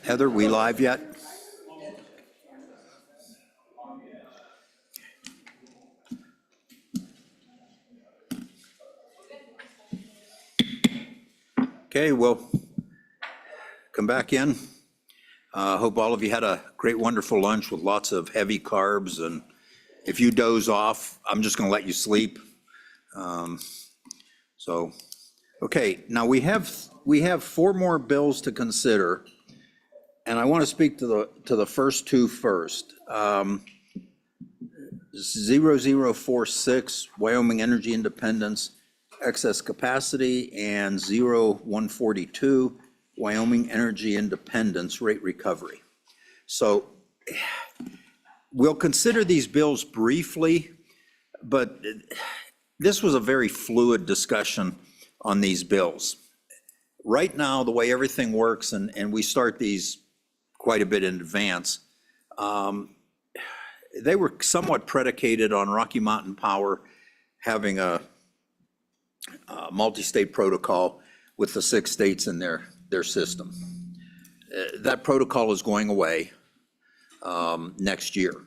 Heather, we live yet? Okay, well, come back in. Hope all of you had a great, wonderful lunch with lots of heavy carbs, and if you doze off, I'm just going to let you sleep. Okay, now we have 4 more bills to consider, and I want to speak to the first 2 first. 0046, Wyoming Energy Independence Excess Capacity, and 0142, Wyoming Energy Independence Rate Recovery. So we'll consider these bills briefly, but this was a very fluid discussion on these bills. Right now, the way everything works, and we start these quite a bit in advance, they were somewhat predicated on Rocky Mountain Power having a multi-state protocol with the 6 states in their system. That protocol is going away next year.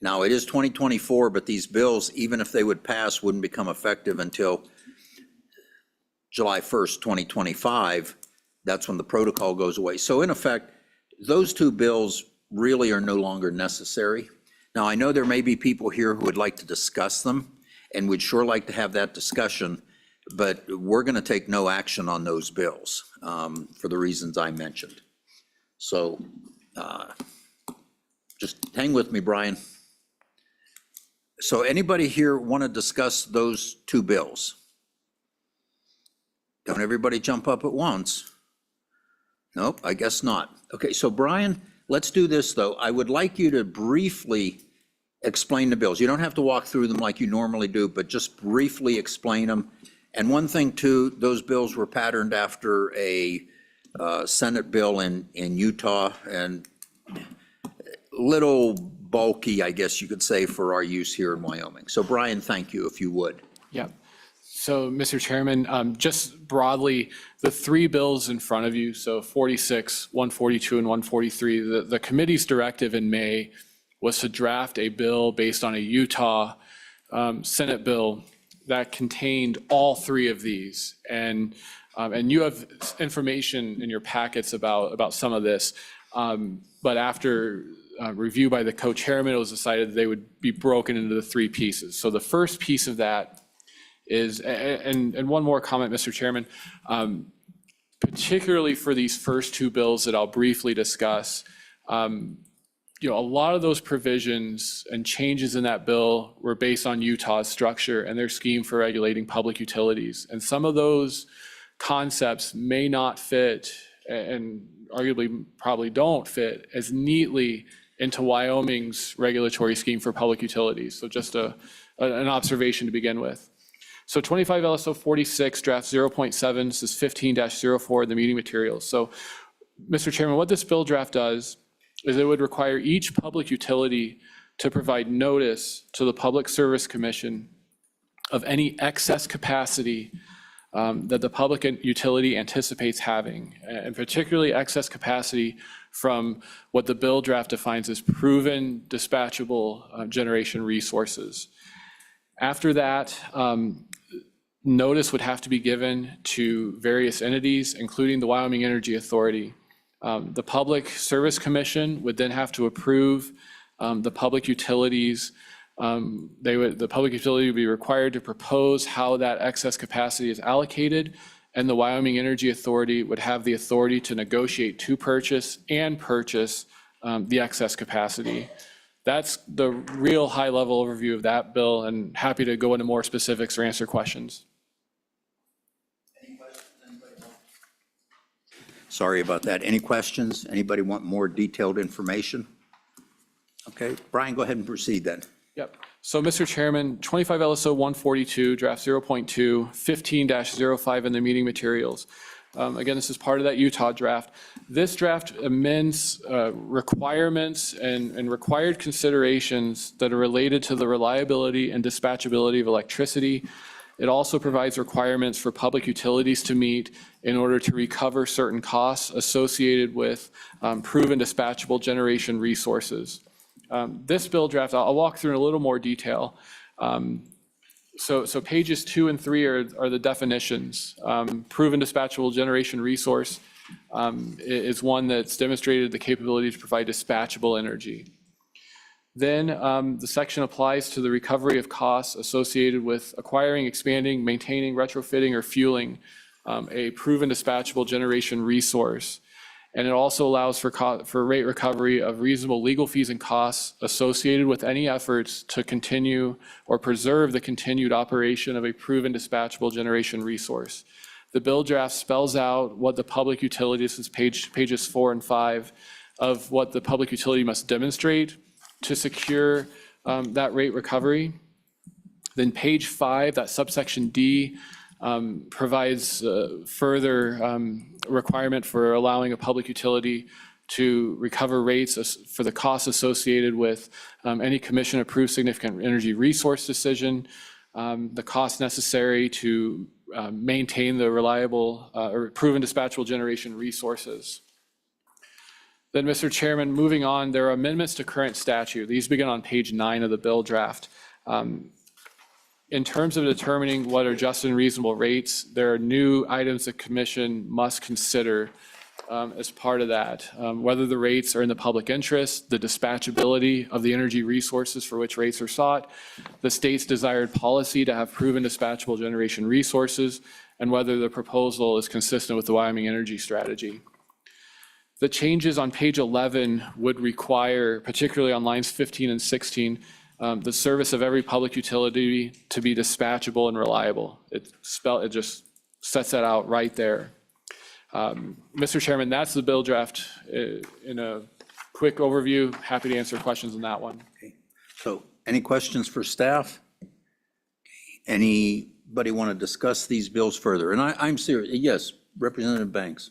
Now, it is 2024, but these bills, even if they would pass, wouldn't become effective until July 1st, 2025. That's when the protocol goes away. So in effect, those 2 bills really are no longer necessary. Now, I know there may be people here who would like to discuss them and would sure like to have that discussion, but we're going to take no action on those bills for the reasons I mentioned. So just hang with me, Brian. So anybody here want to discuss those 2 bills? Don't everybody jump up at once. Nope, I guess not. Okay, so Brian, let's do this though. I would like you to briefly explain the bills. You don't have to walk through them like you normally do, but just briefly explain them. And one thing too, those bills were patterned after a Senate bill in Utah, and little bulky, I guess you could say, for our use here in Wyoming. So Brian, thank you, if you would. Yeah. So, Mr. Chairman, just broadly, the 3 bills in front of you, so 46, 142, and 143, the committee's directive in May was to draft a bill based on a Utah Senate bill that contained all 3 of these. And you have information in your packets about some of this. But after review by the co-chairman, it was decided that they would be broken into the 3 pieces. So the first piece of that is, and one more comment, Mr. Chairman, particularly for these first 2 bills that I'll briefly discuss, a lot of those provisions and changes in that bill were based on Utah's structure and their scheme for regulating public utilities. And some of those concepts may not fit, and arguably probably don't fit as neatly into Wyoming's regulatory scheme for public utilities. So just an observation to begin with. So 25 LSO 46 draft 0.7, this is 15-04 in the meeting materials. So, Mr. Chairman, what this bill draft does is it would require each public utility to provide notice to the Public Service Commission of any excess capacity that the public utility anticipates having, and particularly excess capacity from what the bill draft defines as proven dispatchable generation resources. After that, notice would have to be given to various entities, including the Wyoming Energy Authority. The Public Service Commission would then have to approve the public utilities. The public utility would be required to propose how that excess capacity is allocated, and the Wyoming Energy Authority would have the authority to negotiate to purchase and purchase the excess capacity. That's the real high-level overview of that bill, and happy to go into more specifics or answer questions. Any questions? Anybody want? Sorry about that. Any questions? Anybody want more detailed information? Okay, Brian, go ahead and proceed then. Yep. So, Mr. Chairman, 25 LSO 142, draft 0.2, 15-05 in the meeting materials. Again, this is part of that Utah draft. This draft amends requirements and required considerations that are related to the reliability and dispatchability of electricity. It also provides requirements for public utilities to meet in order to recover certain costs associated with proven dispatchable generation resources. This bill draft, I'll walk through in a little more detail. So pages 2 and 3 are the definitions. Proven dispatchable generation resource is one that's demonstrated the capability to provide dispatchable energy. Then the section applies to the recovery of costs associated with acquiring, expanding, maintaining, retrofitting, or fueling a proven dispatchable generation resource. And it also allows for rate recovery of reasonable legal fees and costs associated with any efforts to continue or preserve the continued operation of a proven dispatchable generation resource. The bill draft spells out what the public utility, this is pages 4 and 5, of what the public utility must demonstrate to secure that rate recovery. Then page 5, that subsection D, provides further requirement for allowing a public utility to recover rates for the costs associated with any commission-approved significant energy resource decision, the costs necessary to maintain the reliable or proven dispatchable generation resources. Then, Mr. Chairman, moving on, there are amendments to current statute. These begin on page 9 of the bill draft. In terms of determining what are just and reasonable rates, there are new items the commission must consider as part of that. Whether the rates are in the public interest, the dispatchability of the energy resources for which rates are sought, the state's desired policy to have proven dispatchable generation resources, and whether the proposal is consistent with the Wyoming energy strategy. The changes on page 11 would require, particularly on lines 15 and 16, the service of every public utility to be dispatchable and reliable. It just sets that out right there. Mr. Chairman, that's the bill draft in a quick overview. Happy to answer questions on that one. Okay. So any questions for staff? Anybody want to discuss these bills further? And I'm serious. Yes, Representative Banks.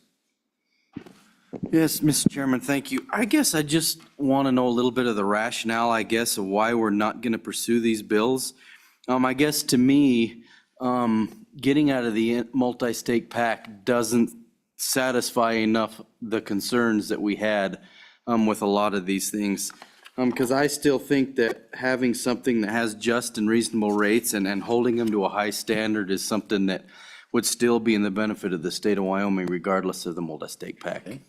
Yes, Mr. Chairman, thank you. I guess I just want to know a little bit of the rationale, I guess, of why we're not going to pursue these bills. I guess to me, getting out of the multi-state pact doesn't satisfy enough the concerns that we had with a lot of these things. Because I still think that having something that has just and reasonable rates and holding them to a high standard is something that would still be in the benefit of the state of Wyoming regardless of the multi-state pact. Okay.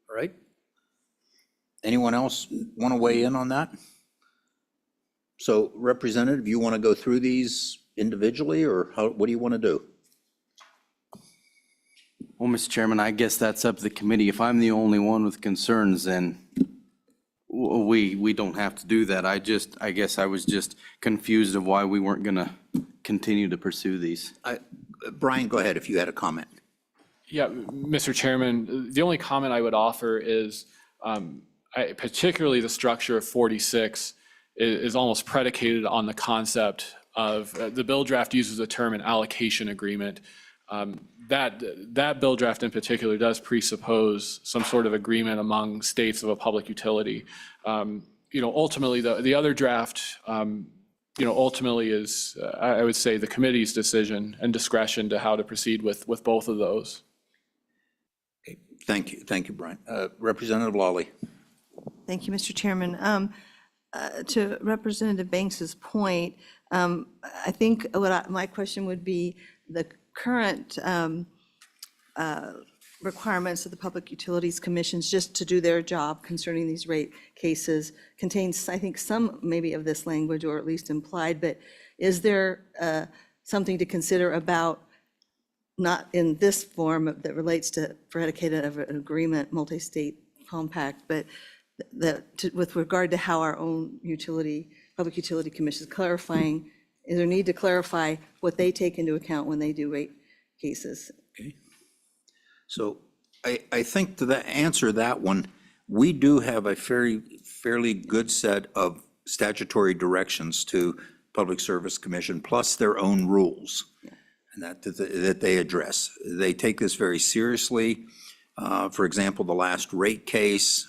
All right. Anyone else want to weigh in on that? So Representative, you want to go through these individually, or what do you want to do? Well, Mr. Chairman, I guess that's up to the committee. If I'm the only one with concerns, then we don't have to do that. I guess I was just confused of why we weren't going to continue to pursue these. Brian, go ahead if you had a comment. Yeah, Mr. Chairman, the only comment I would offer is particularly the structure of 46 is almost predicated on the concept of the bill draft uses the term an allocation agreement. That bill draft in particular does presuppose some sort of agreement among states of a public utility. Ultimately, the other draft, ultimately is, I would say, the committee's decision and discretion to how to proceed with both of those. Okay. Thank you, Brian. Representative Lawley. Thank you, Mr. Chairman. To Representative Banks's point, I think my question would be the current requirements of the Public Utilities Commissions just to do their job concerning these rate cases contains, I think, some maybe of this language, or at least implied, but is there something to consider about, not in this form that relates to predicated of an agreement, multi-state compact, but with regard to how our own Public Utility Commission is clarifying, is there need to clarify what they take into account when they do rate cases? Okay. So I think to answer that one, we do have a fairly good set of statutory directions to Public Service Commission, plus their own rules, and that they address. They take this very seriously. For example, the last rate case,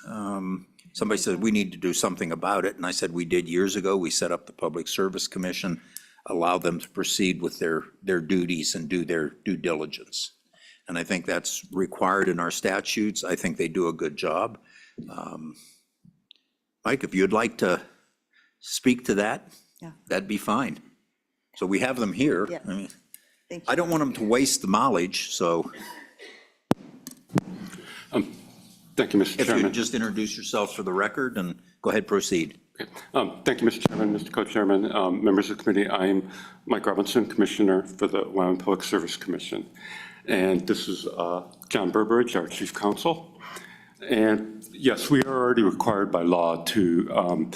somebody said we need to do something about it, and I said we did years ago. We set up the Public Service Commission. allow them to proceed with their duties and do their due diligence. And I think that's required in our statutes. I think they do a good job. Mike, if you'd like to speak to that, Yeah. that'd be fine. So we have them here. Yeah. I mean, Thank you. I don't want them to waste the mileage, so Thank you, Mr. if Chairman. you'd just introduce yourself for the record and go ahead, proceed. Thank you, Mr. Chairman, Mr. Co-Chairman, members of the committee. I'm Mike Robinson, Commissioner for the Wyoming Public Service Commission. And this is John Burbridge, our Chief Counsel. And yes, we are already required by law to,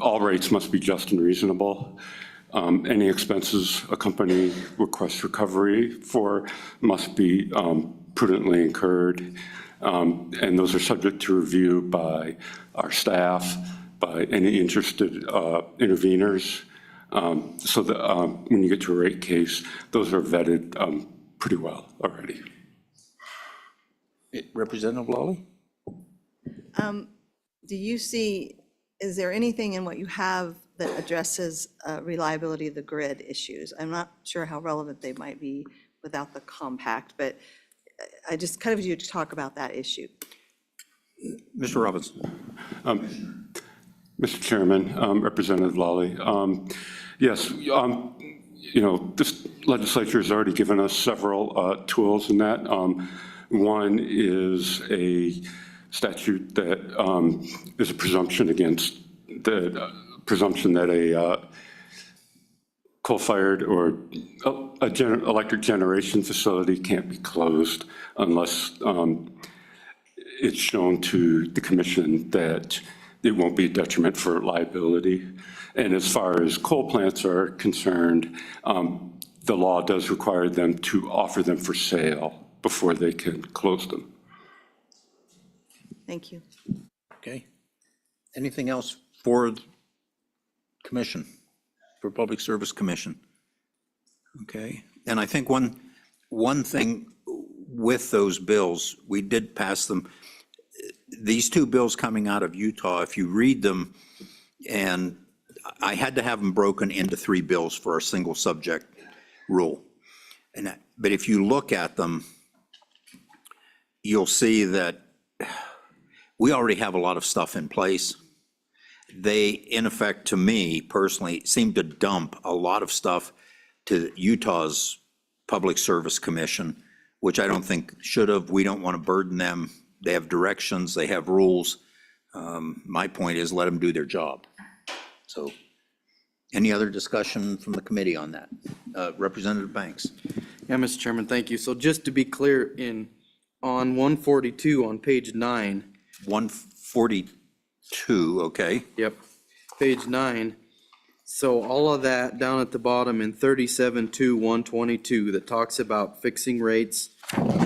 all rates must be just and reasonable. Any expenses a company requests recovery for must be prudently incurred. And those are subject to review by our staff, by any interested interveners. So that when you get to a rate case, those are vetted pretty well already. Representative Lawley? Do you see, is there anything in what you have that addresses reliability of the grid issues? I'm not sure how relevant they might be without the compact, but I just kind of need you to talk about that issue. Mr. Robinson? Mr. Chairman, Representative Lawley, yes, this legislature has already given us several tools in that. One is a statute that is a presumption against the presumption that a coal-fired or electric generation facility can't be closed unless it's shown to the commission that it won't be a detriment for liability. And as far as coal plants are concerned, the law does require them to offer them for sale before they can close them. Thank you. Okay. Anything else for the commission, for Public Service Commission? Okay. And I think one thing with those bills, we did pass them. These two bills coming out of Utah, if you read them, and I had to have them broken into three bills for a single subject rule. But if you look at them, you'll see that we already have a lot of stuff in place. They, in effect, to me personally, seem to dump a lot of stuff to Utah's Public Service Commission, which I don't think should have. We don't want to burden them. They have directions, they have rules. My point is let them do their job. So any other discussion from the committee on that? Representative Banks. Yeah, Mr. Chairman, thank you. So just to be clear, on 142 on page 9. 142, okay. Yep, page 9. So all of that down at the bottom in 37-122 that talks about fixing rates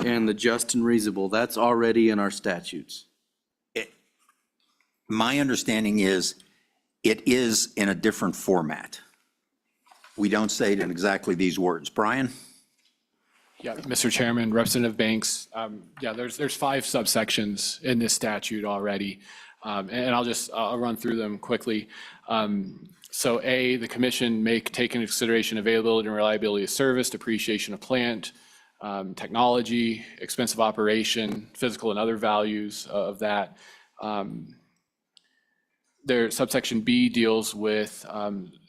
and the just and reasonable, that's already in our statutes. My understanding is it is in a different format. We don't say it in exactly these words. Brian? Yeah, Mr. Chairman, Representative Banks, yeah, there's 5 subsections in this statute already. And I'll run through them quickly. So A, the commission may take into consideration availability and reliability of service, depreciation of plant, technology, expense of operation, physical and other values of that. Subsection B deals with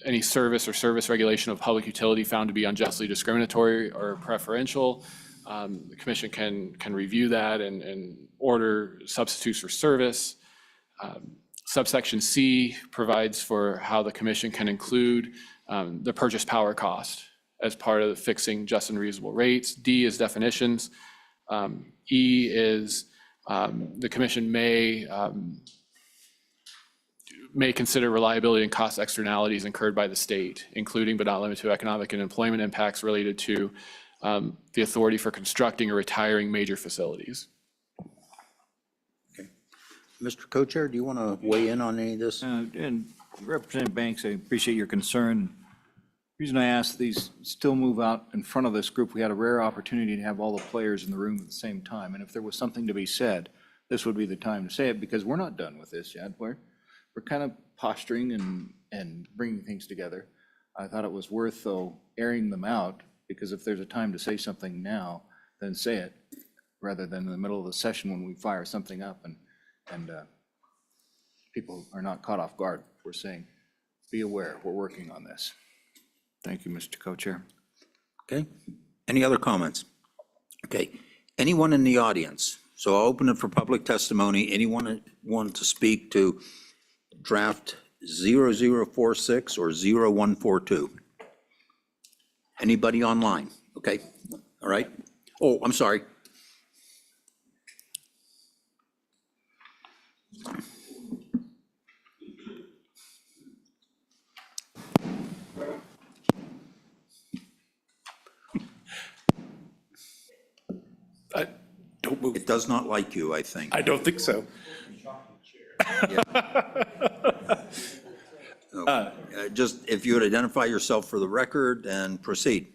any service or service regulation of public utility found to be unjustly discriminatory or preferential. The commission can review that and order substitutes for service. Subsection C provides for how the commission can include the purchase power cost as part of fixing just and reasonable rates. D is definitions. E is the commission may consider reliability and cost externalities incurred by the state, including but not limited to economic and employment impacts related to the authority for constructing or retiring major facilities. Mr. Co-Chair, do you want to weigh in on any of this? And Representative Banks, I appreciate your concern. The reason I asked these still move out in front of this group, we had a rare opportunity to have all the players in the room at the same time. And if there was something to be said, this would be the time to say it, because we're not done with this yet. We're kind of posturing and bringing things together. I thought it was worth, though, airing them out, because if there's a time to say something now, then say it, rather than in the middle of the session when we fire something up and people are not caught off guard. We're saying, be aware, we're working on this. Thank you, Mr. Co-Chair. Okay, any other comments? Okay, anyone in the audience? So I'll open it for public testimony. Anyone want to speak to draft 0046 or 0142? Anybody online? Okay, all right. Oh, I'm sorry. Don't move. It does not like you, I think. I don't think so. Just if you would identify yourself for the record and proceed.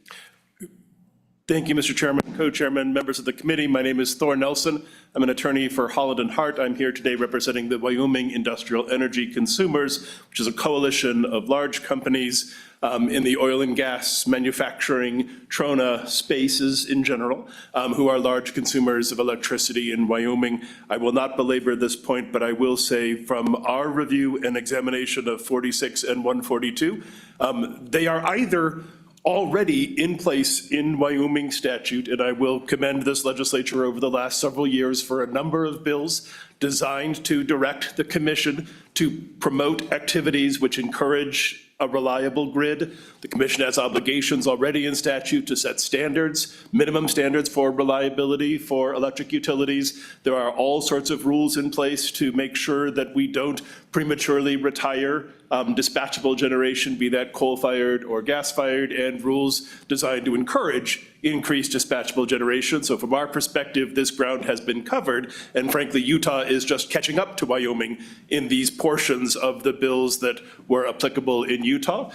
Thank you, Mr. Chairman, co-chairman, members of the committee. My name is Thor Nelson. I'm an attorney for Holland and Hart. I'm here today representing the Wyoming Industrial Energy Consumers, which is a coalition of large companies in the oil and gas manufacturing, Trona spaces in general, who are large consumers of electricity in Wyoming. I will not belabor this point, but I will say from our review and examination of 46 and 142, they are either already in place in Wyoming statute, and I will commend this legislature over the last several years for a number of bills designed to direct the commission to promote activities which encourage a reliable grid. The commission has obligations already in statute to set standards, minimum standards for reliability for electric utilities. There are all sorts of rules in place to make sure that we don't prematurely retire dispatchable generation, be that coal-fired or gas-fired, and rules designed to encourage increased dispatchable generation. So from our perspective, this ground has been covered, and frankly, Utah is just catching up to Wyoming in these portions of the bills that were applicable in Utah.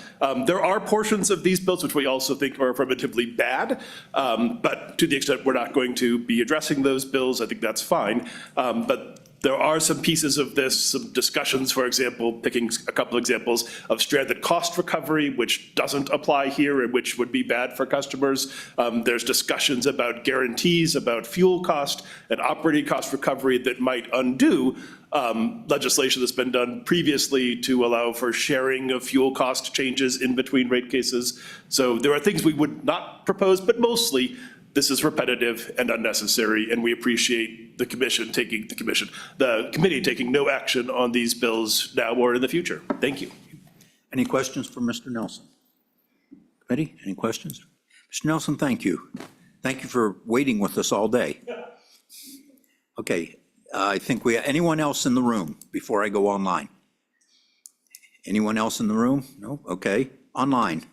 There are portions of these bills which we also think are affirmatively bad, but to the extent we're not going to be addressing those bills, I think that's fine. But there are some pieces of this, some discussions, for example, picking a couple examples of stranded cost recovery, which doesn't apply here and which would be bad for customers. There's discussions about guarantees, about fuel cost and operating cost recovery that might undo legislation that's been done previously to allow for sharing of fuel cost changes in between rate cases. So there are things we would not propose, but mostly this is repetitive and unnecessary, and we appreciate the committee taking no action on these bills now or in the future. Thank you. Any questions for Mr. Nelson? Committee, any questions? Mr. Nelson, thank you. Thank you for waiting with us all day. Okay, I think anyone else in the room before I go online? Anyone else in the room? No? Okay, online.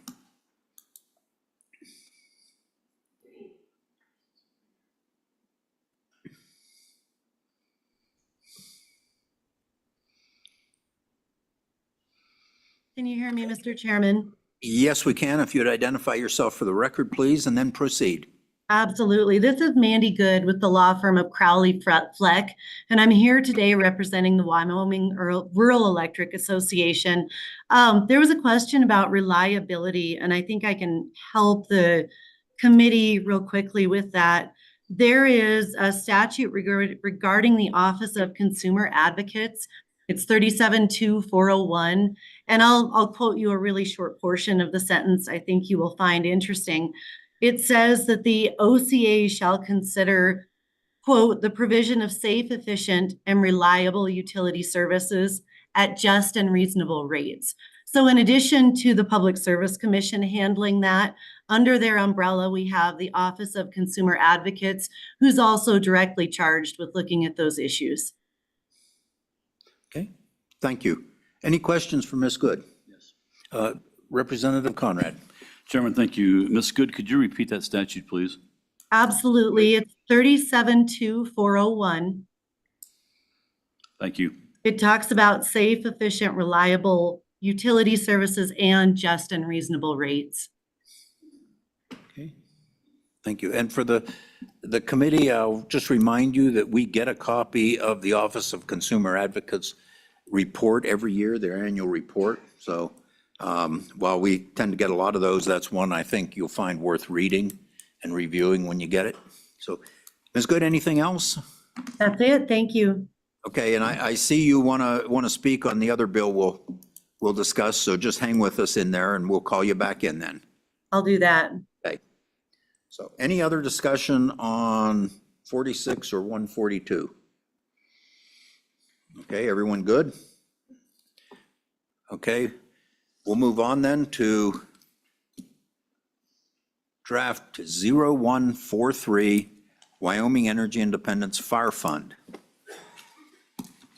Can you hear me, Mr. Chairman? Yes, we can. If you'd identify yourself for the record, please, and then proceed. Absolutely. This is Mandy Good with the law firm of Crowley Fleck, and I'm here today representing the Wyoming Rural Electric Association. There was a question about reliability, and I think I can help the committee real quickly with that. There is a statute regarding the Office of Consumer Advocates. It's 37-2401, and I'll quote you a really short portion of the sentence I think you will find interesting. It says that the OCA shall consider, quote, the provision of safe, efficient, and reliable utility services at just and reasonable rates. So in addition to the Public Service Commission handling that, under their umbrella, we have the Office of Consumer Advocates, who's also directly charged with looking at those issues. Okay, thank you. Any questions for Ms. Good? Yes. Representative Conrad. Chairman, thank you. Ms. Good, could you repeat that statute, please? Absolutely. It's 37-2401. Thank you. It talks about safe, efficient, reliable utility services and just and reasonable rates. Okay, thank you. And for the committee, I'll just remind you that we get a copy of the Office of Consumer Advocates report every year, their annual report. So While we tend to get a lot of those, that's one I think you'll find worth reading and reviewing when you get it. So, Ms. Good, anything else? That's it. Thank you. Okay, and I see you want to speak on the other bill we'll discuss, so just hang with us in there and we'll call you back in then. I'll do that. Okay. So any other discussion on 46 or 142? Okay, everyone good? Okay, we'll move on then to draft 0143, Wyoming Energy Independence Fire Fund.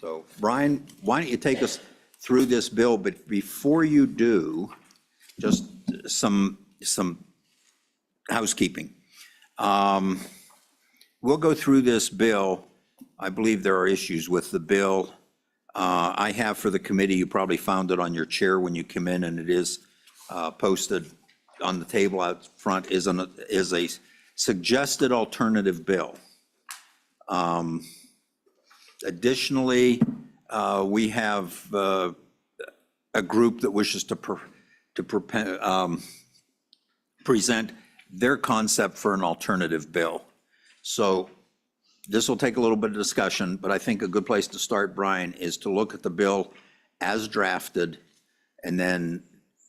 So Brian, why don't you take us through this bill, but before you do, just some housekeeping. We'll go through this bill. I believe there are issues with the bill. I have for the committee, you probably found it on your chair when you come in, and it is posted on the table out front, is a suggested alternative bill. Additionally, we have a group that wishes to present their concept for an alternative bill. So this will take a little bit of discussion, but I think a good place to start, Brian, is to look at the bill as drafted, and then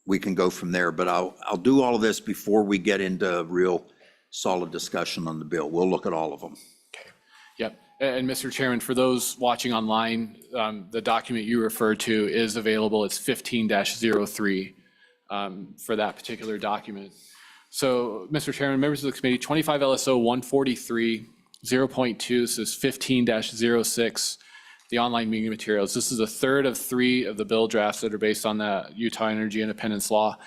we can go from there. But I'll do all of this before we get into real solid discussion on the bill. We'll look at all of them. Yep. And Mr. Chairman, for those watching online, the document you referred to is available. It's 15-03 for that particular document. So, Mr. Chairman, members of the committee, 25 LSO 143, 0.2, this is 15-06, the online meeting materials. This is a third of 3 of the bill drafts that are based on the Utah Energy Independence Law.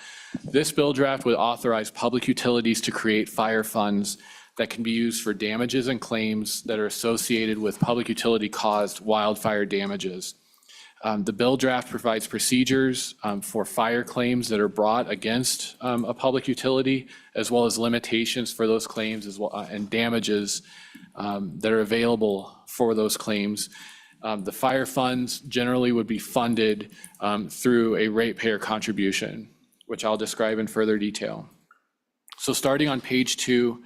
This bill draft would authorize public utilities to create fire funds that can be used for damages and claims that are associated with public utility caused wildfire damages. The bill draft provides procedures for fire claims that are brought against a public utility, as well as limitations for those claims as well, and damages that are available for those claims. The fire funds generally would be funded through a ratepayer contribution, which I'll describe in further detail. So starting on page 2,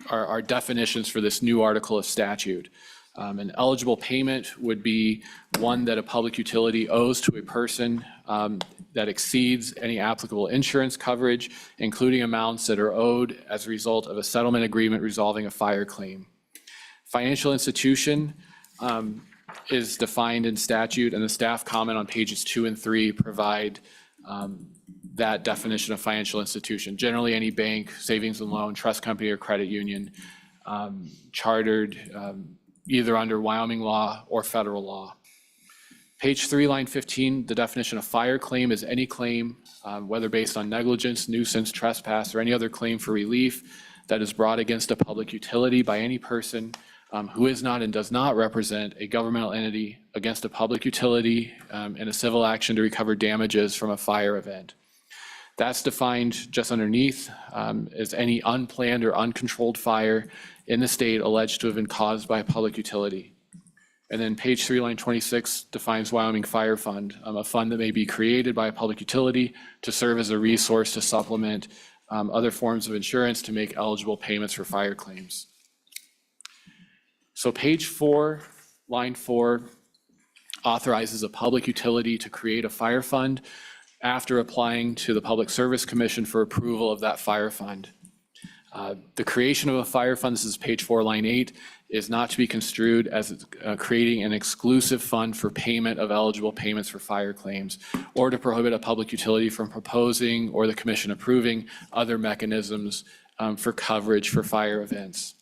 are definitions for this new article of statute. An eligible payment would be one that a public utility owes to a person that exceeds any applicable insurance coverage, including amounts that are owed as a result of a settlement agreement resolving a fire claim. Financial institution is defined in statute, and the staff comment on pages 2 and 3 provide that definition of financial institution. Generally, any bank, savings and loan, trust company, or credit union chartered either under Wyoming law or federal law. Page 3, line 15, the definition of fire claim is any claim, whether based on negligence, nuisance, trespass, or any other claim for relief that is brought against a public utility by any person who is not and does not represent a governmental entity against a public utility in a civil action to recover damages from a fire event. That's defined just underneath as any unplanned or uncontrolled fire in the state alleged to have been caused by a public utility. And then page 3, line 26 defines Wyoming Fire Fund, a fund that may be created by a public utility to serve as a resource to supplement other forms of insurance to make eligible payments for fire claims. So page 4, line 4 authorizes a public utility to create a fire fund after applying to the Public Service Commission for approval of that fire fund. The creation of a fire fund, this is page 4, line 8, is not to be construed as creating an exclusive fund for payment of eligible payments for fire claims, or to prohibit a public utility from proposing or the commission approving other mechanisms for coverage for fire events.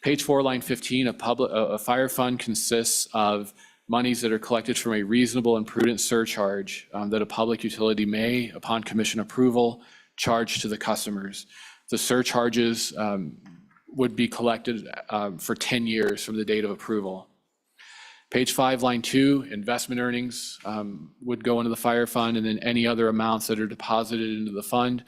Page 4, line 15, a fire fund consists of monies that are collected from a reasonable and prudent surcharge that a public utility may, upon commission approval, charge to the customers. The surcharges would be collected for 10 years from the date of approval. Page 5, line 2, investment earnings would go into the fire fund, and then any other amounts that are deposited into the fund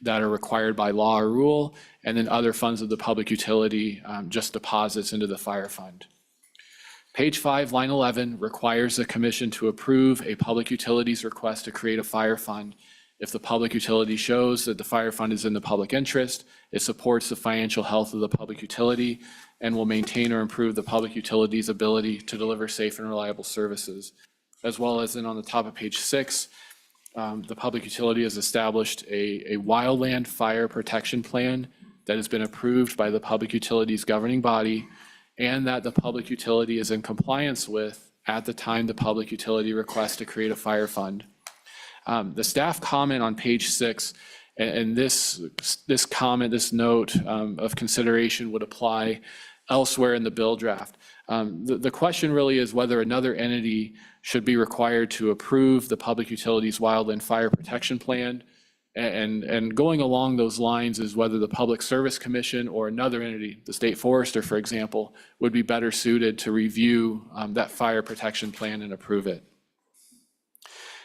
that are required by law or rule, and then other funds of the public utility, just deposits into the fire fund. Page 5, line 11, requires the commission to approve a public utilities request to create a fire fund if the public utility shows that the fire fund is in the public interest, it supports the financial health of the public utility, and will maintain or improve the public utility's ability to deliver safe and reliable services. As well as then on the top of page 6, the public utility has established a wildland fire protection plan that has been approved by the public utility's governing body, and that the public utility is in compliance with at the time the public utility requests to create a fire fund. The staff comment on page 6, and this comment, this note of consideration would apply elsewhere in the bill draft. The question really is whether another entity should be required to approve the public utilities wildland fire protection plan. And going along those lines is whether the Public Service Commission or another entity, the state forester, for example, would be better suited to review that fire protection plan and approve it.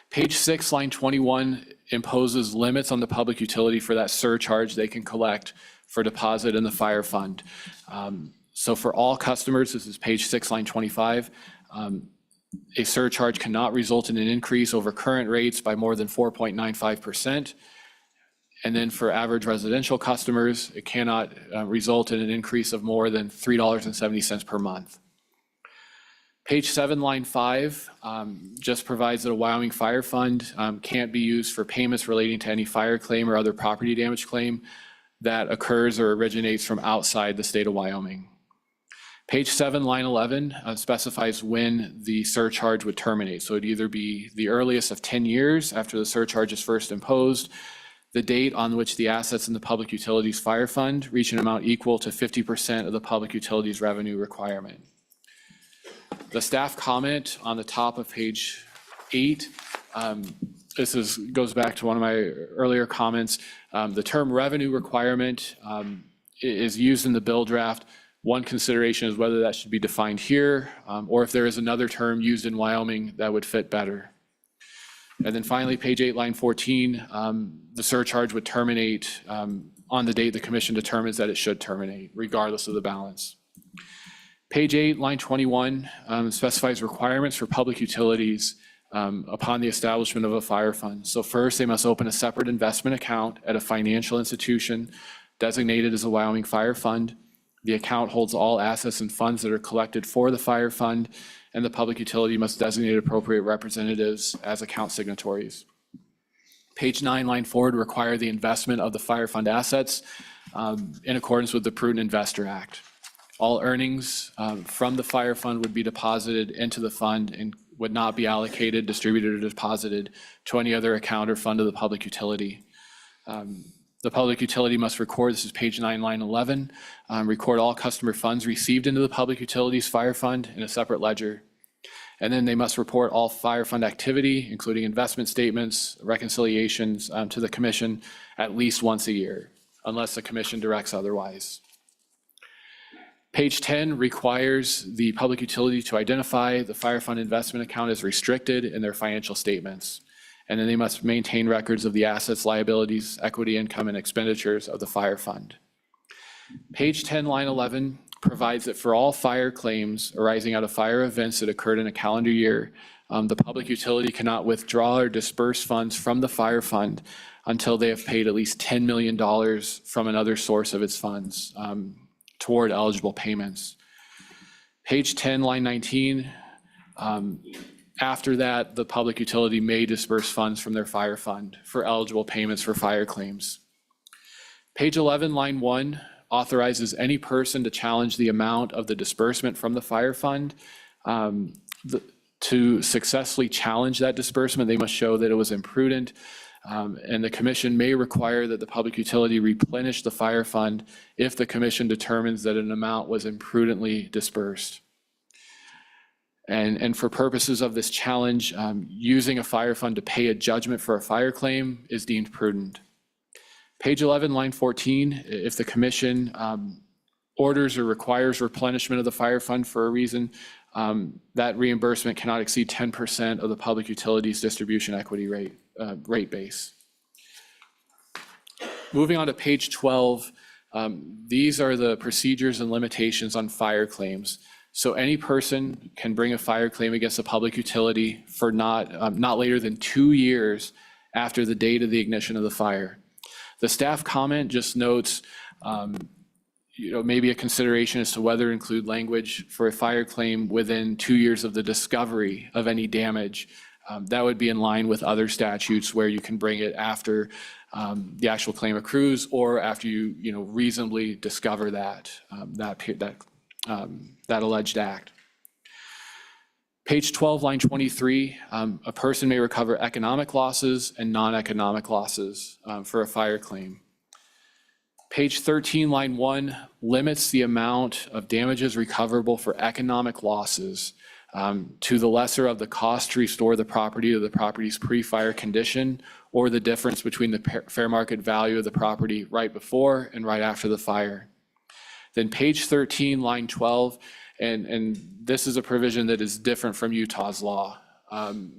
Page 6, line 21 imposes limits on the public utility for that surcharge they can collect for deposit in the fire fund. So for all customers, this is page 6, line 25, a surcharge cannot result in an increase over current rates by more than 4.95%. And then for average residential customers, it cannot result in an increase of more than $3.70 per month. Page 7, line 5, just provides that a Wyoming Fire Fund can't be used for payments relating to any fire claim or other property damage claim that occurs or originates from outside the state of Wyoming. Page 7, line 11 specifies when the surcharge would terminate. So it'd either be the earliest of 10 years after the surcharge is first imposed, the date on which the assets in the Public Utilities Fire Fund reach an amount equal to 50% of the Public Utilities revenue requirement. The staff comment on the top of page 8, goes back to one of my earlier comments. The term revenue requirement is used in the bill draft. One consideration is whether that should be defined here, or if there is another term used in Wyoming that would fit better. And then finally, page 8, line 14, the surcharge would terminate on the date the commission determines that it should terminate, regardless of the balance. Page 8, line 21, specifies requirements for public utilities upon the establishment of a fire fund. So first, they must open a separate investment account at a financial institution designated as a Wyoming Fire Fund. The account holds all assets and funds that are collected for the fire fund, and the public utility must designate appropriate representatives as account signatories. Page 9, line 4 would require the investment of the fire fund assets in accordance with the Prudent Investor Act. All earnings from the fire fund would be deposited into the fund and would not be allocated, distributed, or deposited to any other account or fund of the public utility. The public utility must record, this is page 9, line 11, record all customer funds received into the public utilities fire fund in a separate ledger. And then they must report all fire fund activity, including investment statements, reconciliations to the commission at least once a year, unless the commission directs otherwise. Page 10 requires the public utility to identify the fire fund investment account as restricted in their financial statements. And then they must maintain records of the assets, liabilities, equity, income, and expenditures of the fire fund. Page 10, line 11 provides that for all fire claims arising out of fire events that occurred in a calendar year, the public utility cannot withdraw or disperse funds from the fire fund until they have paid at least $10 million from another source of its funds toward eligible payments. Page 10, line 19, after that, the public utility may disperse funds from their fire fund for eligible payments for fire claims. Page 11, line 1, authorizes any person to challenge the amount of the disbursement from the fire fund. To successfully challenge that disbursement, they must show that it was imprudent, and the commission may require that the public utility replenish the fire fund if the commission determines that an amount was imprudently dispersed. And for purposes of this challenge, using a fire fund to pay a judgment for a fire claim is deemed prudent. Page 11, line 14, if the commission orders or requires replenishment of the fire fund for a reason, that reimbursement cannot exceed 10% of the public utilities distribution equity rate base. Moving on to page 12, these are the procedures and limitations on fire claims. So any person can bring a fire claim against a public utility for not later than 2 years after the date of the ignition of the fire. The staff comment just notes, maybe a consideration as to whether to include language for a fire claim within 2 years of the discovery of any damage. That would be in line with other statutes where you can bring it after the actual claim accrues or after you reasonably discover that alleged act. Page 12, line 23, a person may recover economic losses and non-economic losses for a fire claim. Page 13, line 1, limits the amount of damages recoverable for economic losses to the lesser of the cost to restore the property to the property's pre-fire condition or the difference between the fair market value of the property right before and right after the fire. Then page 13, line 12, and this is a provision that is different from Utah's law,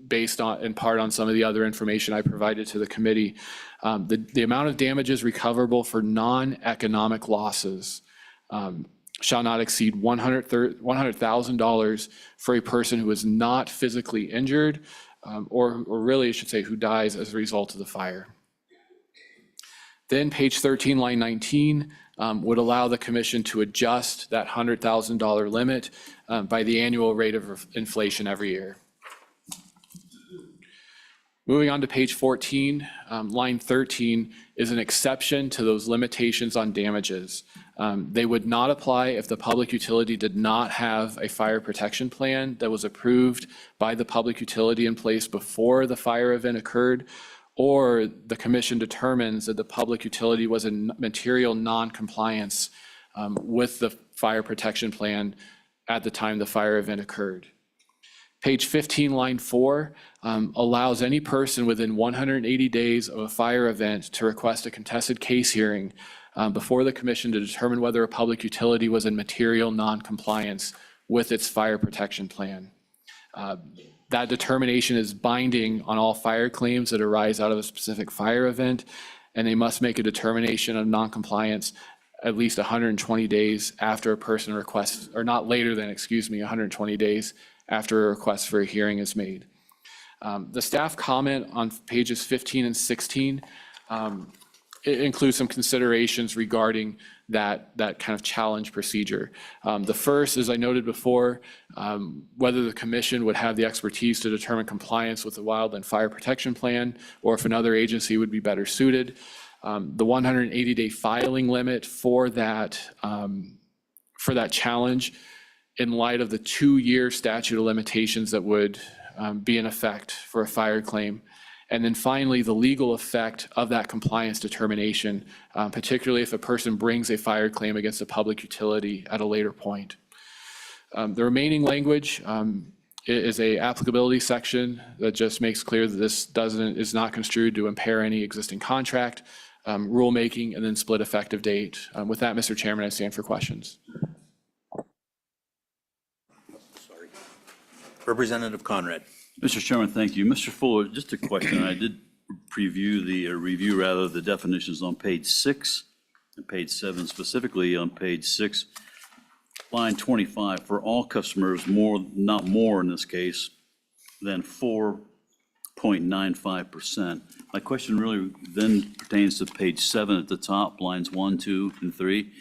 based in part on some of the other information I provided to the committee. The amount of damages recoverable for non-economic losses shall not exceed $100,000 for a person who is not physically injured, or really I should say who dies as a result of the fire. Then page 13, line 19, would allow the commission to adjust that $100,000 limit by the annual rate of inflation every year. Moving on to page 14, line 13 is an exception to those limitations on damages. They would not apply if the public utility did not have a fire protection plan that was approved by the public utility in place before the fire event occurred, or the commission determines that the public utility was in material non-compliance with the fire protection plan at the time the fire event occurred. Page 15, line 4, allows any person within 180 days of a fire event to request a contested case hearing before the commission to determine whether a public utility was in material non-compliance with its fire protection plan. That determination is binding on all fire claims that arise out of a specific fire event, and they must make a determination of non-compliance at least 120 days after a person requests, or not later than, 120 days after a request for a hearing is made. The staff comment on pages 15 and 16 it includes some considerations regarding that kind of challenge procedure. The first, as I noted before, whether the commission would have the expertise to determine compliance with the Wildland Fire Protection Plan, or if another agency would be better suited. The 180-day filing limit for that challenge in light of the 2-year statute of limitations that would be in effect for a fire claim. And then finally, the legal effect of that compliance determination, particularly if a person brings a fire claim against a public utility at a later point. The remaining language is a applicability section that just makes clear that this is not construed to impair any existing contract, rulemaking, and then split effective date. With that, Mr. Chairman, I stand for questions. Representative Conrad. Mr. Chairman, thank you. Mr. Fuller, just a question. I did review the definitions on page 6 and page 7, specifically on page 6, line 25, for all customers, not more in this case, than 4.95%. My question really then pertains to page 7 at the top, lines 1, 2, and 3.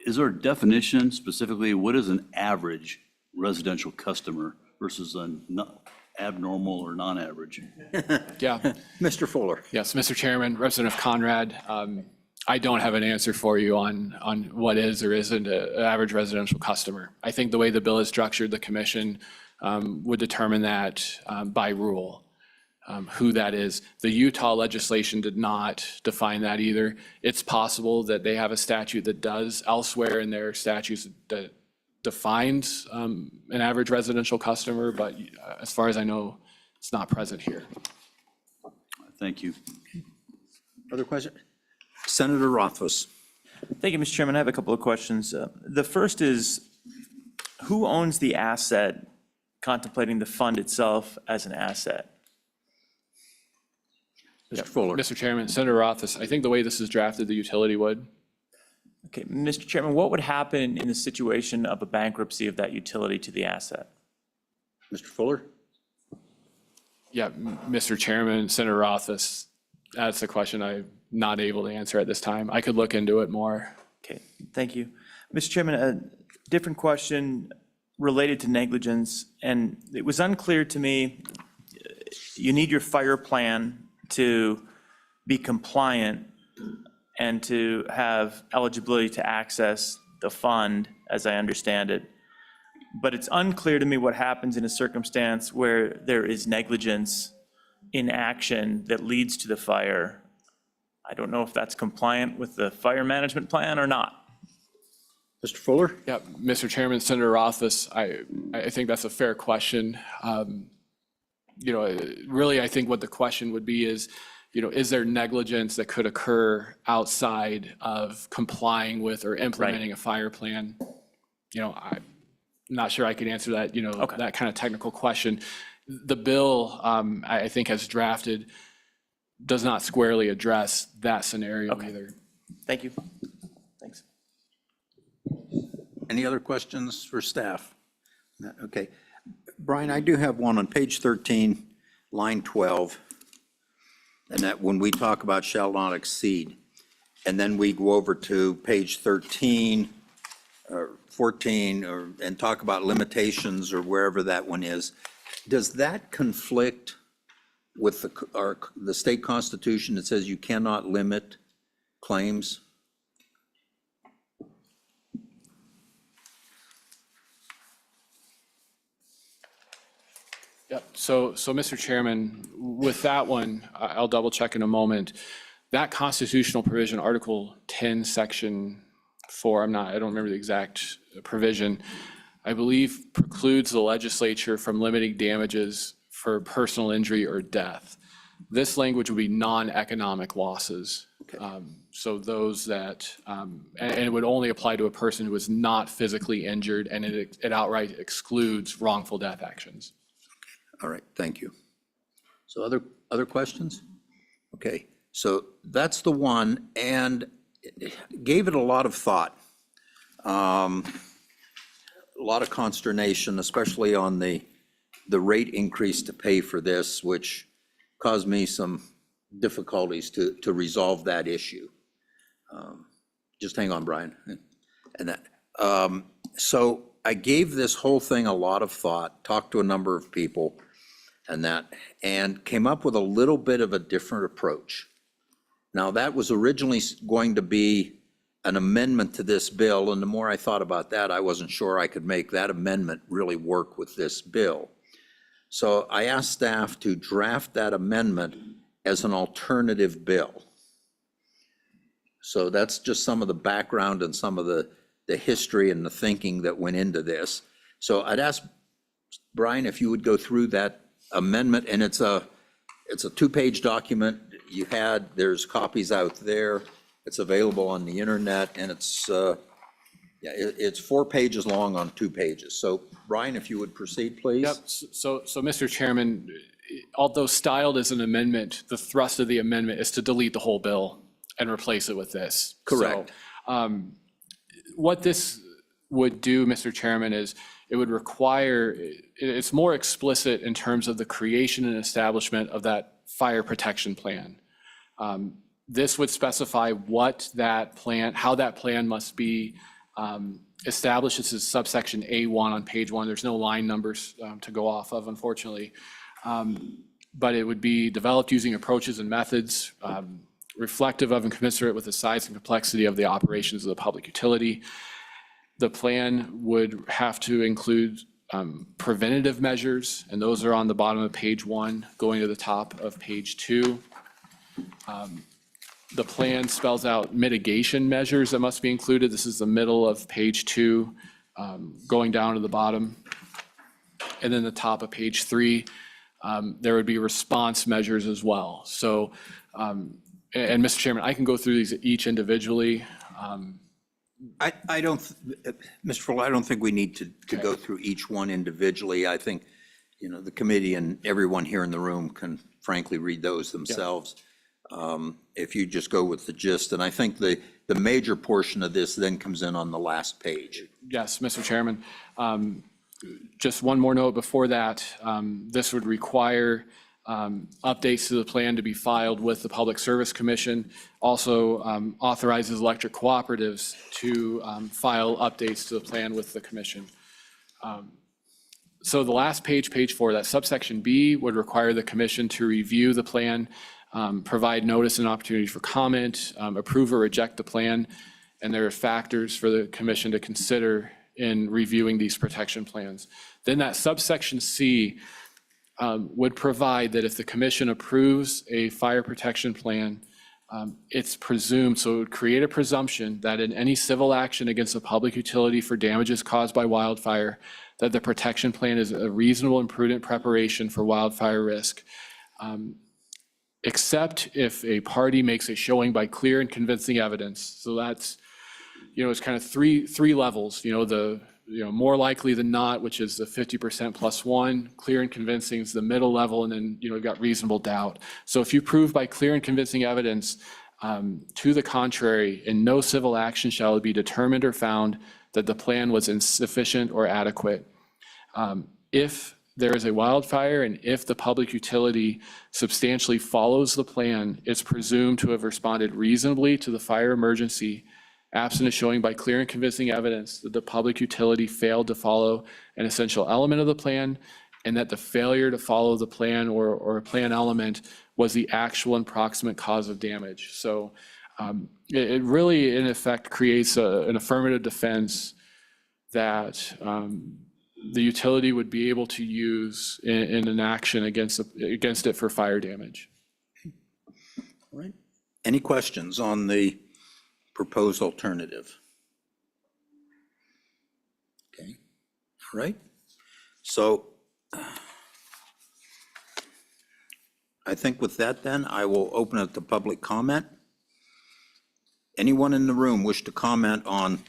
Is there a definition specifically, what is an average residential customer versus a abnormal or non-average? Yeah. Mr. Fuller. Yes, Mr. Chairman, Representative Conrad, I don't have an answer for you on what is or isn't an average residential customer. I think the way the bill is structured, the commission would determine that by rule, who that is. The Utah legislation did not define that either. It's possible that they have a statute that does elsewhere in their statutes that defines an average residential customer, but as far as I know, it's not present here. Thank you. Other questions? Senator Rothfuss. Thank you, Mr. Chairman. I have a couple of questions. The first is, who owns the asset contemplating the fund itself as an asset? Mr. Fuller. Mr. Chairman, Senator Rothfuss, I think the way this is drafted, the utility would. Okay, Mr. Chairman, what would happen in the situation of a bankruptcy of that utility to the asset? Mr. Fuller? Yeah, Mr. Chairman, Senator Roth, that's a question I'm not able to answer at this time. I could look into it more. Okay, thank you. Mr. Chairman, a different question related to negligence, and it was unclear to me, you need your fire plan to be compliant and to have eligibility to access the fund, as I understand it. But it's unclear to me what happens in a circumstance where there is negligence in action that leads to the fire. I don't know if that's compliant with the fire management plan or not. Mr. Fuller? Yeah, Mr. Chairman, Senator Rothfuss, I think that's a fair question. Really, I think what the question would be is, is there negligence that could occur outside of complying with or implementing a fire plan? I'm not sure I could answer that, that kind of technical question. The bill, I think, as drafted, does not squarely address that scenario either. Thank you. Thanks. Any other questions for staff? Okay. Brian, I do have one on page 13, line 12. And that when we talk about shall not exceed, and then we go over to page 13 or 14 and talk about limitations or wherever that one is, does that conflict with the state constitution that says you cannot limit claims? Yep. So, Mr. Chairman, with that one, I'll double check in a moment. That constitutional provision, Article 10, Section 4, I don't remember the exact provision, I believe precludes the legislature from limiting damages for personal injury or death. This language would be non-economic losses. So those that, and it would only apply to a person who was not physically injured, and it outright excludes wrongful death actions. All right, thank you. So other questions? Okay, so that's the one, and gave it a lot of thought. A lot of consternation, especially on the rate increase to pay for this, which caused me some difficulties to resolve that issue. Just hang on, Brian. And that. So I gave this whole thing a lot of thought, talked to a number of people and came up with a little bit of a different approach. Now, that was originally going to be an amendment to this bill, and the more I thought about that, I wasn't sure I could make that amendment really work with this bill. So I asked staff to draft that amendment as an alternative bill. So that's just some of the background and some of the history and the thinking that went into this. So I'd ask Brian if you would go through that amendment, and it's a 2-page document. There's copies out there. It's available on the internet, and it's 4 pages long on 2 pages. So Brian, if you would proceed, please. Yep. So, Mr. Chairman, although styled as an amendment, the thrust of the amendment is to delete the whole bill and replace it with this. Correct. So, what this would do, Mr. Chairman, is it would require, it's more explicit in terms of the creation and establishment of that fire protection plan. This would specify what that plan, how that plan must be established. This is subsection A1 on page 1. There's no line numbers to go off of, unfortunately. But it would be developed using approaches and methods reflective of and commensurate with the size and complexity of the operations of the public utility. The plan would have to include preventative measures, and those are on the bottom of page 1, going to the top of page 2. The plan spells out mitigation measures that must be included. This is the middle of page 2, going down to the bottom. And then the top of page 3, there would be response measures as well. So, and Mr. Chairman, I can go through these each individually. I don't, Mr. Fuller, I don't think we need to go through each one individually. I think, the committee and everyone here in the room can frankly read those themselves. If you just go with the gist, and I think the the major portion of this then comes in on the last page. Yes, Mr. Chairman. Just one more note before that. This would require updates to the plan to be filed with the Public Service Commission. Also authorizes electric cooperatives to file updates to the plan with the commission. So the last page, page 4, that subsection B would require the commission to review the plan, provide notice and opportunity for comment, approve or reject the plan, and there are factors for the commission to consider in reviewing these protection plans. Then that subsection C would provide that if the commission approves a fire protection plan, it's presumed, so it would create a presumption that in any civil action against a public utility for damages caused by wildfire, that the protection plan is a reasonable and prudent preparation for wildfire risk, except if a party makes a showing by clear and convincing evidence. So that's, it's kind of three levels, more likely than not, which is the 50% plus 1, clear and convincing is the middle level, and then, you've got reasonable doubt. So if you prove by clear and convincing evidence to the contrary, in no civil action shall it be determined or found that the plan was insufficient or adequate. If there is a wildfire and if the public utility substantially follows the plan, it's presumed to have responded reasonably to the fire emergency, absent of showing by clear and convincing evidence that the public utility failed to follow an essential element of the plan, and that the failure to follow the plan or a plan element was the actual and proximate cause of damage. So it really, in effect, creates an affirmative defense that the utility would be able to use in an action against it for fire damage. All right. Any questions on the proposed alternative? Okay, all right. So I think with that then, I will open it to public comment. Anyone in the room wish to comment on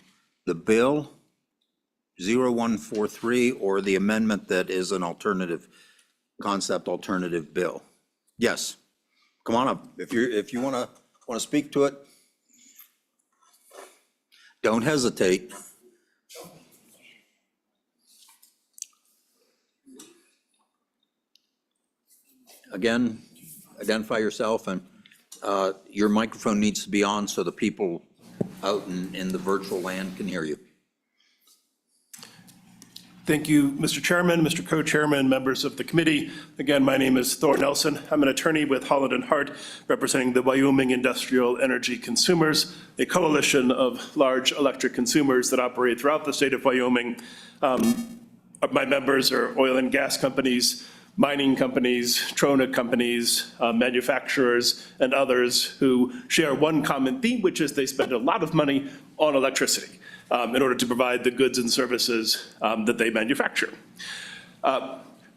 the bill 0143 or the amendment that is an alternative bill? Yes, come on up. If you want to speak to it, don't hesitate. Again, identify yourself, and your microphone needs to be on so the people out in the virtual land can hear you. Thank you, Mr. Chairman, Mr. Co-Chairman, members of the committee. Again, my name is Thor Nelson. I'm an attorney with Holland & Hart, representing the Wyoming Industrial Energy Consumers, a coalition of large electric consumers that operate throughout the state of Wyoming. My members are oil and gas companies, mining companies, trona companies, manufacturers, and others who share one common theme, which is they spend a lot of money on electricity in order to provide the goods and services that they manufacture.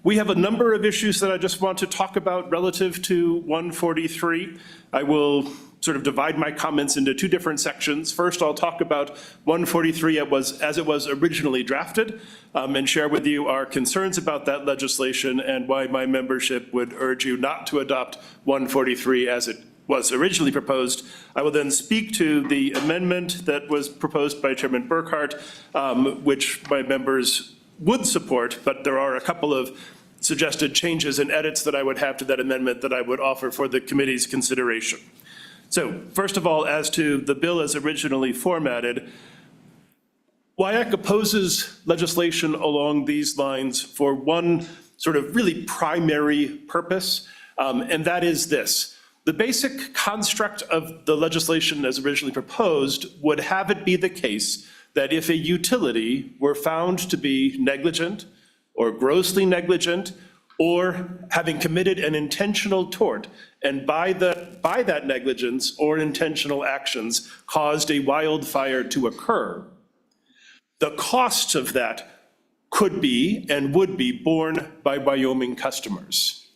We have a number of issues that I just want to talk about relative to 143. I will sort of divide my comments into two different sections. First, I'll talk about 143 as it was originally drafted, and share with you our concerns about that legislation and why my membership would urge you not to adopt 143 as it was originally proposed. I will then speak to the amendment that was proposed by Chairman Burkhart, which my members would support, but there are a couple of suggested changes and edits that I would have to that amendment that I would offer for the committee's consideration. So first of all, as to the bill as originally formatted, WIAC opposes legislation along these lines for one sort of really primary purpose, and that is this. The basic construct of the legislation as originally proposed would have it be the case that if a utility were found to be negligent or grossly negligent or having committed an intentional tort, and by that negligence or intentional actions caused a wildfire to occur, the costs of that could be and would be borne by Wyoming customers.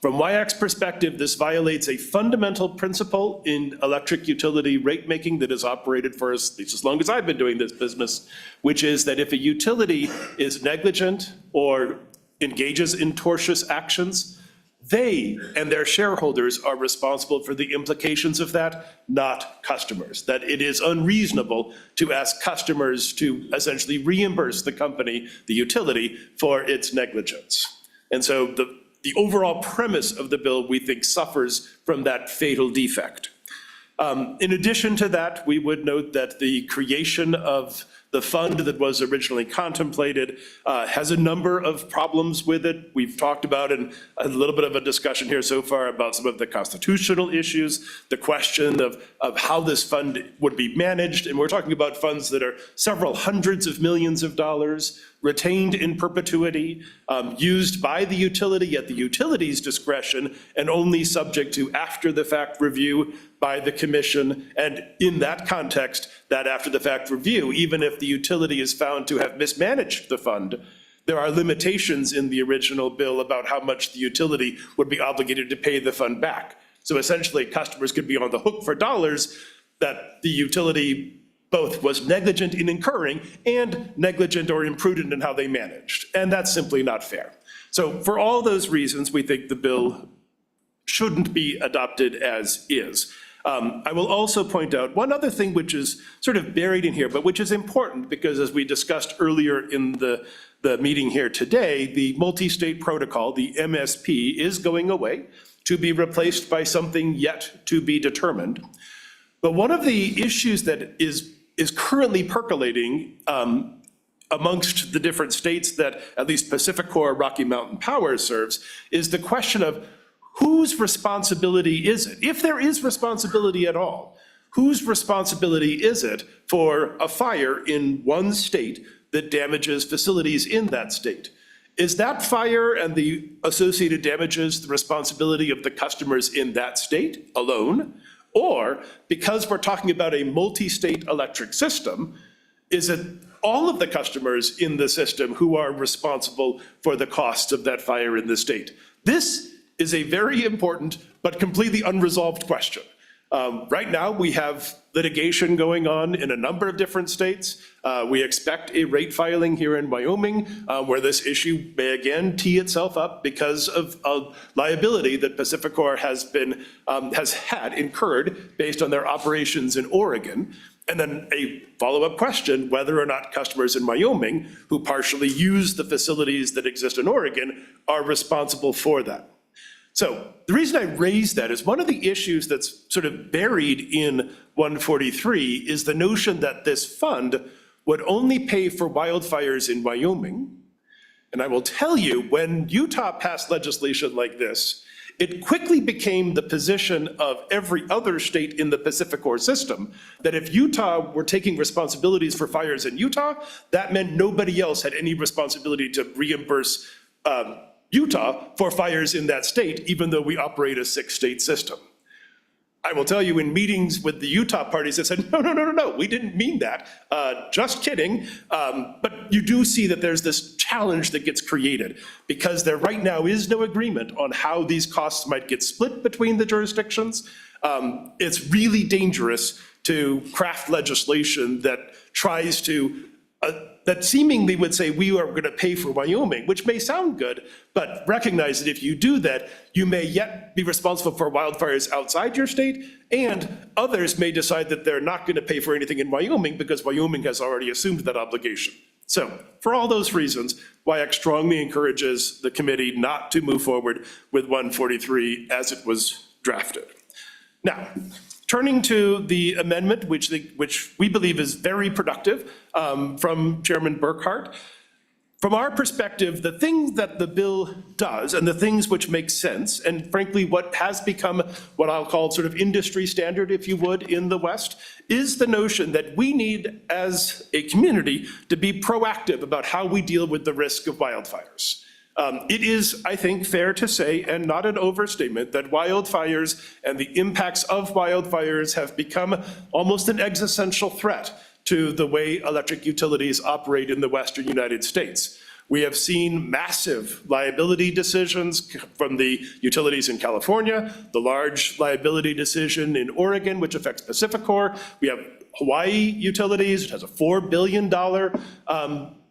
From WIAC's perspective, this violates a fundamental principle in electric utility rate making that has operated for at least as long as I've been doing this business, which is that if a utility is negligent or engages in tortious actions, They and their shareholders are responsible for the implications of that, not customers. That it is unreasonable to ask customers to essentially reimburse the company, the utility, for its negligence. And so the overall premise of the bill, we think, suffers from that fatal defect. In addition to that, we would note that the creation of the fund that was originally contemplated has a number of problems with it. We've talked about in a little bit of a discussion here so far about some of the constitutional issues, the question of how this fund would be managed. And we're talking about funds that are several hundreds of millions of dollars, retained in perpetuity, used by the utility at the utility's discretion, and only subject to after-the-fact review by the commission. And in that context, that after-the-fact review, even if the utility is found to have mismanaged the fund, there are limitations in the original bill about how much the utility would be obligated to pay the fund back. So essentially, customers could be on the hook for dollars that the utility both was negligent in incurring and negligent or imprudent in how they managed. And that's simply not fair. So for all those reasons, we think the bill shouldn't be adopted as is. I will also point out one other thing which is sort of buried in here, but which is important because as we discussed earlier in the meeting here today, the multi-state protocol, the MSP, is going away to be replaced by something yet to be determined. But one of the issues that is currently percolating amongst the different states that at least PacifiCorp Rocky Mountain Power serves is the question of whose responsibility is it? If there is responsibility at all, whose responsibility is it for a fire in one state that damages facilities in that state? Is that fire and the associated damages the responsibility of the customers in that state alone? Or, because we're talking about a multi-state electric system, is it all of the customers in the system who are responsible for the costs of that fire in the state? This is a very important but completely unresolved question. Right now, we have litigation going on in a number of different states. We expect a rate filing here in Wyoming where this issue may again tee itself up because of liability that PacifiCorp has had incurred based on their operations in Oregon. And then a follow-up question, whether or not customers in Wyoming who partially use the facilities that exist in Oregon are responsible for that. So the reason I raise that is one of the issues that's sort of buried in 143 is the notion that this fund would only pay for wildfires in Wyoming. And I will tell you, when Utah passed legislation like this, it quickly became the position of every other state in the PacifiCorp system that if Utah were taking responsibilities for fires in Utah, that meant nobody else had any responsibility to reimburse Utah for fires in that state, even though we operate a 6-state system. I will tell you in meetings with the Utah parties that said, no, we didn't mean that. Just kidding. But you do see that there's this challenge that gets created because there right now is no agreement on how these costs might get split between the jurisdictions. It's really dangerous to craft legislation that tries to that seemingly would say we are going to pay for Wyoming, which may sound good, but recognize that if you do that, you may yet be responsible for wildfires outside your state, and others may decide that they're not going to pay for anything in Wyoming because Wyoming has already assumed that obligation. So for all those reasons, WIAC strongly encourages the committee not to move forward with 143 as it was drafted. Now, turning to the amendment, which we believe is very productive from Chairman Burkhart. From our perspective, the things that the bill does and the things which make sense, and frankly, what has become what I'll call sort of industry standard, if you would, in the West, is the notion that we need, as a community, to be proactive about how we deal with the risk of wildfires. It is, I think, fair to say, and not an overstatement, that wildfires and the impacts of wildfires have become almost an existential threat to the way electric utilities operate in the Western United States. We have seen massive liability decisions from the utilities in California, the large liability decision in Oregon, which affects PacifiCorp. We have Hawaii Utilities, which has a $4 billion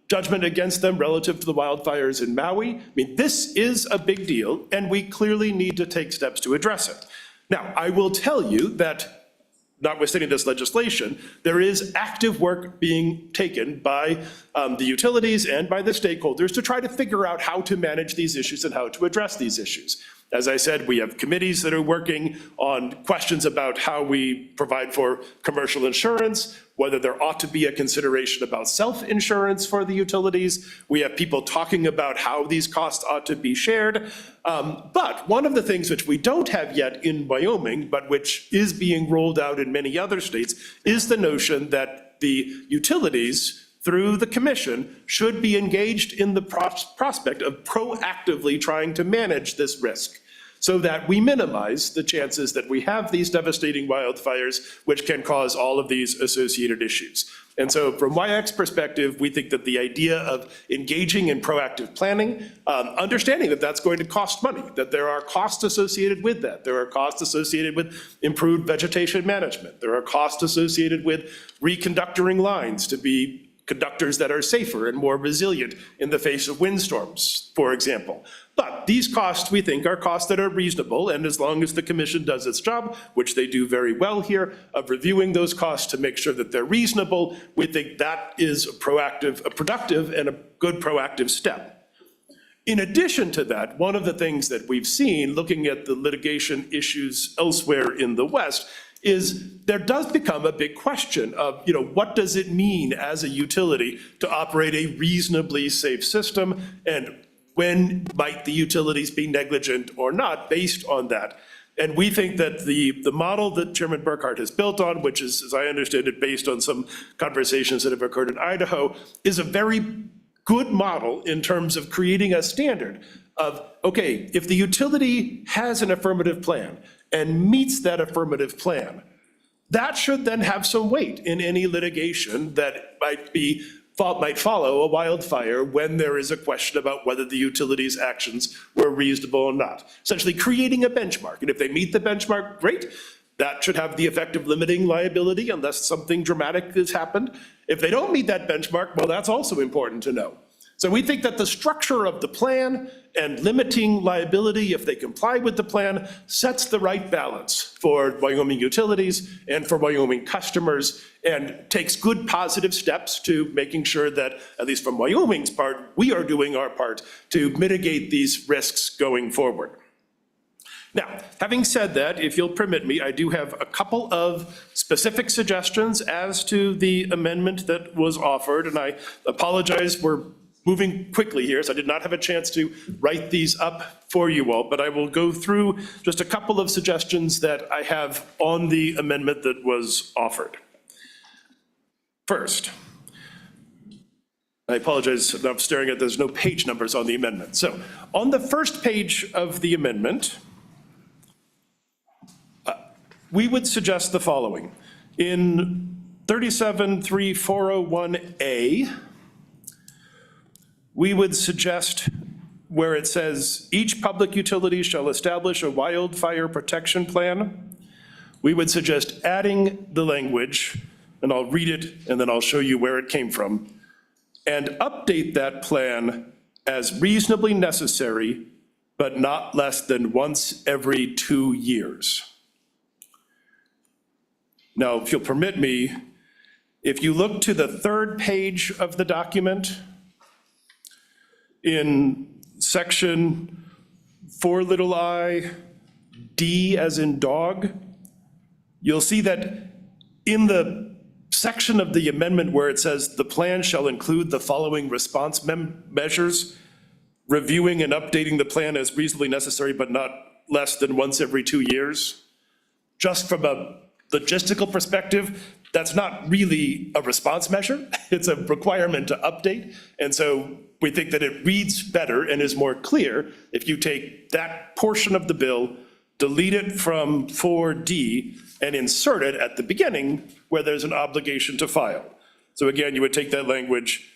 judgment against them relative to the wildfires in Maui. I mean, this is a big deal, and we clearly need to take steps to address it. Now, I will tell you that notwithstanding this legislation, there is active work being taken by the utilities and by the stakeholders to try to figure out how to manage these issues and how to address these issues. As I said, we have committees that are working on questions about how we provide for commercial insurance, whether there ought to be a consideration about self-insurance for the utilities. We have people talking about how these costs ought to be shared. But one of the things which we don't have yet in Wyoming, but which is being rolled out in many other states, is the notion that the utilities, through the commission, should be engaged in the prospect of proactively trying to manage this risk, so that we minimize the chances that we have these devastating wildfires, which can cause all of these associated issues. And so from WIAC's perspective, we think that the idea of engaging in proactive planning, understanding that that's going to cost money, that there are costs associated with that. There are costs associated with improved vegetation management. There are costs associated with reconductoring lines to be conductors that are safer and more resilient in the face of windstorms, for example. But these costs, we think, are costs that are reasonable, and as long as the commission does its job, which they do very well here, of reviewing those costs to make sure that they're reasonable, we think that is a productive and a good proactive step. In addition to that, one of the things that we've seen, looking at the litigation issues elsewhere in the West, is there does become a big question of, what does it mean as a utility to operate a reasonably safe system, and when might the utilities be negligent or not based on that? And we think that the model that Chairman Burkhart has built on, which is, as I understand it, based on some conversations that have occurred in Idaho, is a very good model in terms of creating a standard of, okay, if the utility has an affirmative plan and meets that affirmative plan, that should then have some weight in any litigation that might follow a wildfire when there is a question about whether the utility's actions were reasonable or not. Essentially creating a benchmark, and if they meet the benchmark, great. That should have the effect of limiting liability unless something dramatic has happened. If they don't meet that benchmark, well, that's also important to know. So we think that the structure of the plan and limiting liability if they comply with the plan sets the right balance for Wyoming utilities and for Wyoming customers, and takes good positive steps to making sure that, at least from Wyoming's part, we are doing our part to mitigate these risks going forward. Now, having said that, if you'll permit me, I do have a couple of specific suggestions as to the amendment that was offered, and I apologize, we're moving quickly here, so I did not have a chance to write these up for you all, but I will go through just a couple of suggestions that I have on the amendment that was offered. First, I apologize, I'm staring at, there's no page numbers on the amendment. So on the first page of the amendment, we would suggest the following. In 37.3401A, we would suggest where it says, each public utility shall establish a wildfire protection plan. We would suggest adding the language, and I'll read it and then I'll show you where it came from, and update that plan as reasonably necessary, but not less than once every 2 years. Now, if you'll permit me, if you look to the third page of the document, in section 4i, D as in dog, you'll see that in the section of the amendment where it says the plan shall include the following response measures, reviewing and updating the plan as reasonably necessary but not less than once every 2 years. Just from a logistical perspective, that's not really a response measure. It's a requirement to update. And so we think that it reads better and is more clear if you take that portion of the bill, delete it from 4D, and insert it at the beginning where there's an obligation to file. So again, you would take that language,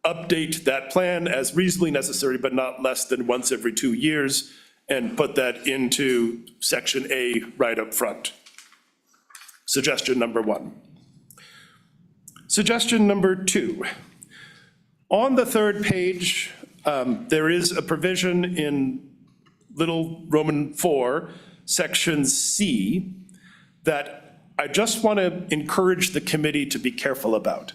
update that plan as reasonably necessary, but not less than once every 2 years, and put that into section A right up front. Suggestion number one. Suggestion number two. On the third page, there is a provision in Little Roman 4, Section C, that I just want to encourage the committee to be careful about.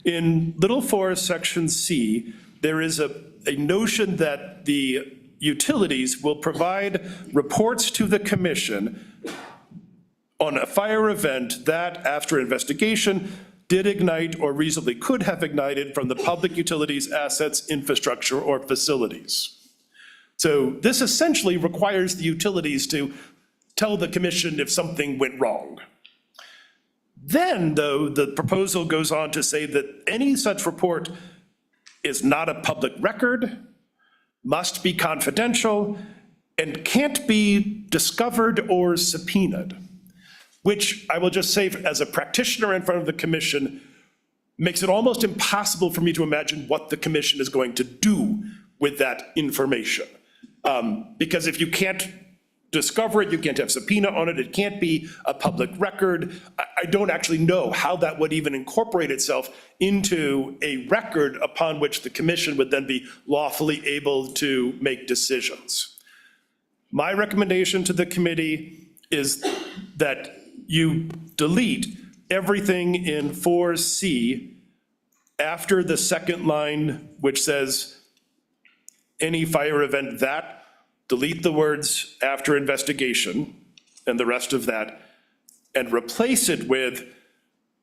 In Little 4, Section C, there is a notion that the utilities will provide reports to the commission on a fire event that, after investigation, did ignite or reasonably could have ignited from the public utilities, assets, infrastructure, or facilities. So this essentially requires the utilities to tell the commission if something went wrong. Then, though, the proposal goes on to say that any such report is not a public record, must be confidential, and can't be discovered or subpoenaed, which I will just say as a practitioner in front of the commission makes it almost impossible for me to imagine what the commission is going to do with that information. Because if you can't discover it, you can't have subpoena on it, it can't be a public record. I don't actually know how that would even incorporate itself into a record upon which the commission would then be lawfully able to make decisions. My recommendation to the committee is that you delete everything in 4C after the second line, which says any fire event that, delete the words after investigation and the rest of that, and replace it with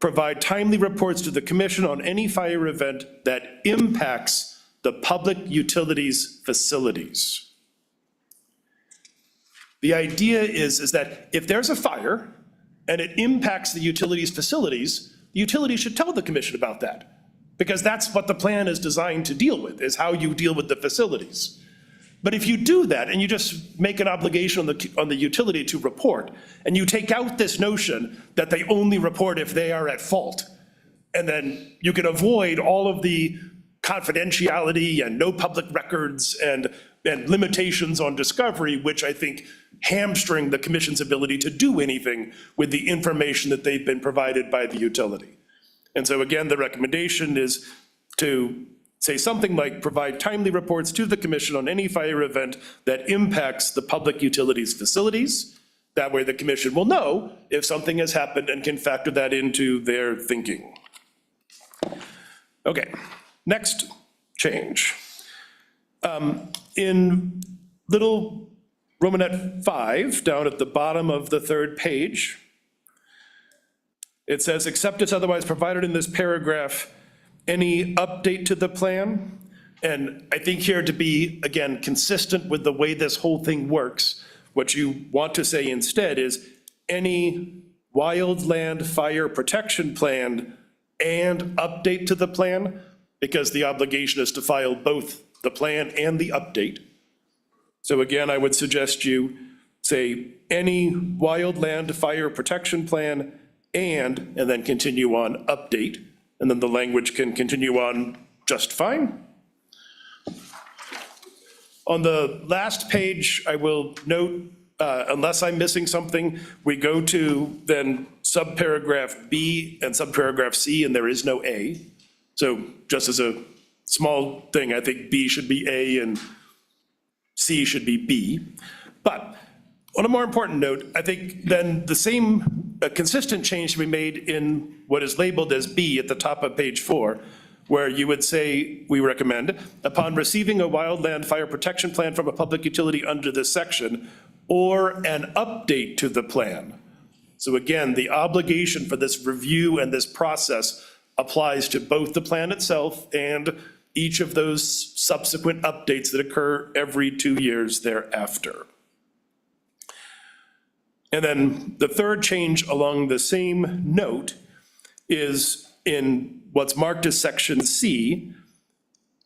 provide timely reports to the commission on any fire event that impacts the public utilities facilities. The idea is that if there's a fire and it impacts the utilities facilities, the utility should tell the commission about that, because that's what the plan is designed to deal with, is how you deal with the facilities. But if you do that and you just make an obligation on the utility to report, and you take out this notion that they only report if they are at fault, and then you can avoid all of the confidentiality and no public records and limitations on discovery, which I think hamstring the commission's ability to do anything with the information that they've been provided by the utility. And so again, the recommendation is to say something like provide timely reports to the commission on any fire event that impacts the public utilities facilities. That way the commission will know if something has happened and can factor that into their thinking. Okay, next change. In little Romanet 5, down at the bottom of the third page, it says, except as otherwise provided in this paragraph, any update to the plan. And I think here, to be, again, consistent with the way this whole thing works, what you want to say instead is any wildland fire protection plan and update to the plan, because the obligation is to file both the plan and the update. So again, I would suggest you say any wildland fire protection plan and then continue on update, and then the language can continue on just fine. On the last page, I will note, unless I'm missing something, we go to then subparagraph B and subparagraph C, and there is no A. So just as a small thing, I think B should be A and C should be B. But on a more important note, I think then the same consistent change to be made in what is labeled as B at the top of page 4, where you would say, we recommend, upon receiving a wildland fire protection plan from a public utility under this section, or an update to the plan. So again, the obligation for this review and this process applies to both the plan itself and each of those subsequent updates that occur every 2 years thereafter. And then the third change along the same note is in what's marked as section C,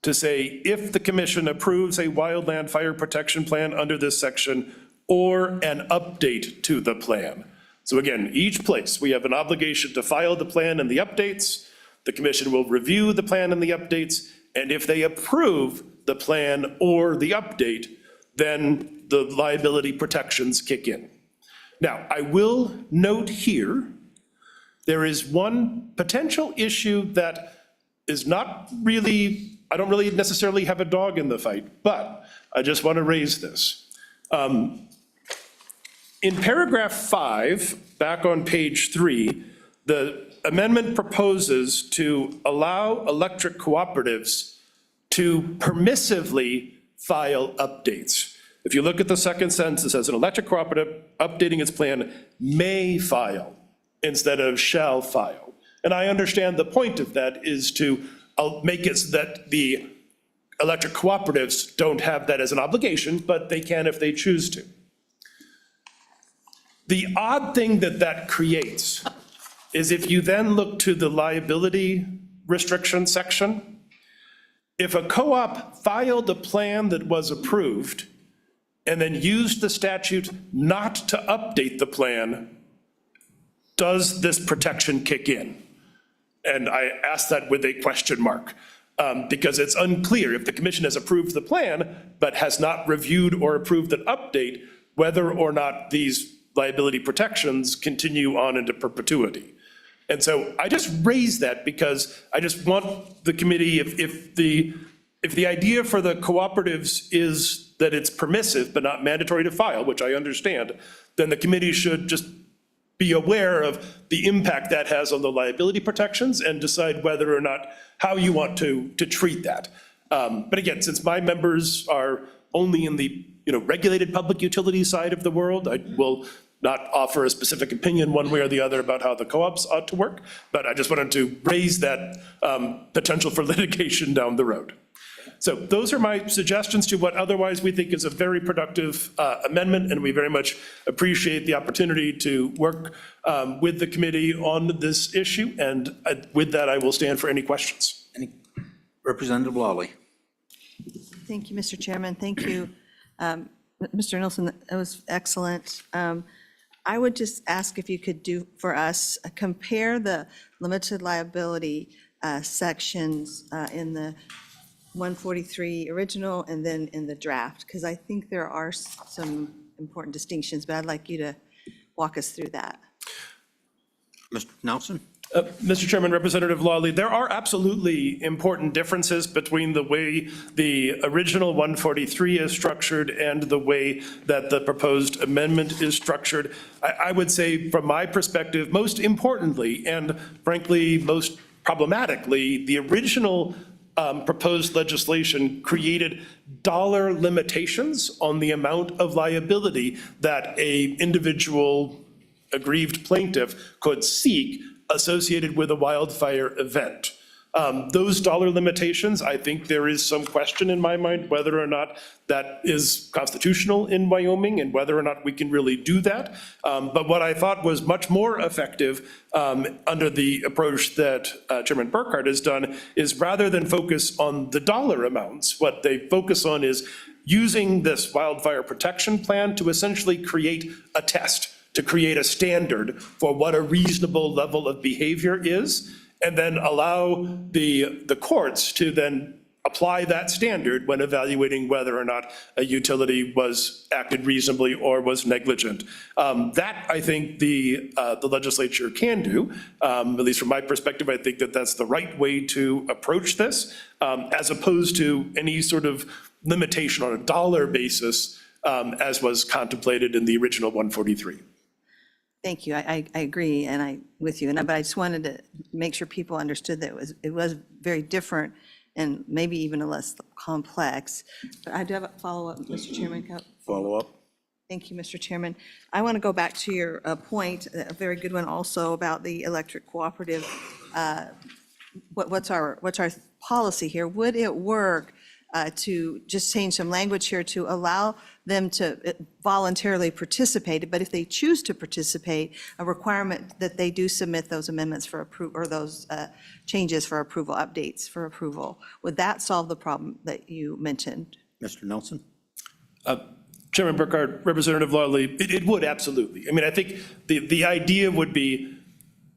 to say if the commission approves a wildland fire protection plan under this section or an update to the plan. So again, each place we have an obligation to file the plan and the updates. The commission will review the plan and the updates, and if they approve the plan or the update, then the liability protections kick in. Now, I will note here, there is one potential issue that is not really I don't really necessarily have a dog in the fight, but I just want to raise this. In paragraph 5, back on page 3, the amendment proposes to allow electric cooperatives to permissively file updates. If you look at the second sentence, it says an electric cooperative updating its plan may file instead of shall file. And I understand the point of that is to make it so that the electric cooperatives don't have that as an obligation, but they can if they choose to. The odd thing that that creates is if you then look to the liability restriction section, if a co-op filed a plan that was approved and then used the statute not to update the plan, does this protection kick in? And I ask that with a question mark, because it's unclear if the commission has approved the plan but has not reviewed or approved an update, whether or not these liability protections continue on into perpetuity. And so I just raise that because I just want the committee, if the idea for the cooperatives is that it's permissive but not mandatory to file, which I understand, then the committee should just be aware of the impact that has on the liability protections and decide whether or not, how you want to treat that. But again, since my members are only in the regulated public utility side of the world, I will not offer a specific opinion one way or the other about how the co-ops ought to work, but I just wanted to raise that potential for litigation down the road. So those are my suggestions to what otherwise we think is a very productive amendment, and we very much appreciate the opportunity to work with the committee on this issue, and with that, I will stand for any questions. Representative Lawley. Thank you, Mr. Chairman. Thank you, Mr. Nelson. That was excellent. I would just ask if you could do for us, compare the limited liability sections in the 143 original and then in the draft, because I think there are some important distinctions, but I'd like you to walk us through that. Mr. Nelson? Mr. Chairman, Representative Lawley, there are absolutely important differences between the way the original 143 is structured and the way that the proposed amendment is structured. I would say, from my perspective, most importantly, and frankly, most problematically, the original proposed legislation created dollar limitations on the amount of liability that an individual aggrieved plaintiff could seek associated with a wildfire event. Those dollar limitations, I think there is some question in my mind whether or not that is constitutional in Wyoming and whether or not we can really do that. But what I thought was much more effective under the approach that Chairman Burkhardt has done is, rather than focus on the dollar amounts, what they focus on is using this wildfire protection plan to essentially create a test, to create a standard for what a reasonable level of behavior is, and then allow the courts to then apply that standard when evaluating whether or not a utility was acted reasonably or was negligent. That, I think, the legislature can do. At least from my perspective, I think that that's the right way to approach this, as opposed to any sort of limitation on a dollar basis, as was contemplated in the original 143. Thank you. I agree, and with you. But I just wanted to make sure people understood that it was very different and maybe even a less complex. But I do have a follow-up, Mr. Chairman. Follow up. Thank you, Mr. Chairman. I want to go back to your point, a very good one also, about the electric cooperative. What's our policy here? Would it work to just change some language here to allow them to voluntarily participate, but if they choose to participate, a requirement that they do submit those amendments for approval, or those changes for approval, updates for approval? Would that solve the problem that you mentioned? Mr. Nelson? Chairman Burkhardt, Representative Lawley, it would absolutely. I mean, I think the idea would be,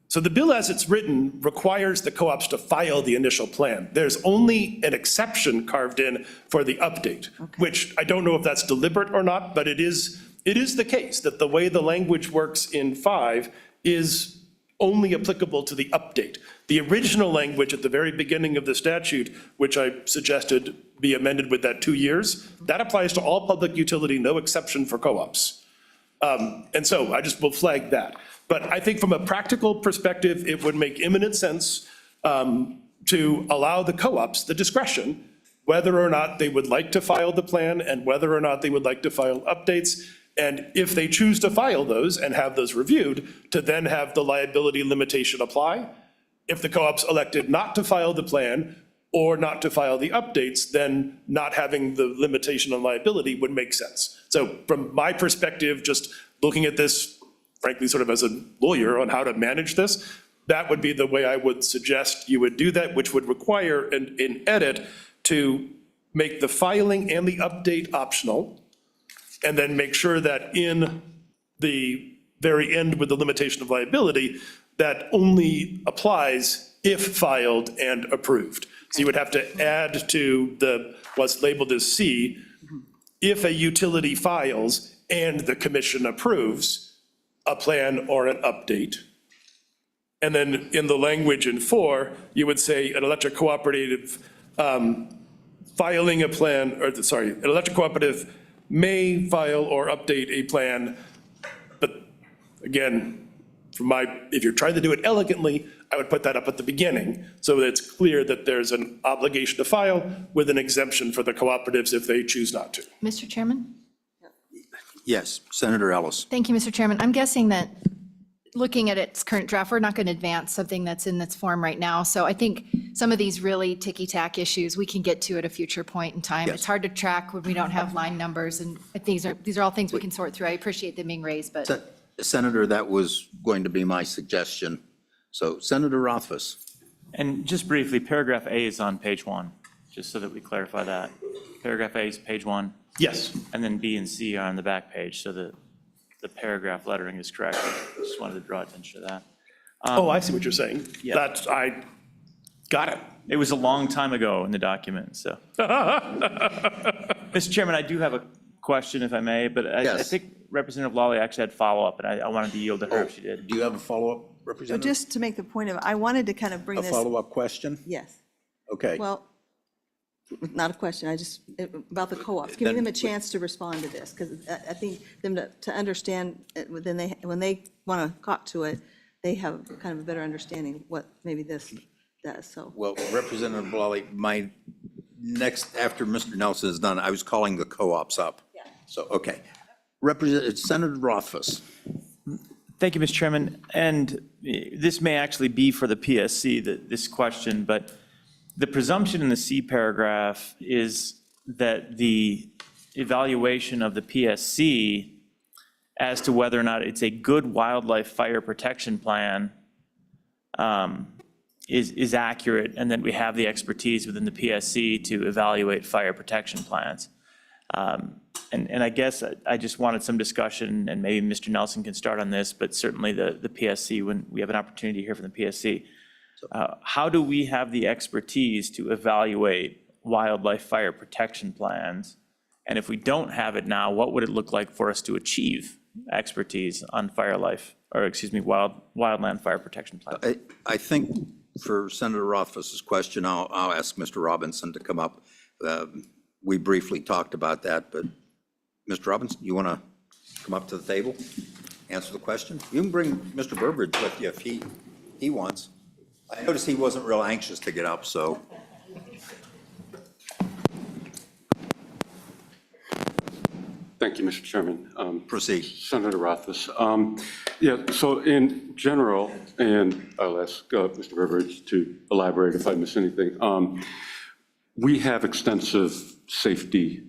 so the bill as it's written requires the co-ops to file the initial plan. There's only an exception carved in for the update, which I don't know if that's deliberate or not, but it is the case that the way the language works in 5 is only applicable to the update. The original language at the very beginning of the statute, which I suggested be amended with that 2 years, that applies to all public utility, no exception for co-ops. And so I just will flag that. But I think from a practical perspective, it would make imminent sense to allow the co-ops the discretion whether or not they would like to file the plan and whether or not they would like to file updates. And if they choose to file those and have those reviewed, to then have the liability limitation apply. If the co-op's elected not to file the plan or not to file the updates, then not having the limitation on liability would make sense. So from my perspective, just looking at this, frankly, sort of as a lawyer on how to manage this, that would be the way I would suggest you would do that, which would require an edit to make the filing and the update optional, and then make sure that in the very end with the limitation of liability, that only applies if filed and approved. So you would have to add to what's labeled as C, if a utility files and the commission approves a plan or an update. And then in the language in 4, you would say an electric cooperative filing a plan, or sorry, an electric cooperative may file or update a plan. But again, if you're trying to do it elegantly, I would put that up at the beginning so that it's clear that there's an obligation to file with an exemption for the cooperatives if they choose not to. Mr. Chairman? Yes, Senator Ellis. Thank you, Mr. Chairman. I'm guessing that looking at its current draft, we're not going to advance something that's in its form right now. So I think some of these really ticky-tack issues, we can get to at a future point in time. Yes. It's hard to track when we don't have line numbers, and these are all things we can sort through. I appreciate them being raised, but. Senator, that was going to be my suggestion. So Senator Rothfuss. And just briefly, paragraph A is on page 1, just so that we clarify that. Paragraph A is page 1, Yes. and then B and C are on the back page, so the paragraph lettering is correct. Just wanted to draw attention to that. Oh, I see what you're saying. Yeah. I got it. It was a long time ago in the document, so. Mr. Chairman, I do have a question, if I may, but I Yes. think Representative Lawley actually had follow-up, and I wanted to yield to her if she did. Do you have a follow-up, So Representative? just to make the point of, I wanted to kind of bring A this. follow-up question? Yes. Okay. Well, not a question, about the co-ops, giving Then- them a chance to respond to this, because I think them to understand, then when they want to talk to it, they have kind of a better understanding what maybe this does, so. Well, Representative Lawley, my next, after Mr. Nelson is done, I was calling the co-ops up. Yeah. So, okay. Senator Rothfuss. Thank you, Mr. Chairman. And this may actually be for the PSC, this question, but the presumption in the C paragraph is that the evaluation of the PSC as to whether or not it's a good wildlife fire protection plan is accurate, and that we have the expertise within the PSC to evaluate fire protection plans. And I guess I just wanted some discussion, and maybe Mr. Nelson can start on this, but certainly the PSC, when we have an opportunity to hear from the PSC. How do we have the expertise to evaluate wildlife fire protection plans? And if we don't have it now, what would it look like for us to achieve expertise on wildland fire protection plans? I think for Senator Rothfuss's question, I'll ask Mr. Robinson to come up. We briefly talked about that, but Mr. Robinson, you want to come up to the table, answer the question? You can bring Mr. Burbridge with you if he wants. I noticed he wasn't real anxious to get up, so. Thank you, Mr. Chairman. Proceed. Senator Rothfuss. Yeah, so in general, and I'll ask Mr. Burbridge to elaborate if I miss anything. We have extensive safety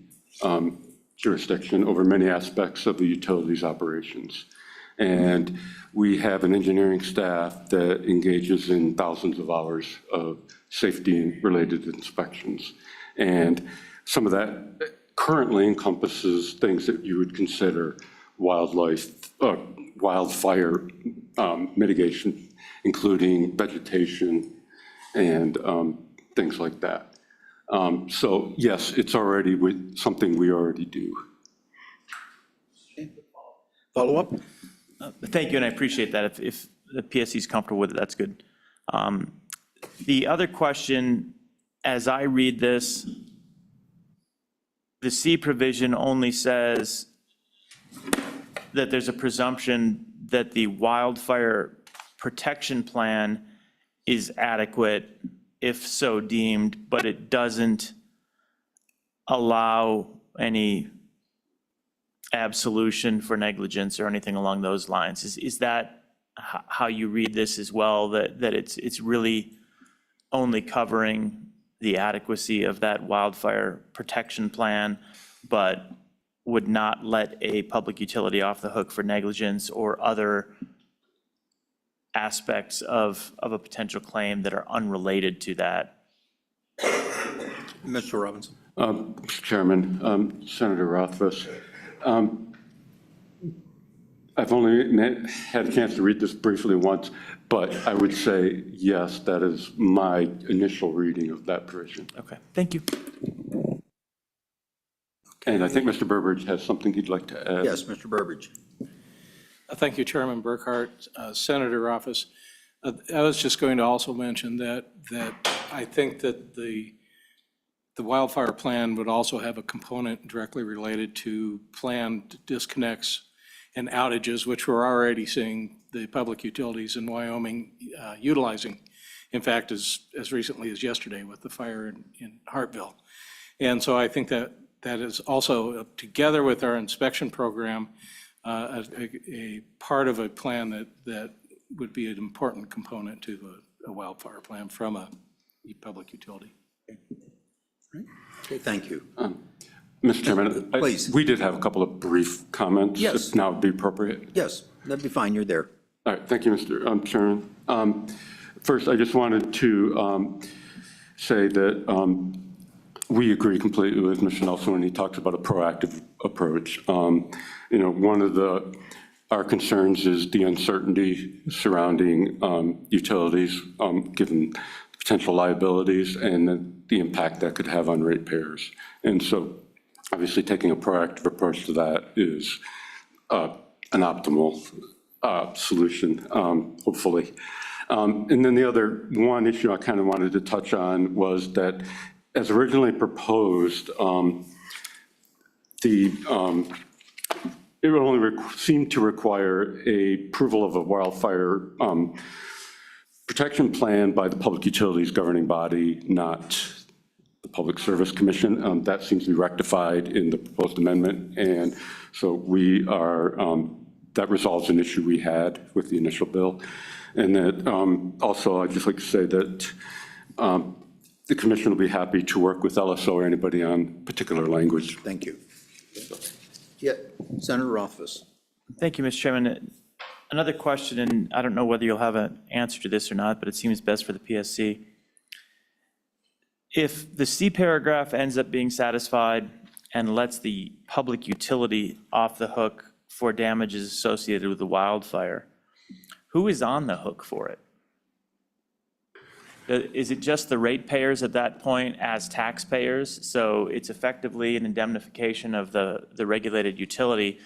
jurisdiction over many aspects of the utilities operations. And we have an engineering staff that engages in thousands of hours of safety-related inspections. And some of that currently encompasses things that you would consider wildfire mitigation, including vegetation and things like that. So yes, it's already something we already do. Follow up? Thank you, and I appreciate that. If the PSC is comfortable with it, that's good. The other question, as I read this, the C provision only says that there's a presumption that the wildfire protection plan is adequate if so deemed, but it doesn't allow any absolution for negligence or anything along those lines. Is that how you read this as well, that it's really only covering the adequacy of that wildfire protection plan, but would not let a public utility off the hook for negligence or other aspects of a potential claim that are unrelated to that? Mr. Robinson? Mr. Chairman, Senator Rothfuss, I've only had a chance to read this briefly once, but I would say, yes, that is my initial reading of that provision. Okay, thank you. And I think Mr. Burbridge has something he'd like to add. Yes, Mr. Burbridge. Thank you, Chairman Burkhart. Senator Office. I was just going to also mention that I think that the wildfire plan would also have a component directly related to planned disconnects and outages, which we're already seeing the public utilities in Wyoming utilizing. In fact, as recently as yesterday with the fire in Hartville. And so I think that is also, together with our inspection program, a part of a plan that would be an important component to a wildfire plan from a public utility. Okay, thank you. Mr. Chairman, Please. we did have a couple of brief comments. Yes. If now would be appropriate. Yes, that'd be fine, you're there. All right, thank you, Mr. Chairman. First, I just wanted to say that we agree completely with Mr. Nelson when he talks about a proactive approach. One of our concerns is the uncertainty surrounding utilities, given potential liabilities and the impact that could have on ratepayers. And so obviously taking a proactive approach to that is an optimal solution, hopefully. And then the other one issue I kind of wanted to touch on was that as originally proposed, it would only seem to require a approval of a wildfire protection plan by the Public Utilities Governing Body, not the Public Service Commission. That seems to be rectified in the proposed amendment. And so that resolves an issue we had with the initial bill. And that also, I'd just like to say that the commission will be happy to work with LSO or anybody on particular language. Thank you. Yeah, Senator Rothfuss. Thank you, Mr. Chairman. Another question, and I don't know whether you'll have an answer to this or not, but it seems best for the PSC. If the C paragraph ends up being satisfied and lets the public utility off the hook for damages associated with the wildfire, who is on the hook for it? Is it just the ratepayers at that point as taxpayers? So it's effectively an indemnification of the regulated utility,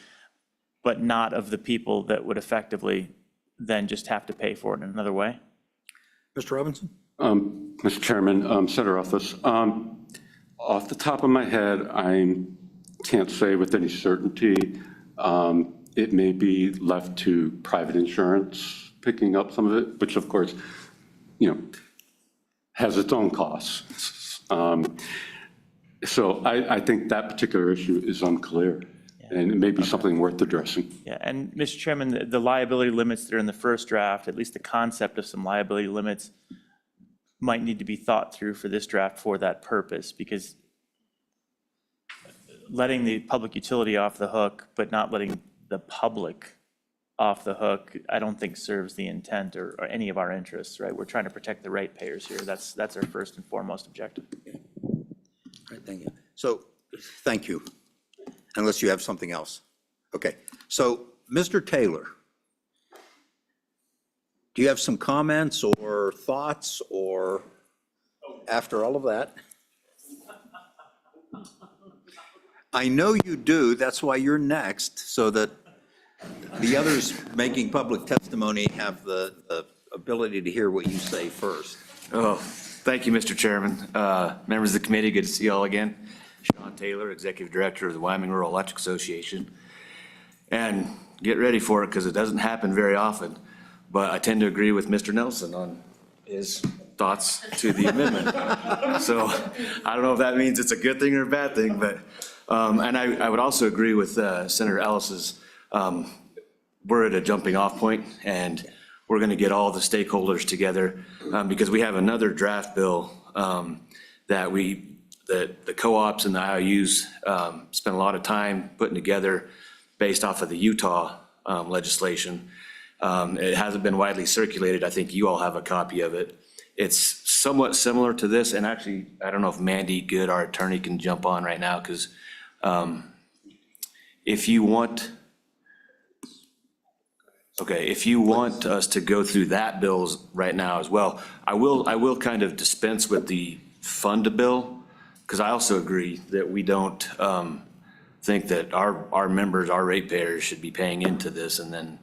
but not of the people that would effectively then just have to pay for it in another way? Mr. Robinson? Mr. Chairman, Senator Office, off the top of my head, I can't say with any certainty. It may be left to private insurance picking up some of it, which of course, has its own costs. So I think that particular issue is unclear, and it may be something worth addressing. Yeah, and Mr. Chairman, the liability limits that are in the first draft, at least the concept of some liability limits might need to be thought through for this draft for that purpose, because letting the public utility off the hook, but not letting the public off the hook, I don't think serves the intent or any of our interests, right? We're trying to protect the ratepayers here. That's our first and foremost objective. All right, thank you. So, thank you, unless you have something else. Okay, so, Mr. Taylor, do you have some comments or thoughts, or after all of that? I know you do, that's why you're next, so that the others making public testimony have the ability to hear what you say first. Oh, thank you, Mr. Chairman. Members of the committee, good to see you all again. Sean Taylor, Executive Director of the Wyoming Rural Electric Association. And get ready for it because it doesn't happen very often, but I tend to agree with Mr. Nelson on his thoughts to the amendment. So I don't know if that means it's a good thing or a bad thing, but, and I would also agree with Senator Ellis's, we're at a jumping off point and we're going to get all the stakeholders together because we have another draft bill that the co-ops and the IOUs spent a lot of time putting together based off of the Utah legislation. It hasn't been widely circulated. I think you all have a copy of it. It's somewhat similar to this, and actually, I don't know if Mandy Good, our attorney, can jump on right now, because if you want us to go through that bills right now as well, I will kind of dispense with the fund a bill, because I also agree that we don't think that our members, our ratepayers should be paying into this and then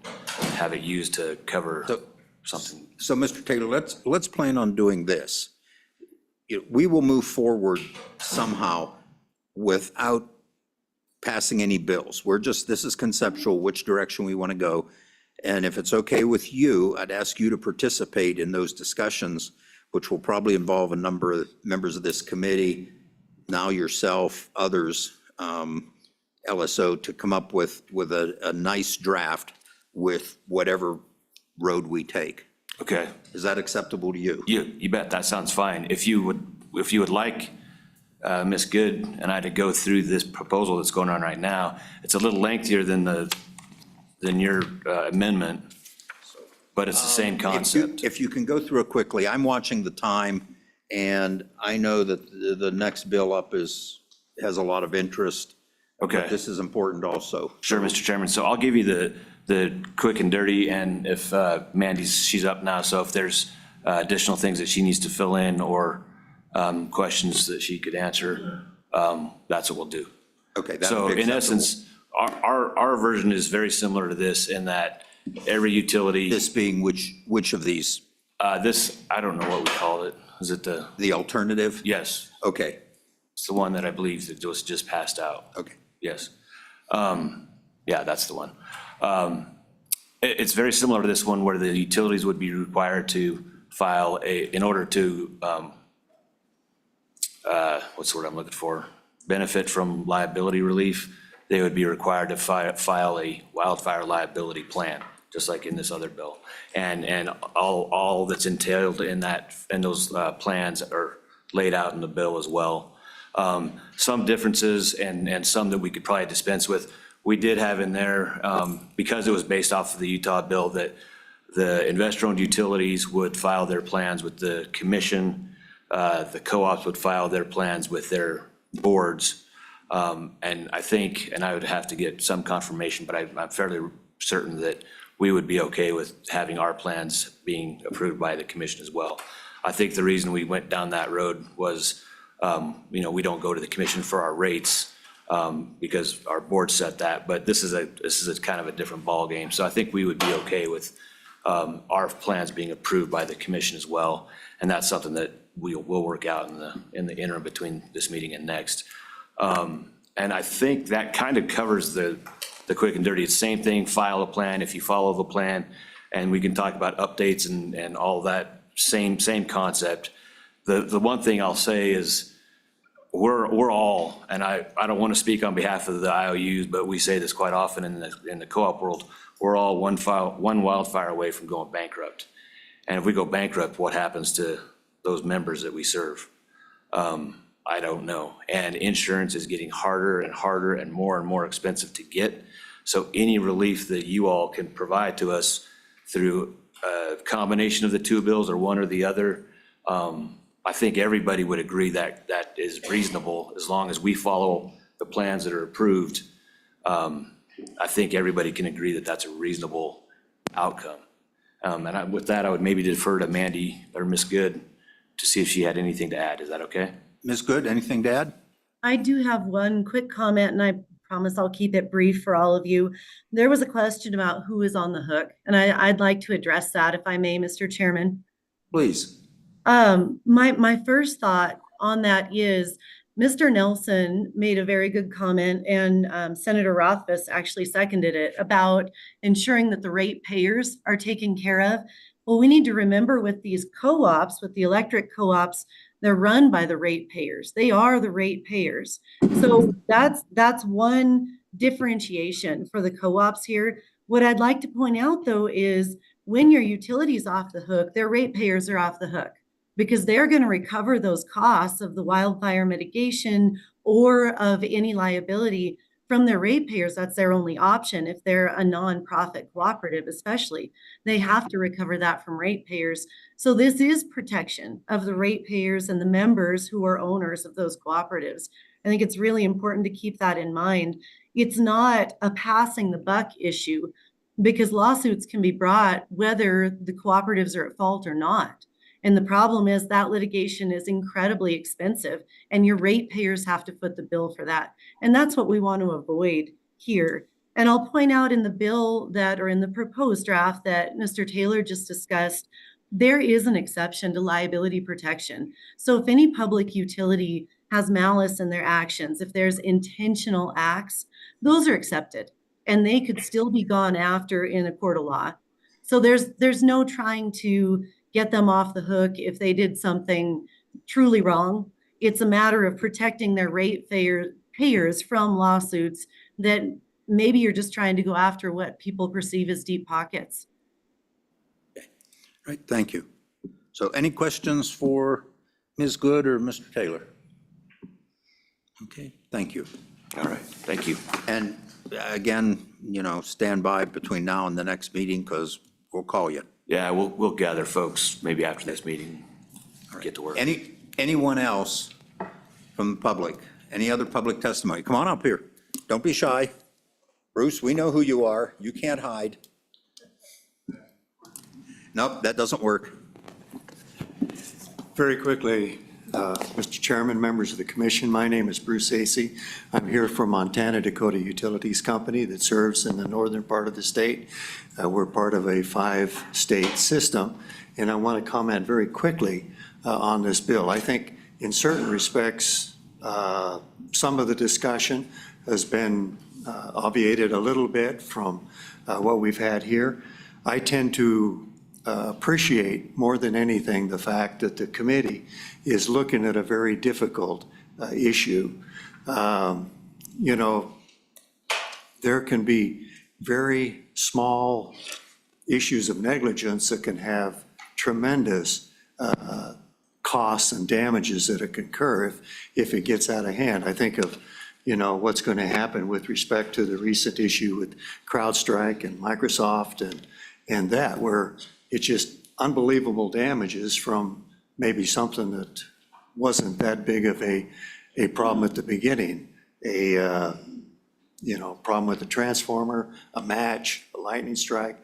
have it used to cover something. So, Mr. Taylor, let's plan on doing this. We will move forward somehow without passing any bills. This is conceptual, which direction we want to go. And if it's okay with you, I'd ask you to participate in those discussions, which will probably involve a number of members of this committee, now yourself, others, LSO, to come up with a nice draft with whatever road we take. Okay. Is that acceptable to you? You bet, that sounds fine. If you would like Ms. Good and I to go through this proposal that's going on right now, it's a little lengthier than your amendment, but it's the same concept. If you can go through it quickly, I'm watching the time, and I know that the next bill up has a lot of interest. Okay. But this is important also. Sure, Mr. Chairman. So I'll give you the quick and dirty, and if she's up now, so if there's additional things that she needs to fill in or questions that she could answer, that's what we'll do. Okay. that would So be in acceptable. essence, our version is very similar to this in that every utility, This being which of these? this, I don't know what we call it. Is it The alternative? yes, Okay, it's the one that I believe that was just passed out. okay. Yes. Yeah, that's the one. It's very similar to this one where the utilities would be required to file in order to, what's the word I'm looking for? Benefit from liability relief. They would be required to file a wildfire liability plan, just like in this other bill. And all that's entailed in those plans are laid out in the bill as well. Some differences and some that we could probably dispense with. We did have in there, because it was based off of the Utah bill, that the investor-owned utilities would file their plans with the commission. The co-ops would file their plans with their boards. And I think, and I would have to get some confirmation, but I'm fairly certain that we would be okay with having our plans being approved by the commission as well. I think the reason we went down that road was, we don't go to the commission for our rates because our board set that, but this is a kind of a different ballgame. So I think we would be okay with our plans being approved by the commission as well. And that's something that we'll work out in the interim between this meeting and next. And I think that kind of covers the quick and dirty. It's the same thing, file a plan if you follow the plan, and we can talk about updates and all that same concept. The one thing I'll say is we're all, and I don't want to speak on behalf of the IOUs, but we say this quite often in the co-op world, we're all one wildfire away from going bankrupt. And if we go bankrupt, what happens to those members that we serve? I don't know. And insurance is getting harder and harder and more expensive to get. So any relief that you all can provide to us through a combination of the two bills or one or the other, I think everybody would agree that that is reasonable as long as we follow the plans that are approved. I think everybody can agree that that's a reasonable outcome. And with that, I would maybe defer to Mandy or Ms. Good to see if she had anything to add. Is that okay? Ms. Good, anything to add? I do have one quick comment, and I promise I'll keep it brief for all of you. There was a question about who is on the hook, and I'd like to address that if I may, Mr. Chairman. Please. My first thought on that is Mr. Nelson made a very good comment, and Senator Rothfuss actually seconded it, about ensuring that the ratepayers are taken care of. Well, we need to remember with these co-ops, with the electric co-ops, they're run by the ratepayers. They are the ratepayers. So that's one differentiation for the co-ops here. What I'd like to point out, though, is when your utility's off the hook, their ratepayers are off the hook, because they're going to recover those costs of the wildfire mitigation or of any liability from their ratepayers. That's their only option. If they're a nonprofit cooperative, especially, they have to recover that from ratepayers. So this is protection of the ratepayers and the members who are owners of those cooperatives. I think it's really important to keep that in mind. It's not a passing the buck issue, because lawsuits can be brought whether the cooperatives are at fault or not. And the problem is that litigation is incredibly expensive, and your ratepayers have to foot the bill for that. And that's what we want to avoid here. And I'll point out in the bill that, or in the proposed draft that Mr. Taylor just discussed, there is an exception to liability protection. So if any public utility has malice in their actions, if there's intentional acts, those are accepted, and they could still be gone after in a court of law. So there's no trying to get them off the hook if they did something truly wrong. It's a matter of protecting their ratepayers from lawsuits that maybe you're just trying to go after what people perceive as deep pockets. Right, thank you. So any questions for Ms. Good or Mr. Taylor? Okay, thank you. All right, thank you. And again, stand by between now and the next meeting, because we'll call you. Yeah, we'll gather folks maybe after this meeting, get to work. Anyone else from the public? Any other public testimony? Come on up here. Don't be shy. Bruce, we know who you are. You can't hide. Nope, that doesn't work. Very quickly, Mr. Chairman, members of the commission, my name is Bruce Acey. I'm here from Montana Dakota Utilities Company that serves in the northern part of the state. We're part of a 5-state system, and I want to comment very quickly on this bill. I think in certain respects, some of the discussion has been obviated a little bit from what we've had here. I tend to appreciate more than anything the fact that the committee is looking at a very difficult issue. There can be very small issues of negligence that can have tremendous costs and damages that it can incur if it gets out of hand. I think of what's going to happen with respect to the recent issue with CrowdStrike and Microsoft and that, where it's just unbelievable damages from maybe something that wasn't that big of a problem at the beginning. Problem with a transformer, a match, a lightning strike.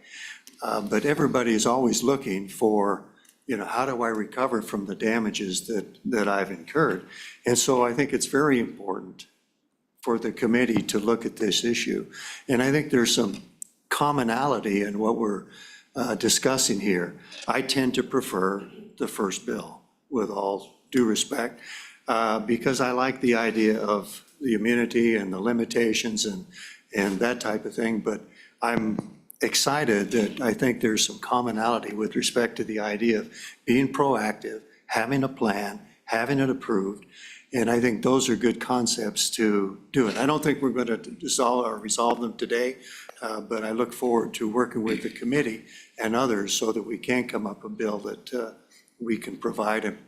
But everybody is always looking for, how do I recover from the damages that I've incurred? And so I think it's very important for the committee to look at this issue. And I think there's some commonality in what we're discussing here. I tend to prefer the first bill, with all due respect, because I like the idea of the immunity and the limitations and that type of thing. But I'm excited that I think there's some commonality with respect to the idea of being proactive, having a plan, having it approved. And I think those are good concepts to do it. I don't think we're going to resolve them today, but I look forward to working with the committee and others so that we can come up with a bill that we can provide, and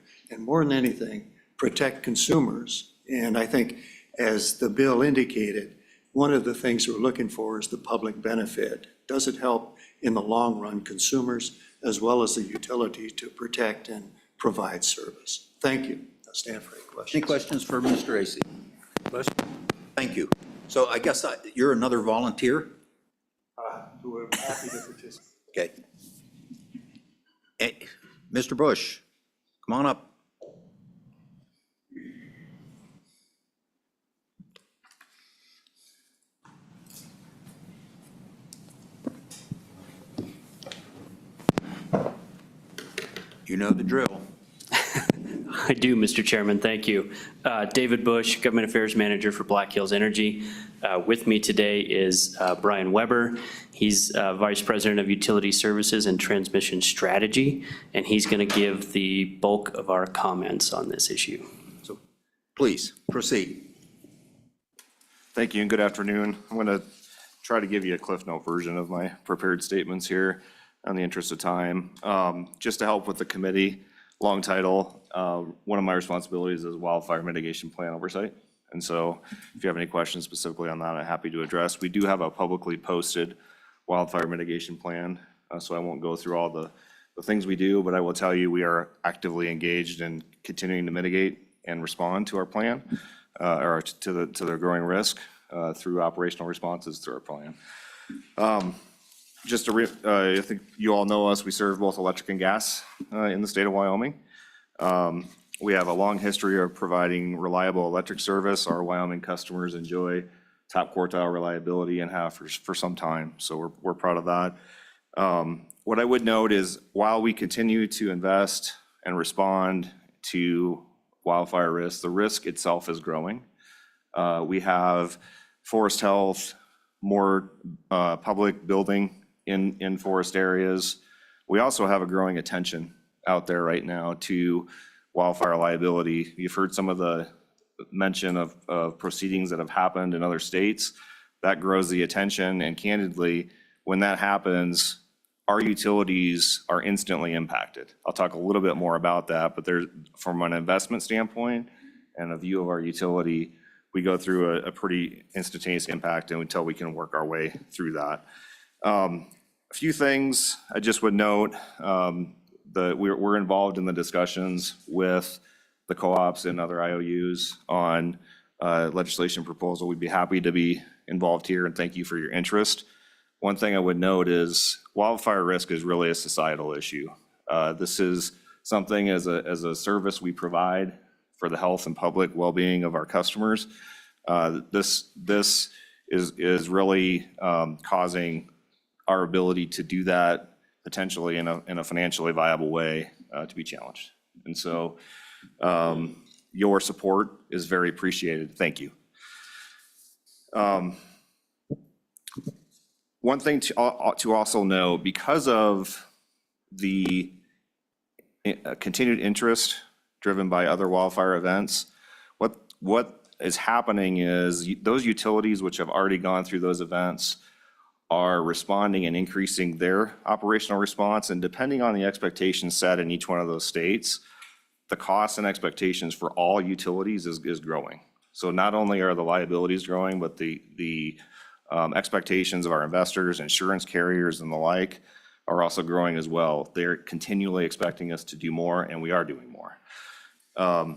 more than anything, protect consumers. And I think, as the bill indicated, one of the things we're looking for is the public benefit. Does it help in the long run consumers as well as the utility to protect and provide service? Thank you. I'll stand for any questions. Any questions for Mr. Acey? Thank you. So I guess you're another volunteer? We're happy to participate. Okay. Mr. Bush, come on up. You know the drill. I do, Mr. Chairman, thank you. David Bush, Government Affairs Manager for Black Hills Energy. With me today is Brian Weber. He's Vice President of Utility Services and Transmission Strategy, and he's going to give the bulk of our comments on this issue. So please proceed. Thank you and good afternoon. I'm going to try to give you a Cliff Note version of my prepared statements here in the interest of time. Just to help with the committee, long title, one of my responsibilities is wildfire mitigation plan oversight. And so if you have any questions specifically on that, I'm happy to address. We do have a publicly posted wildfire mitigation plan, so I won't go through all the things we do, but I will tell you we are actively engaged in continuing to mitigate and respond to our plan, or to the growing risk through operational responses through our plan. I think you all know us, we serve both electric and gas in the state of Wyoming. We have a long history of providing reliable electric service. Our Wyoming customers enjoy top quartile reliability and have for some time, so we're proud of that. What I would note is while we continue to invest and respond to wildfire risk, the risk itself is growing. We have forest health, more public building in forest areas. We also have a growing attention out there right now to wildfire liability. You've heard some of the mention of proceedings that have happened in other states. That grows the attention, and candidly, when that happens, our utilities are instantly impacted. I'll talk a little bit more about that, but there's, from an investment standpoint and a view of our utility, we go through a pretty instantaneous impact until we can work our way through that. A few things I just would note, we're involved in the discussions with the co-ops and other IOUs on legislation proposal. We'd be happy to be involved here, and thank you for your interest. One thing I would note is wildfire risk is really a societal issue. This is something as a service we provide for the health and public well-being of our customers. This is really causing our ability to do that potentially in a financially viable way to be challenged. And so your support is very appreciated. Thank you. One thing to also know, because of the continued interest driven by other wildfire events, what is happening is those utilities which have already gone through those events are responding and increasing their operational response. And depending on the expectations set in each one of those states, the costs and expectations for all utilities is growing. So not only are the liabilities growing, but the expectations of our investors, insurance carriers, and the like are also growing as well. They're continually expecting us to do more, and we are doing more. A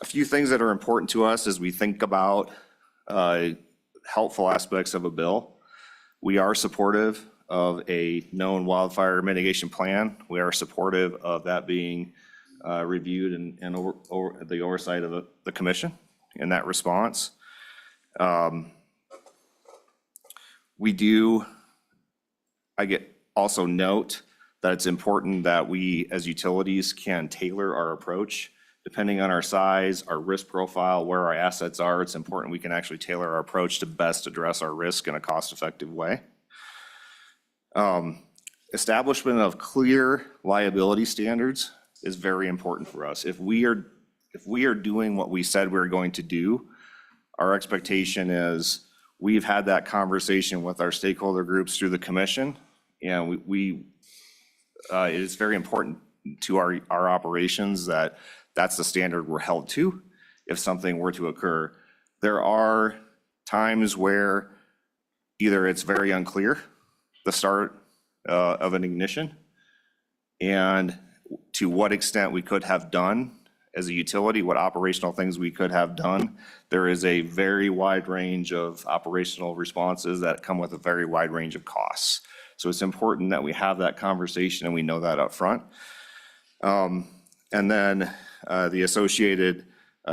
few things that are important to us as we think about helpful aspects of a bill. We are supportive of a known wildfire mitigation plan. We are supportive of that being reviewed and over the oversight of the commission in that response. Also note that it's important that we as utilities can tailor our approach depending on our size, our risk profile, where our assets are. It's important we can actually tailor our approach to best address our risk in a cost-effective way. Establishment of clear liability standards is very important for us. If we are doing what we said we were going to do, our expectation is we've had that conversation with our stakeholder groups through the commission, and it is very important to our operations that that's the standard we're held to if something were to occur. There are times where either it's very unclear, the start of an ignition, and to what extent we could have done as a utility, what operational things we could have done. There is a very wide range of operational responses that come with a very wide range of costs. So it's important that we have that conversation and we know that up front. And then the associated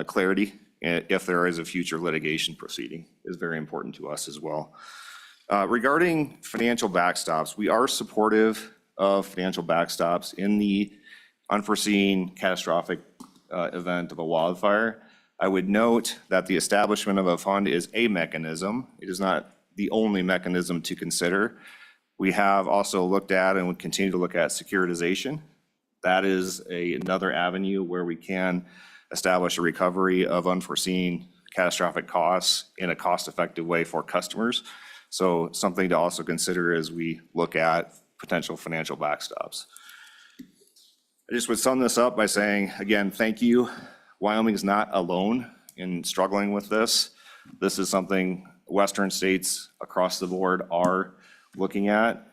clarity, if there is a future litigation proceeding, is very important to us as well. Regarding financial backstops, we are supportive of financial backstops in the unforeseen catastrophic event of a wildfire. I would note that the establishment of a fund is a mechanism. It is not the only mechanism to consider. We have also looked at and would continue to look at securitization. That is another avenue where we can establish a recovery of unforeseen catastrophic costs in a cost-effective way for customers. So something to also consider as we look at potential financial backstops. I just would sum this up by saying, again, thank you. Wyoming is not alone in struggling with this. This is something Western states across the board are looking at.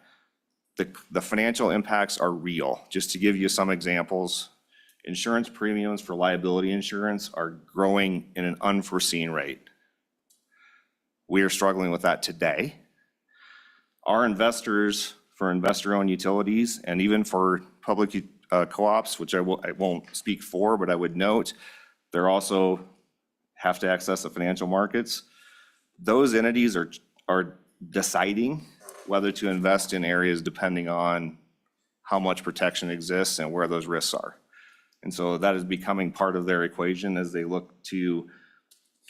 The financial impacts are real. Just to give you some examples, insurance premiums for liability insurance are growing in an unforeseen rate. We are struggling with that today. Our investors for investor-owned utilities and even for public co-ops, which I won't speak for, but I would note, they're also have to access the financial markets. Those entities are deciding whether to invest in areas depending on how much protection exists and where those risks are. And so that is becoming part of their equation as they look to,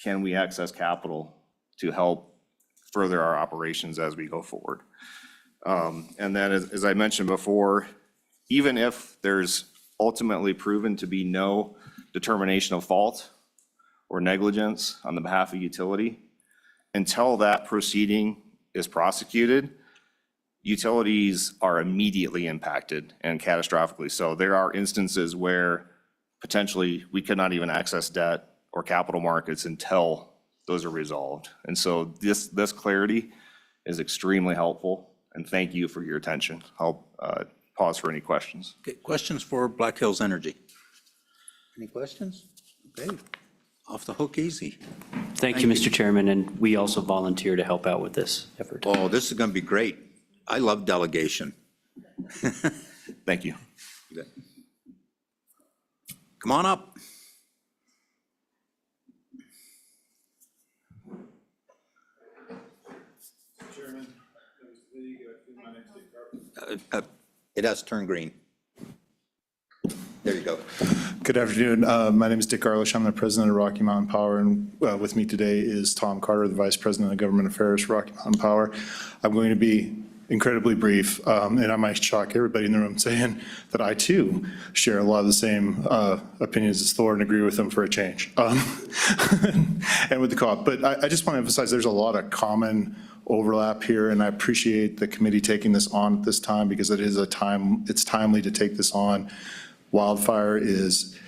can we access capital to help further our operations as we go forward? And then as I mentioned before, even if there's ultimately proven to be no determination of fault or negligence on the behalf of utility, until that proceeding is prosecuted, utilities are immediately impacted and catastrophically so. There are instances where potentially we could not even access debt or capital markets until those are resolved. And so this clarity is extremely helpful, and thank you for your attention. I'll pause for any questions. Okay, questions for Black Hills Energy? Any questions? Okay, off the hook easy. Thank you, Mr. Chairman, and we also volunteer to help out with this effort. Oh, this is going to be great. I love delegation. Thank you. Come on up. It has turned green. There you go. Good afternoon. My name is Dick Garlish. I'm the president of Rocky Mountain Power, and with me today is Tom Carter, the vice president of government affairs for Rocky Mountain Power. I'm going to be incredibly brief, and I might shock everybody in the room saying that I too share a lot of the same opinions as Thor and agree with them for a change, and with the co-op. But I just want to emphasize there's a lot of common overlap here, and I appreciate the committee taking this on at this time because it's timely to take this on. Wildfire is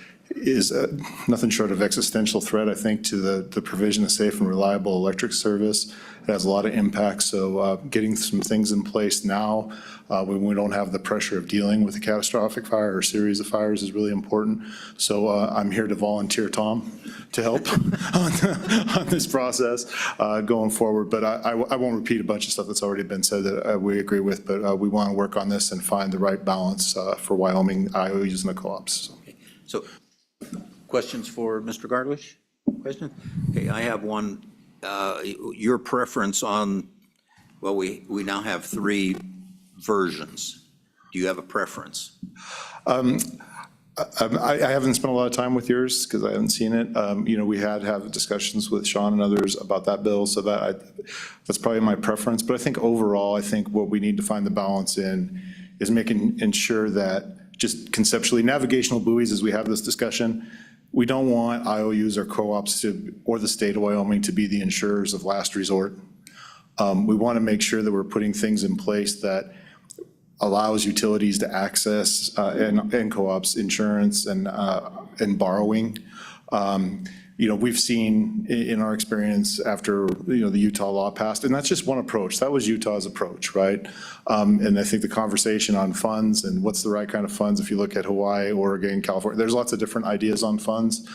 nothing short of existential threat, I think, to the provision of safe and reliable electric service. It has a lot of impact, so getting some things in place now when we don't have the pressure of dealing with a catastrophic fire or series of fires is really important. So I'm here to volunteer, Tom, to help on this process going forward. But I won't repeat a bunch of stuff that's already been said that we agree with, but we want to work on this and find the right balance for Wyoming IOUs and the co-ops. So questions for Mr. Garlish? Question? Okay, I have one. Your preference on, well, we now have 3 versions. Do you have a preference? I haven't spent a lot of time with yours because I haven't seen it. We had discussions with Sean and others about that bill, so that's probably my preference. But I think overall, I think what we need to find the balance in is ensure that just conceptually, navigational buoys, as we have this discussion, we don't want IOUs or co-ops or the state of Wyoming to be the insurers of last resort. We want to make sure that we're putting things in place that allows utilities to access and co-ops insurance and borrowing. We've seen in our experience after the Utah law passed, and that's just one approach. That was Utah's approach, right? And I think the conversation on funds and what's the right kind of funds, if you look at Hawaii, Oregon, California, there's lots of different ideas on funds.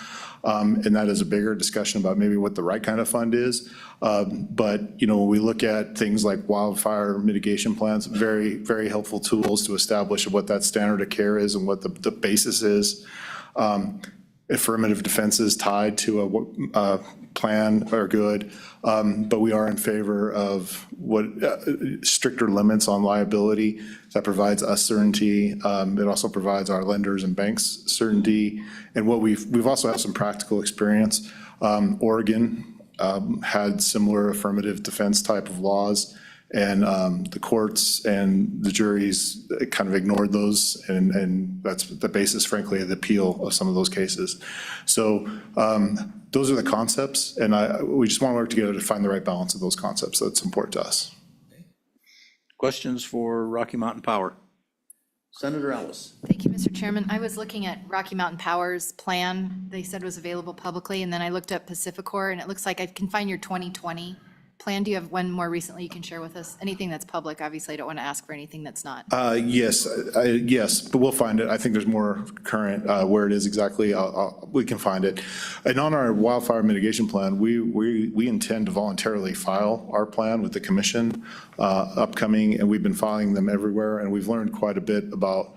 And that is a bigger discussion about maybe what the right kind of fund is. But when we look at things like wildfire mitigation plans, very, very helpful tools to establish what that standard of care is and what the basis is. Affirmative defenses tied to plan are good, but we are in favor of what stricter limits on liability that provides us certainty. It also provides our lenders and banks certainty. And what we've also had some practical experience. Oregon had similar affirmative defense type of laws, and the courts and the juries kind of ignored those, and that's the basis, frankly, of the appeal of some of those cases. So those are the concepts, and we just want to work together to find the right balance of those concepts. That's important to us. Questions for Rocky Mountain Power? Senator Ellis. Thank you, Mr. Chairman. I was looking at Rocky Mountain Power's plan. They said was available publicly, and then I looked up Pacificor, and it looks like I can find your 2020 plan. Do you have one more recently you can share with us? Anything that's public, obviously, I don't want to ask for anything that's not. Yes, but we'll find it. I think there's more current where it is exactly. We can find it. And on our wildfire mitigation plan, we intend to voluntarily file our plan with the commission upcoming, and we've been filing them everywhere, and we've learned quite a bit about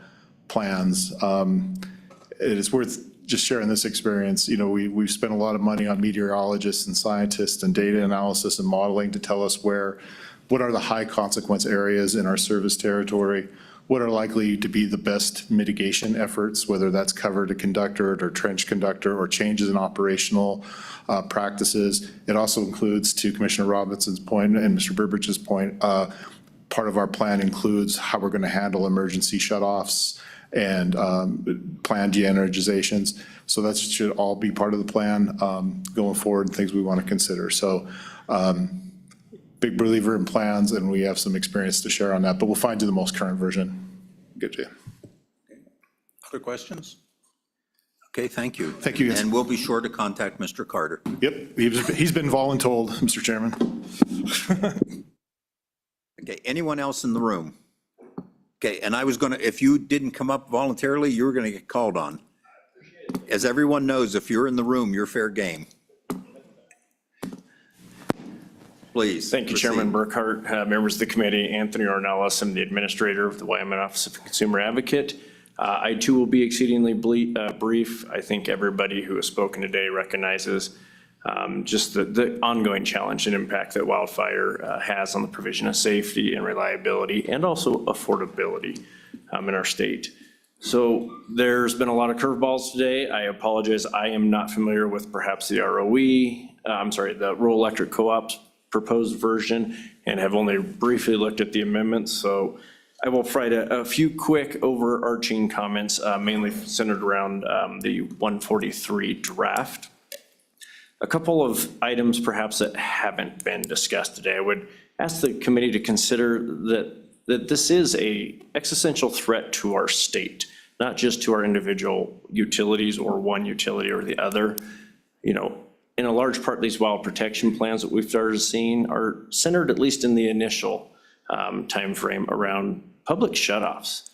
plans. It is worth just sharing this experience. You know, we've spent a lot of money on meteorologists and scientists and data analysis and modeling to tell us what are the high consequence areas in our service territory, what are likely to be the best mitigation efforts, whether that's cover to conductor or trench conductor or changes in operational practices. It also includes, to Commissioner Robinson's point and Mr. Burbridge's point, part of our plan includes how we're going to handle emergency shutoffs and planned de-energizations. So that should all be part of the plan going forward and things we want to consider. So big believer in plans, and we have some experience to share on that, but we'll find you the most current version. Get you. Other questions? Okay, thank you. Thank you, guys. And we'll be sure to contact Mr. Carter. Yep, he's been voluntold, Mr. Chairman. Okay, anyone else in the room? Okay, and I was gonna, if you didn't come up voluntarily, you were gonna get called on. As everyone knows, if you're in the room, you're fair game. Please. Thank you, proceed. Chairman Burkhart, members of the committee, Anthony Ornelas, I'm the administrator of the Wyoming Office of Consumer Advocate. I too will be exceedingly brief. I think everybody who has spoken today recognizes just the ongoing challenge and impact that wildfire has on the provision of safety and reliability and also affordability in our state. So there's been a lot of curveballs today. I apologize. I am not familiar with perhaps the the rural electric co-op's proposed version and have only briefly looked at the amendments. So I will provide a few quick overarching comments, mainly centered around the 143 draft. A couple of items perhaps that haven't been discussed today. I would ask the committee to consider that this is an existential threat to our state, not just to our individual utilities or one utility or the other. You know, in a large part, these wild protection plans that we've started seeing are centered, at least in the initial timeframe, around public shutoffs.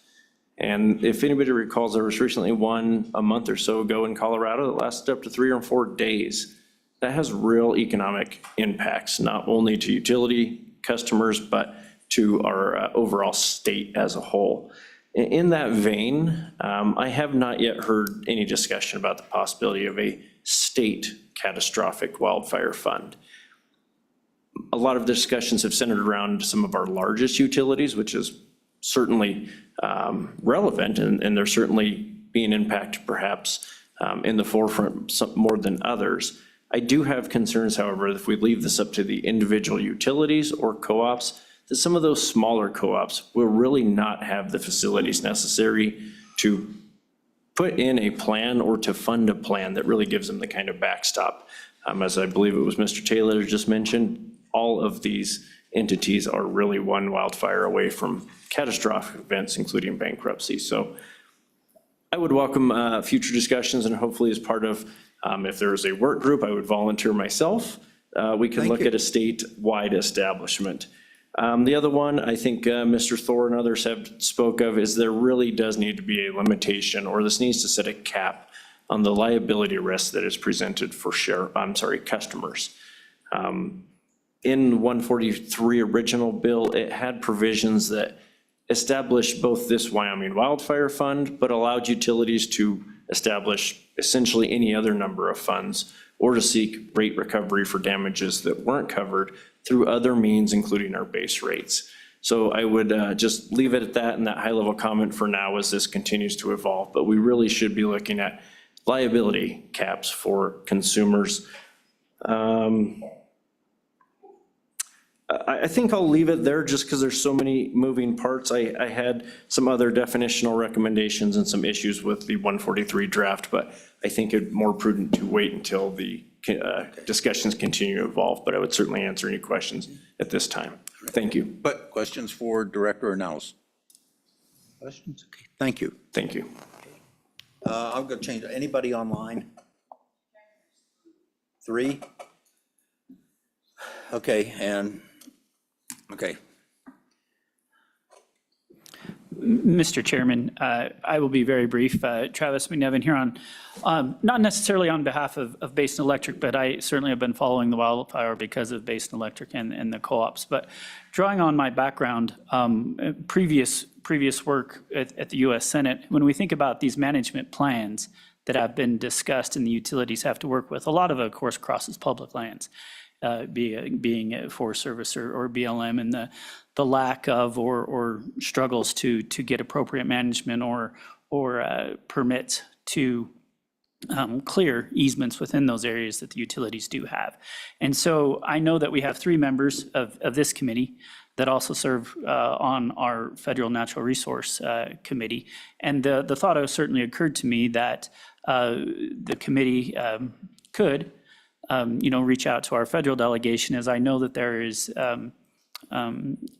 And if anybody recalls, there was recently one a month or so ago in Colorado that lasted up to 3 or 4 days. That has real economic impacts, not only to utility customers, but to our overall state as a whole. In that vein, I have not yet heard any discussion about the possibility of a state catastrophic wildfire fund. A lot of discussions have centered around some of our largest utilities, which is certainly relevant, and they're certainly being impacted perhaps in the forefront more than others. I do have concerns, however, if we leave this up to the individual utilities or co-ops, that some of those smaller co-ops will really not have the facilities necessary to put in a plan or to fund a plan that really gives them the kind of backstop. As I believe it was Mr. Taylor just mentioned, all of these entities are really one wildfire away from catastrophic events, including bankruptcy. So I would welcome future discussions, and hopefully as part of, if there is a work group, I would volunteer myself. We can look at a statewide establishment. The other one, I think Mr. Thor and others have spoke of, is there really does need to be a limitation, or this needs to set a cap on the liability risk that is presented for customers. In 143 original bill, it had provisions that established both this Wyoming Wildfire Fund, but allowed utilities to establish essentially any other number of funds or to seek rate recovery for damages that weren't covered through other means, including our base rates. So I would just leave it at that and that high-level comment for now as this continues to evolve. But we really should be looking at liability caps for consumers. I think I'll leave it there just because there's so many moving parts. I had some other definitional recommendations and some issues with the 143 draft, but I think it's more prudent to wait until the discussions continue to evolve. But I would certainly answer any questions at this time. Thank you. But questions for Director Ornelas? Questions? Okay, thank you. Thank you. I'll go change. Anybody online? 3? Okay, and, okay. Mr. Chairman, I will be very brief. Travis McNevin here not necessarily on behalf of Basin Electric, but I certainly have been following the wildfire because of Basin Electric and the co-ops. But drawing on my background, previous work at the U.S. Senate, when we think about these management plans that have been discussed and the utilities have to work with, a lot of it, of course, crosses public lands. Being a Forest Service or BLM, and the lack of or struggles to get appropriate management or permits to clear easements within those areas that the utilities do have. And so I know that we have 3 members of this committee that also serve on our Federal Natural Resource Committee. And the thought certainly occurred to me that the committee could reach out to our federal delegation, as I know that there is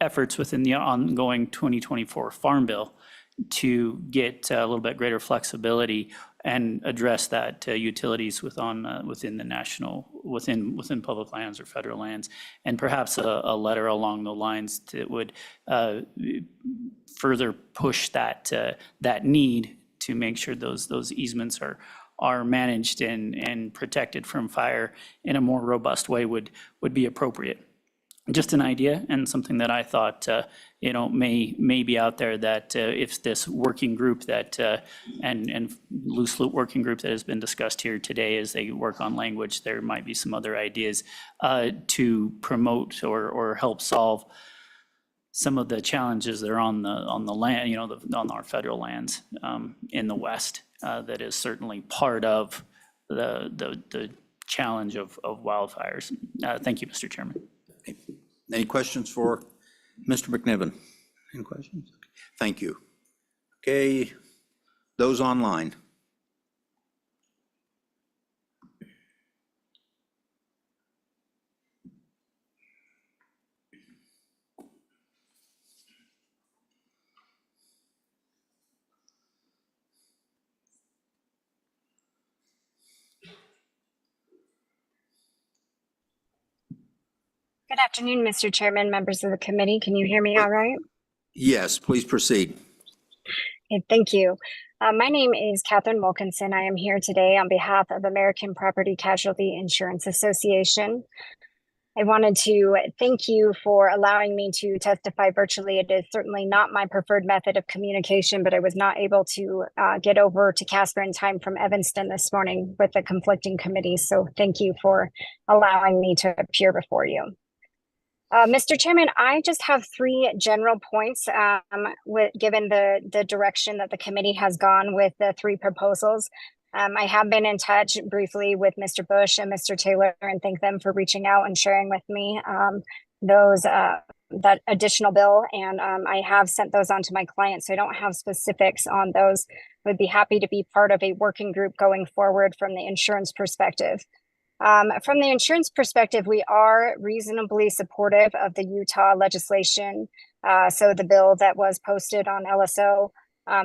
efforts within the ongoing 2024 Farm Bill to get a little bit greater flexibility and address that utilities within the national, within public lands or federal lands, and perhaps a letter along the lines that would further push that need to make sure those easements are managed and protected from fire in a more robust way would be appropriate. Just an idea and something that I thought may be out there, that if this working group that and loose loop working group that has been discussed here today, as they work on language, there might be some other ideas to promote or help solve some of the challenges that are on the land, on our federal lands in the West. That is certainly part of the challenge of wildfires. Thank you, Mr. Chairman. Any questions for Mr. McNevin? Any questions? Thank you. Okay, those online. Good afternoon, Mr. Chairman, members of the committee. Can you hear me all right? Yes, please proceed. Okay, thank you. My name is Catherine Wilkinson. I am here today on behalf of American Property Casualty Insurance Association. I wanted to thank you for allowing me to testify virtually. It is certainly not my preferred method of communication, but I was not able to get over to Casper in time from Evanston this morning with the conflicting committees. So thank you for allowing me to appear before you. Mr. Chairman, I just have 3 general points given the direction that the committee has gone with the 3 proposals. I have been in touch briefly with Mr. Bush and Mr. Taylor and thank them for reaching out and sharing with me that additional bill. And I have sent those on to my clients, so I don't have specifics on those. Would be happy to be part of a working group going forward from the insurance perspective. From the insurance perspective, we are reasonably supportive of the Utah legislation. So the bill that was posted on LSO,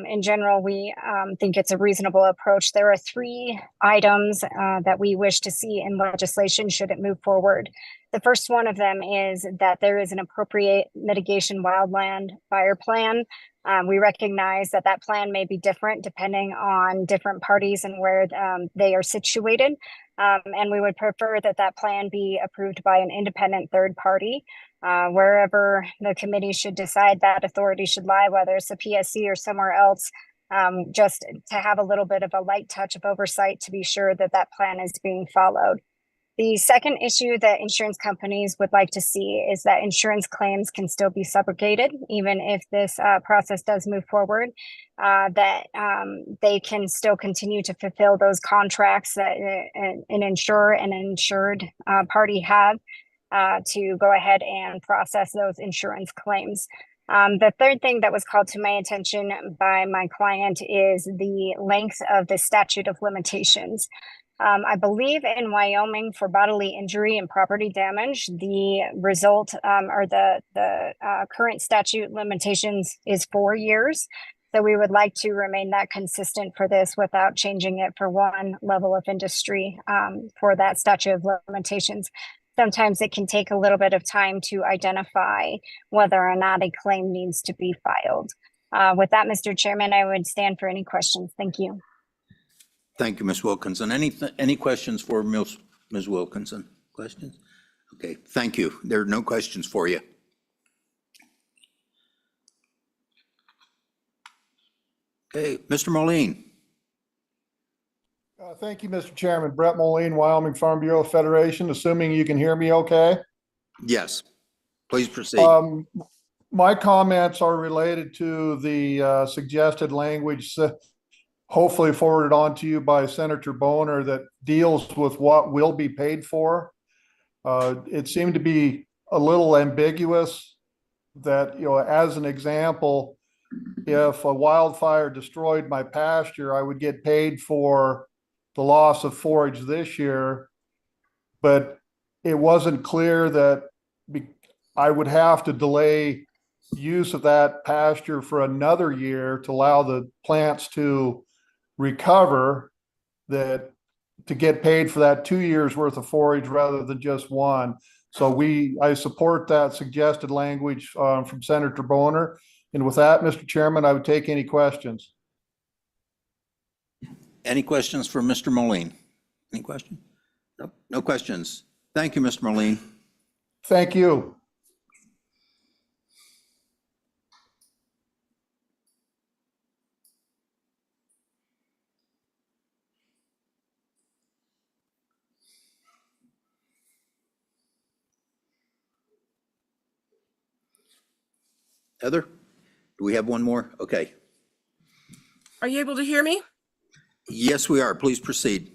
in general, we think it's a reasonable approach. There are 3 items that we wish to see in legislation should it move forward. The first one of them is that there is an appropriate mitigation wildland fire plan. We recognize that that plan may be different depending on different parties and where they are situated. And we would prefer that that plan be approved by an independent third party. Wherever the committee should decide that authority should lie, whether it's a PSC or somewhere else, just to have a little bit of a light touch of oversight to be sure that that plan is being followed. The second issue that insurance companies would like to see is that insurance claims can still be subrogated, even if this process does move forward, that they can still continue to fulfill those contracts that an insurer and an insured party have to go ahead and process those insurance claims. The third thing that was called to my attention by my client is the length of the statute of limitations. I believe in Wyoming for bodily injury and property damage, the result or the current statute limitations is 4 years. So we would like to remain that consistent for this without changing it for one level of industry for that statute of limitations. Sometimes it can take a little bit of time to identify whether or not a claim needs to be filed. With that, Mr. Chairman, I would stand for any questions. Thank you. Thank you, Ms. Wilkinson. Any questions for Ms. Wilkinson? Questions? Okay, thank you. There are no questions for you. Okay, Mr. Moline. Thank you, Mr. Chairman. Brett Moline, Wyoming Farm Bureau Federation, assuming you can hear me okay? Yes, please proceed. My comments are related to the suggested language hopefully forwarded on to you by Senator Boner that deals with what will be paid for. It seemed to be a little ambiguous that, as an example, if a wildfire destroyed my pasture, I would get paid for the loss of forage this year, but it wasn't clear that I would have to delay use of that pasture for another year to allow the plants to recover, that to get paid for that 2 years worth of forage rather than just one. So I support that suggested language from Senator Boner. And with that, Mr. Chairman, I would take any questions. Any questions for Mr. Moline? Any questions? No, no questions. Thank you, Mr. Moline. Thank you. Heather, do we have one more? Okay. Are you able to hear me? Yes, we are. Please proceed.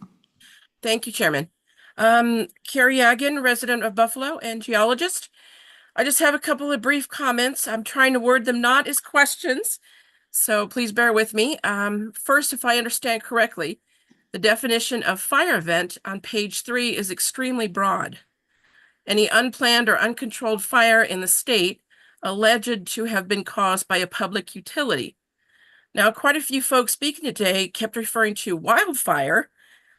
Thank you, Chairman. Carrie Agin, resident of Buffalo and geologist. I just have a couple of brief comments. I'm trying to word them not as questions, so please bear with me. First, if I understand correctly, the definition of fire event on page 3 is extremely broad. Any unplanned or uncontrolled fire in the state alleged to have been caused by a public utility. Now, quite a few folks speaking today kept referring to wildfire,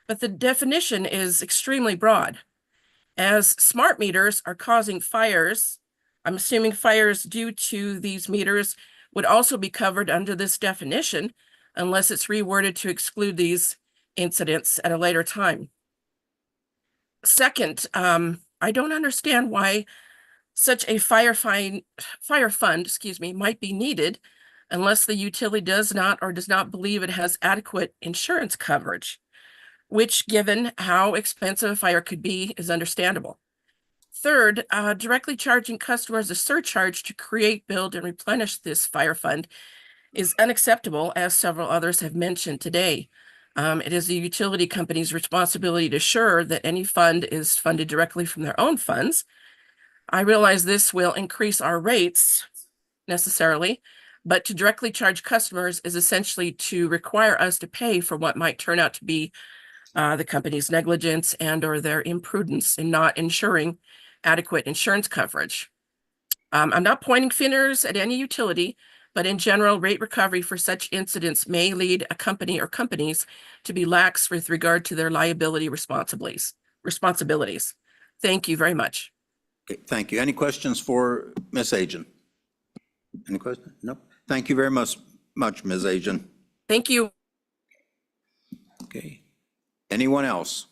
but the definition is extremely broad. As smart meters are causing fires, I'm assuming fires due to these meters would also be covered under this definition, unless it's reworded to exclude these incidents at a later time. Second, I don't understand why such a fire fund, might be needed unless the utility does not believe it has adequate insurance coverage, which, given how expensive a fire could be, is understandable. Third, directly charging customers a surcharge to create, build, and replenish this fire fund is unacceptable, as several others have mentioned today. It is the utility company's responsibility to assure that any fund is funded directly from their own funds. I realize this will increase our rates necessarily, but to directly charge customers is essentially to require us to pay for what might turn out to be the company's negligence and or their imprudence in not ensuring adequate insurance coverage. I'm not pointing fingers at any utility, but in general, rate recovery for such incidents may lead a company or companies to be lax with regard to their liability responsibilities. Thank you very much. Okay, thank you. Any questions for Ms. Agin? Any questions? No. Thank you very much, Ms. Agin. Thank you. Okay. Anyone else?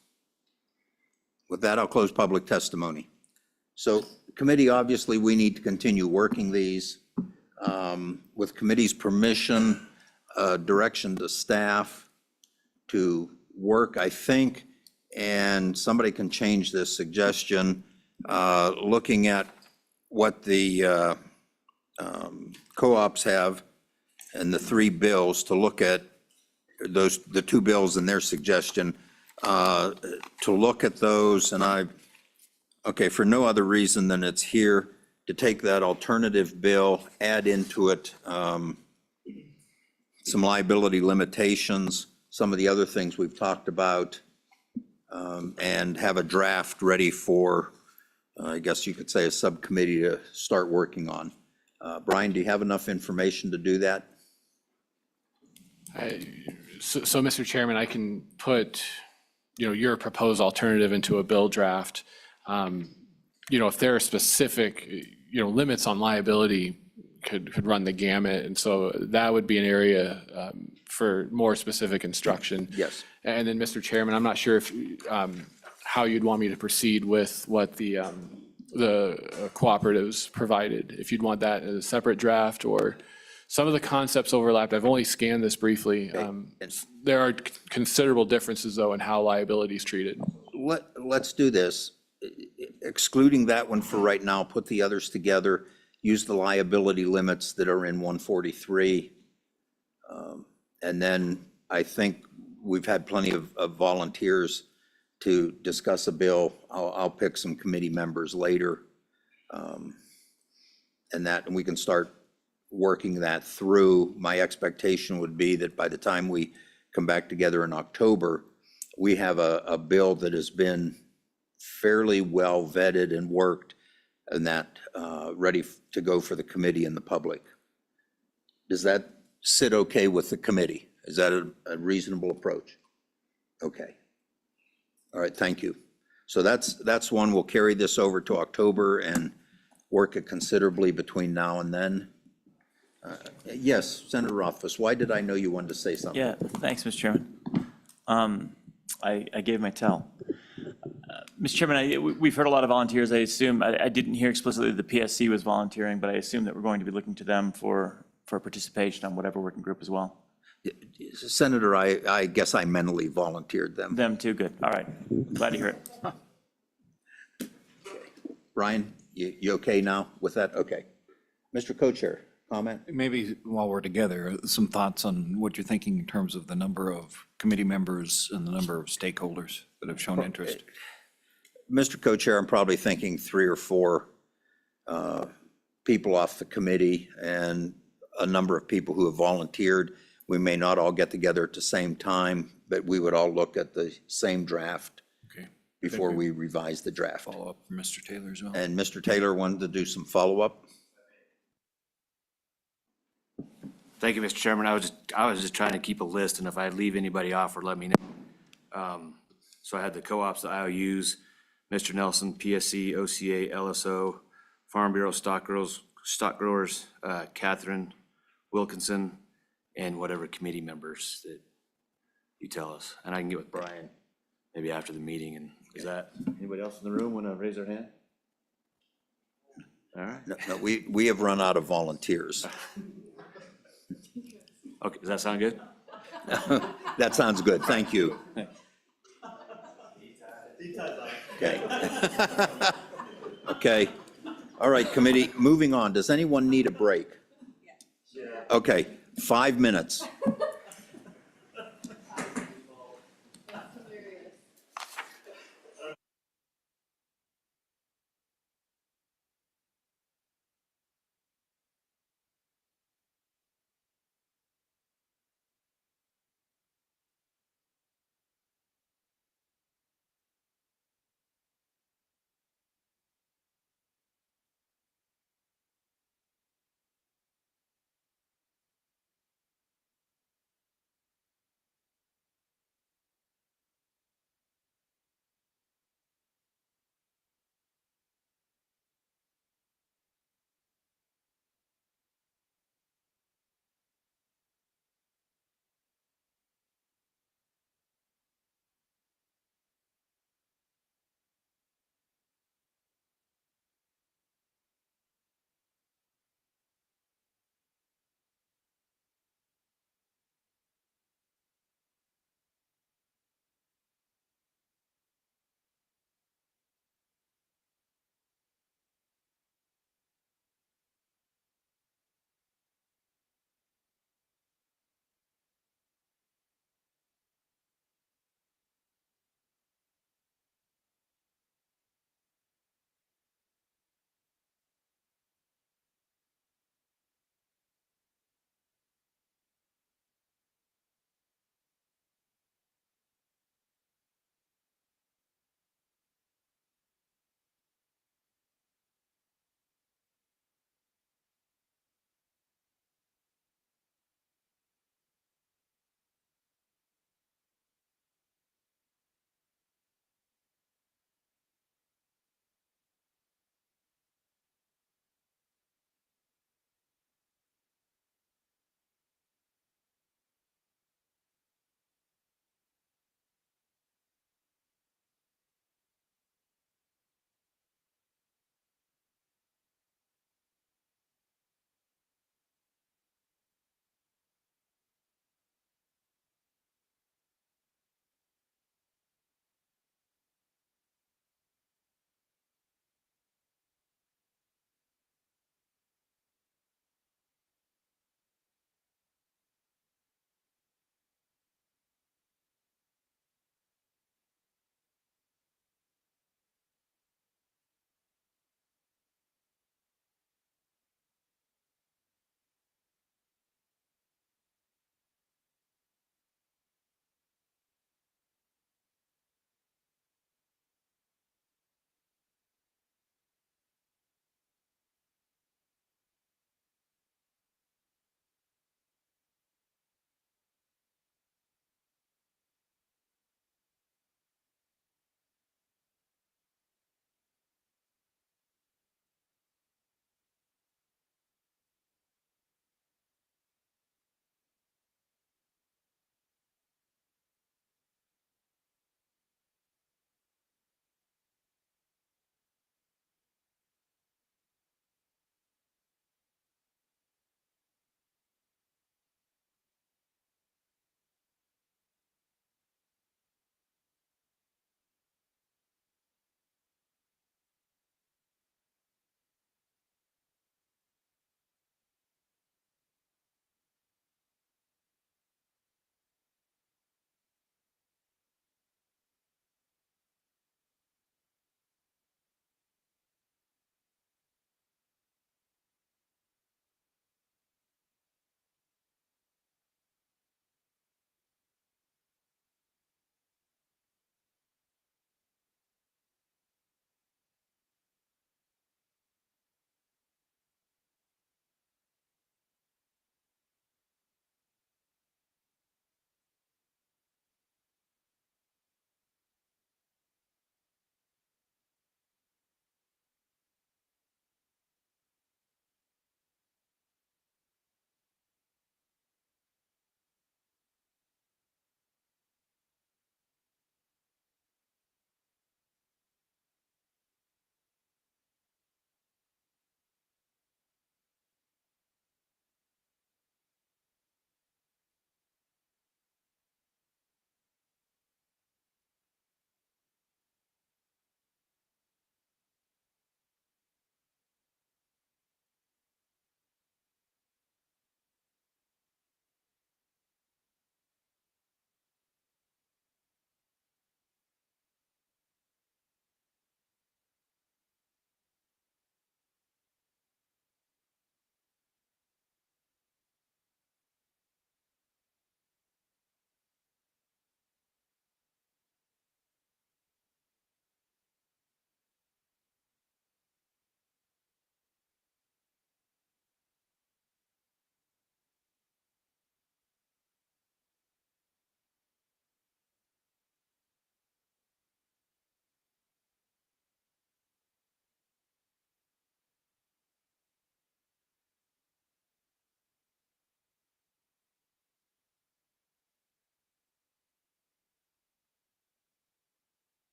With that, I'll close public testimony. So committee, obviously, we need to continue working these. With committee's permission, direction to staff to work, I think, and somebody can change this suggestion, looking at what the co-ops have and the three bills, to look at those, the two bills and their suggestion, to look at those, and okay, for no other reason than it's here, to take that alternative bill, add into it some liability limitations, some of the other things we've talked about, and have a draft ready for, I guess you could say, a subcommittee to start working on. Brian, do you have enough information to do that? So, Mr. Chairman, I can put, your proposed alternative into a bill draft. If there are specific, limits on liability, could run the gamut. And so that would be an area for more specific instruction. Yes. And then, Mr. Chairman, I'm not sure if, how you'd want me to proceed with what the cooperatives provided. If you'd want that as a separate draft, or some of the concepts overlapped. I've only scanned this briefly. There are considerable differences, though, in how liability is treated. Let's do this. Excluding that one for right now, put the others together, use the liability limits that are in 143. And then I think we've had plenty of volunteers to discuss a bill. I'll pick some committee members later. And we can start working that through. My expectation would be that by the time we come back together in October, we have a bill that has been fairly well vetted and worked, and that ready to go for the committee and the public. Does that sit okay with the committee? Is that a reasonable approach? Okay. All right, thank you. So that's one. We'll carry this over to October and work it considerably between now and then. Yes, Senator Rothfuss, why did I know you wanted to say something? Yeah, thanks, Mr. Chairman. I gave my tell. Mr. Chairman, we've heard a lot of volunteers. I assume, I didn't hear explicitly the PSC was volunteering, but I assume that we're going to be looking to them for participation on whatever working group as well. Senator, I guess I mentally volunteered them. Them too, good. All right, glad to hear it. Brian, you okay now with that? Okay. Mr. Co-Chair, comment? Maybe while we're together, some thoughts on what you're thinking in terms of the number of committee members and the number of stakeholders that have shown interest. Mr. Co-Chair, I'm probably thinking 3 or 4 people off the committee and a number of people who have volunteered. We may not all get together at the same time, but we would all look at the same draft before we revise the draft. Follow up from Mr. Taylor as well. And Mr. Taylor wanted to do some follow-up. Thank you, Mr. Chairman. I was just trying to keep a list, and if I leave anybody off, or let me know. So I had the co-ops, the IOUs, Mr. Nelson, PSC, OCA, LSO, Farm Bureau, stock growers, Catherine Wilkinson, and whatever committee members that you tell us. And I can get with Brian maybe after the meeting. And is that, anybody else in the room want to raise their hand? All right. No, we have run out of volunteers. Okay, does that sound good? That sounds good, thank you. Okay. Okay, all right, committee, moving on. Does anyone need a break? Okay, 5 minutes.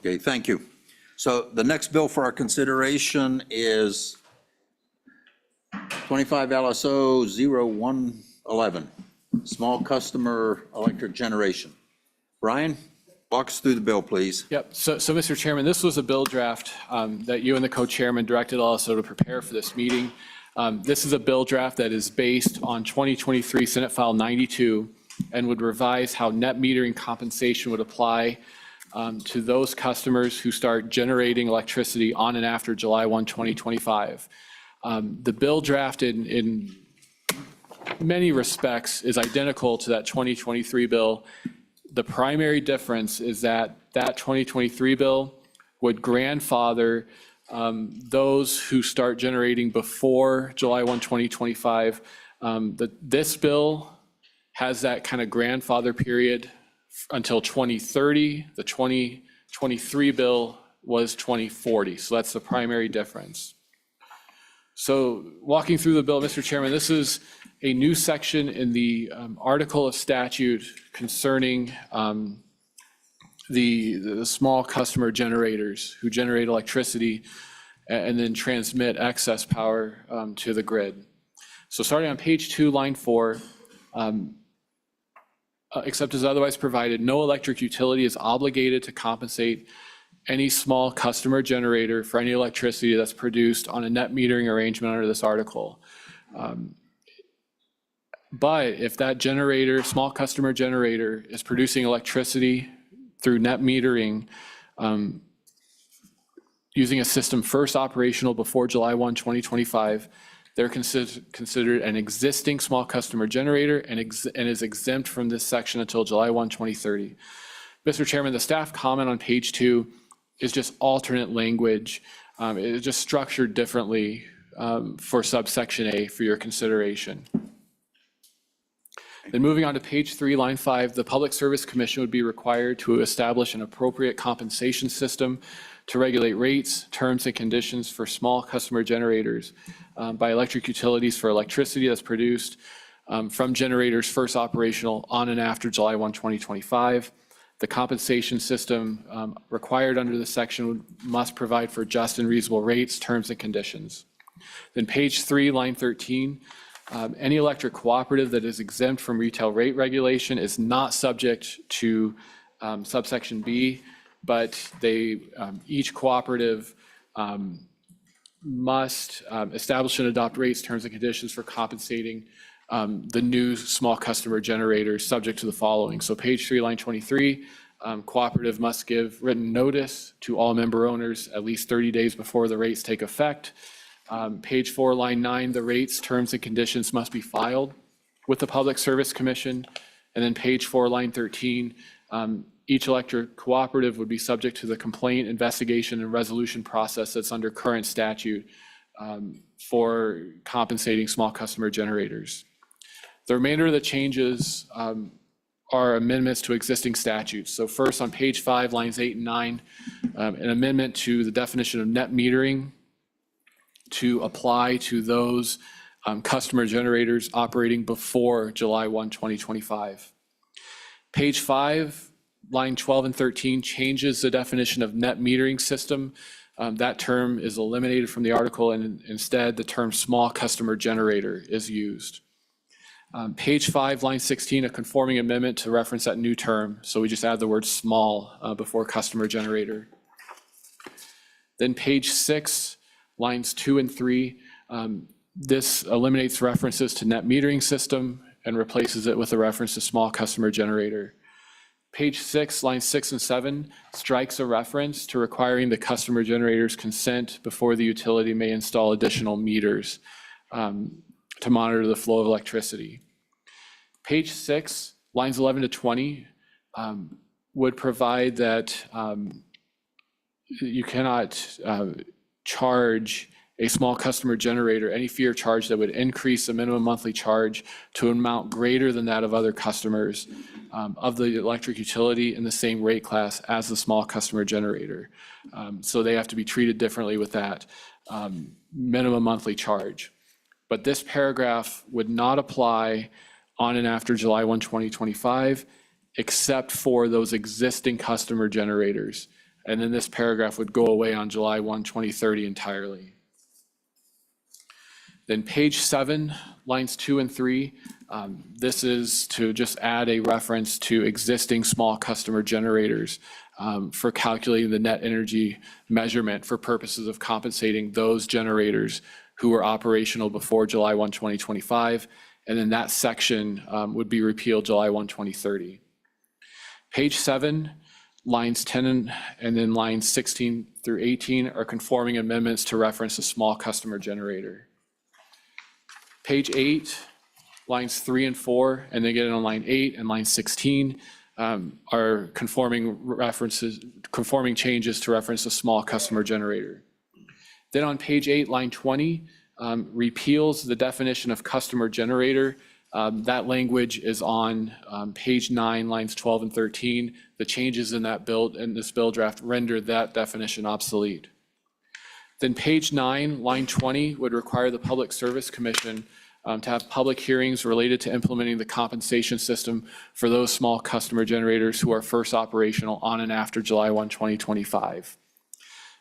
Okay, thank you. So the next bill for our consideration is 25 LSO 0111, small customer electric generation. Brian, walk us through the bill, please. Yep. So Mr. Chairman, this was a bill draft that you and the co-chairman directed also to prepare for this meeting. This is a bill draft that is based on 2023 Senate File 92 and would revise how net metering compensation would apply to those customers who start generating electricity on and after July 1, 2025. The bill draft in many respects is identical to that 2023 bill. The primary difference is that that 2023 bill would grandfather those who start generating before July 1, 2025. This bill has that kind of grandfather period until 2030. The 2023 bill was 2040. So that's the primary difference. So walking through the bill, Mr. Chairman, this is a new section in the article of statute concerning the small customer generators who generate electricity and then transmit excess power to the grid. So starting on page 2, line 4, except as otherwise provided, no electric utility is obligated to compensate any small customer generator for any electricity that's produced on a net metering arrangement under this article. But if that generator, small customer generator, is producing electricity through net metering using a system first operational before July 1, 2025, they're considered an existing small customer generator and is exempt from this section until July 1, 2030. Mr. Chairman, the staff comment on page 2 is just alternate language. It is just structured differently for subsection A for your consideration. Then moving on to page 3, line 5, the Public Service Commission would be required to establish an appropriate compensation system to regulate rates, terms, and conditions for small customer generators by electric utilities for electricity that's produced from generators first operational on and after July 1, 2025. The compensation system required under this section must provide for just and reasonable rates, terms, and conditions. Then page 3, line 13, any electric cooperative that is exempt from retail rate regulation is not subject to subsection B, but each cooperative must establish and adopt rates, terms, and conditions for compensating the new small customer generators subject to the following. So page 3, line 23, cooperative must give written notice to all member owners at least 30 days before the rates take effect. Page 4, line 9, the rates, terms, and conditions must be filed with the Public Service Commission. And then page 4, line 13, each electric cooperative would be subject to the complaint, investigation, and resolution process that's under current statute for compensating small customer generators. The remainder of the changes are amendments to existing statutes. So first on page 5, lines 8 and 9, an amendment to the definition of net metering to apply to those customer generators operating before July 1, 2025. Page 5, line 12 and 13 changes the definition of net metering system. That term is eliminated from the article, and instead the term small customer generator is used. Page 5, line 16, a conforming amendment to reference that new term. So we just add the word small before customer generator. Then page 6, lines 2 and 3, this eliminates references to net metering system and replaces it with a reference to small customer generator. Page 6, lines 6 and 7, strikes a reference to requiring the customer generator's consent before the utility may install additional meters to monitor the flow of electricity. Page 6, lines 11 to 20, would provide that you cannot charge a small customer generator any fee or charge that would increase the minimum monthly charge to an amount greater than that of other customers of the electric utility in the same rate class as the small customer generator. So they have to be treated differently with that minimum monthly charge. But this paragraph would not apply on and after July 1, 2025, except for those existing customer generators. And then this paragraph would go away on July 1, 2030 entirely. Then page 7, lines 2 and 3, this is to just add a reference to existing small customer generators for calculating the net energy measurement for purposes of compensating those generators who were operational before July 1, 2025. And then that section would be repealed July 1, 2030. Page 7, lines 10 and then lines 16 through 18 are conforming amendments to reference a small customer generator. Page 8, lines 3 and 4, and then again on line 8 and line 16 are conforming changes to reference a small customer generator. Then on page 8, line 20, repeals the definition of customer generator. That language is on page 9, lines 12 and 13. The changes in that bill, in this bill draft, render that definition obsolete. Then page 9, line 20 would require the Public Service Commission to have public hearings related to implementing the compensation system for those small customer generators who are first operational on and after July 1, 2025.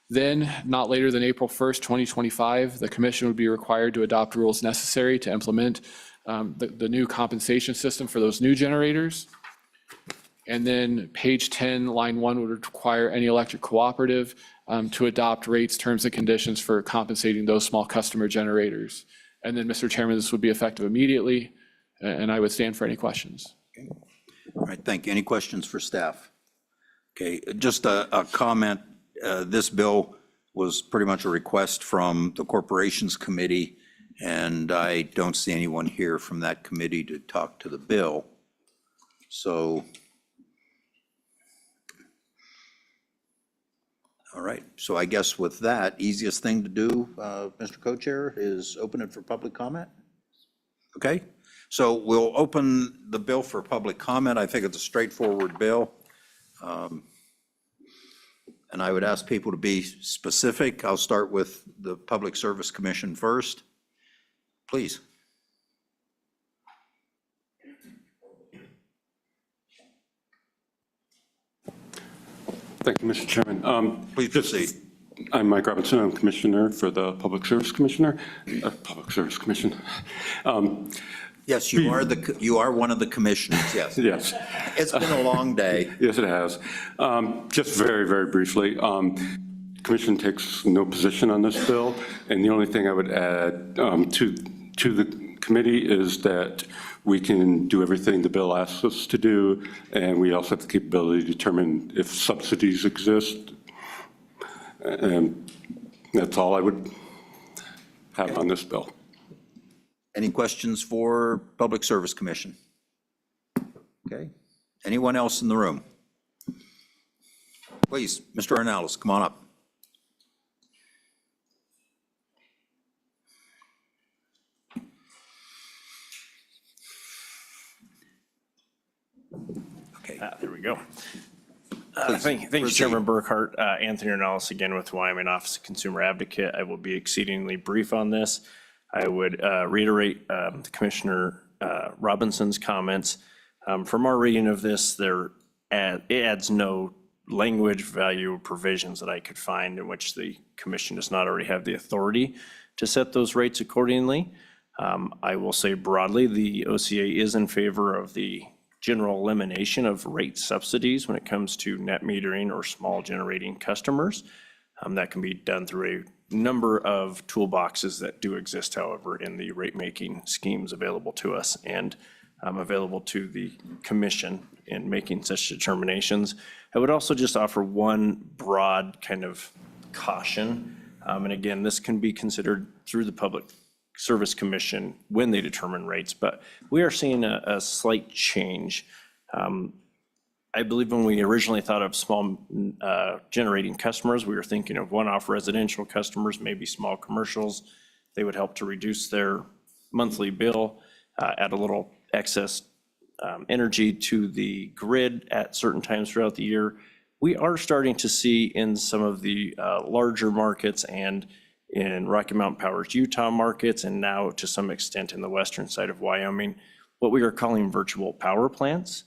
Then, not later than April 1st, 2025, the commission would be required to adopt rules necessary to implement the new compensation system for those new generators. And then page 10, line 1 would require any electric cooperative to adopt rates, terms, and conditions for compensating those small customer generators. And then, Mr. Chairman, this would be effective immediately, and I would stand for any questions. All right, thank you. Any questions for staff? Okay, just a comment. This bill was pretty much a request from the Corporations Committee, and I don't see anyone here from that committee to talk to the bill. So, all right, so I guess with that, easiest thing to do, Mr. Co-Chair, is open it for public comment. Okay, so we'll open the bill for public comment. I think it's a straightforward bill. And I would ask people to be specific. I'll start with the Public Service Commission first. Please. Thank you, Mr. Chairman. Please proceed. I'm Mike Robinson. I'm Commissioner for the Public Service Commission. Yes, you are one of the commissioners, yes. Yes. It's been a long day. Yes, it has. Just very, very briefly, Commission takes no position on this bill, and the only thing I would add to the committee is that we can do everything the bill asks us to do, and we also have the capability to determine if subsidies exist. And that's all I would have on this bill. Any questions for Public Service Commission? Okay. Anyone else in the room? Please, Mr. Ornelas, come on up. Okay. There we go. Thank you, Chairman Burkhart. Anthony Ornelas again with Wyoming Office of Consumer Advocate. I will be exceedingly brief on this. I would reiterate Commissioner Robinson's comments. From our reading of this, it adds no language, value, or provisions that I could find in which the commission does not already have the authority to set those rates accordingly. I will say broadly, the OCA is in favor of the general elimination of rate subsidies when it comes to net metering or small generating customers. That can be done through a number of toolboxes that do exist, however, in the rate-making schemes available to us and available to the commission in making such determinations. I would also just offer one broad kind of caution. And again, this can be considered through the Public Service Commission when they determine rates, but we are seeing a slight change. I believe when we originally thought of small generating customers, we were thinking of one-off residential customers, maybe small commercials. They would help to reduce their monthly bill, add a little excess energy to the grid at certain times throughout the year. We are starting to see in some of the larger markets and in Rocky Mountain Power's Utah markets, and now to some extent in the western side of Wyoming, what we are calling virtual power plants.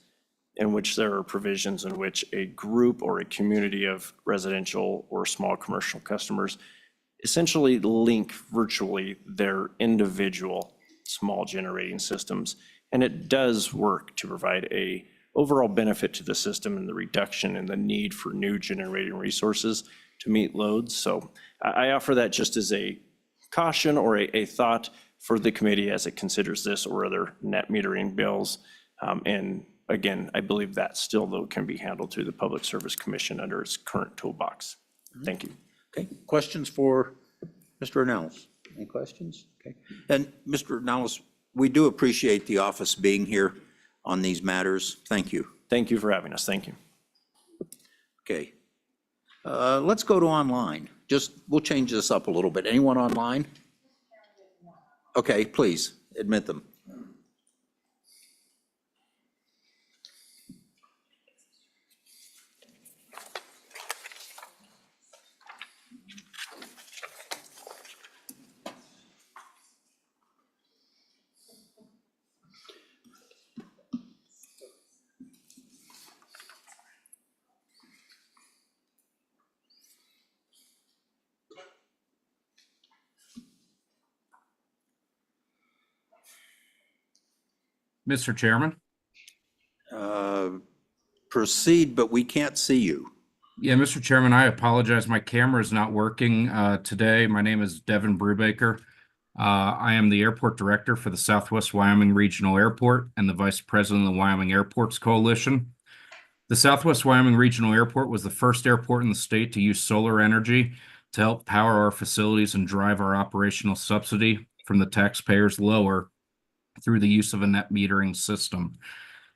in which there are provisions in which a group or a community of residential or small commercial customers essentially link virtually their individual small generating systems. And it does work to provide a overall benefit to the system and the reduction in the need for new generating resources to meet loads. So I offer that just as a caution or a thought for the committee as it considers this or other net metering bills. And again, I believe that still, though, can be handled through the Public Service Commission under its current toolbox. Thank you. Okay, questions for Mr. Ornelas? Any questions? Okay. And Mr. Ornelas, we do appreciate the office being here on these matters. Thank you. Thank you for having us. Thank you. Okay. Let's go to online. We'll change this up a little bit. Anyone online? Okay, please, admit them. Mr. Chairman? Proceed, but we can't see you. Yeah, Mr. Chairman, I apologize. My camera is not working today. My name is Devin Brubaker. I am the airport director for the Southwest Wyoming Regional Airport and the vice president of the Wyoming Airports Coalition. The Southwest Wyoming Regional Airport was the first airport in the state to use solar energy to help power our facilities and drive our operational subsidy from the taxpayers lower through the use of a net metering system.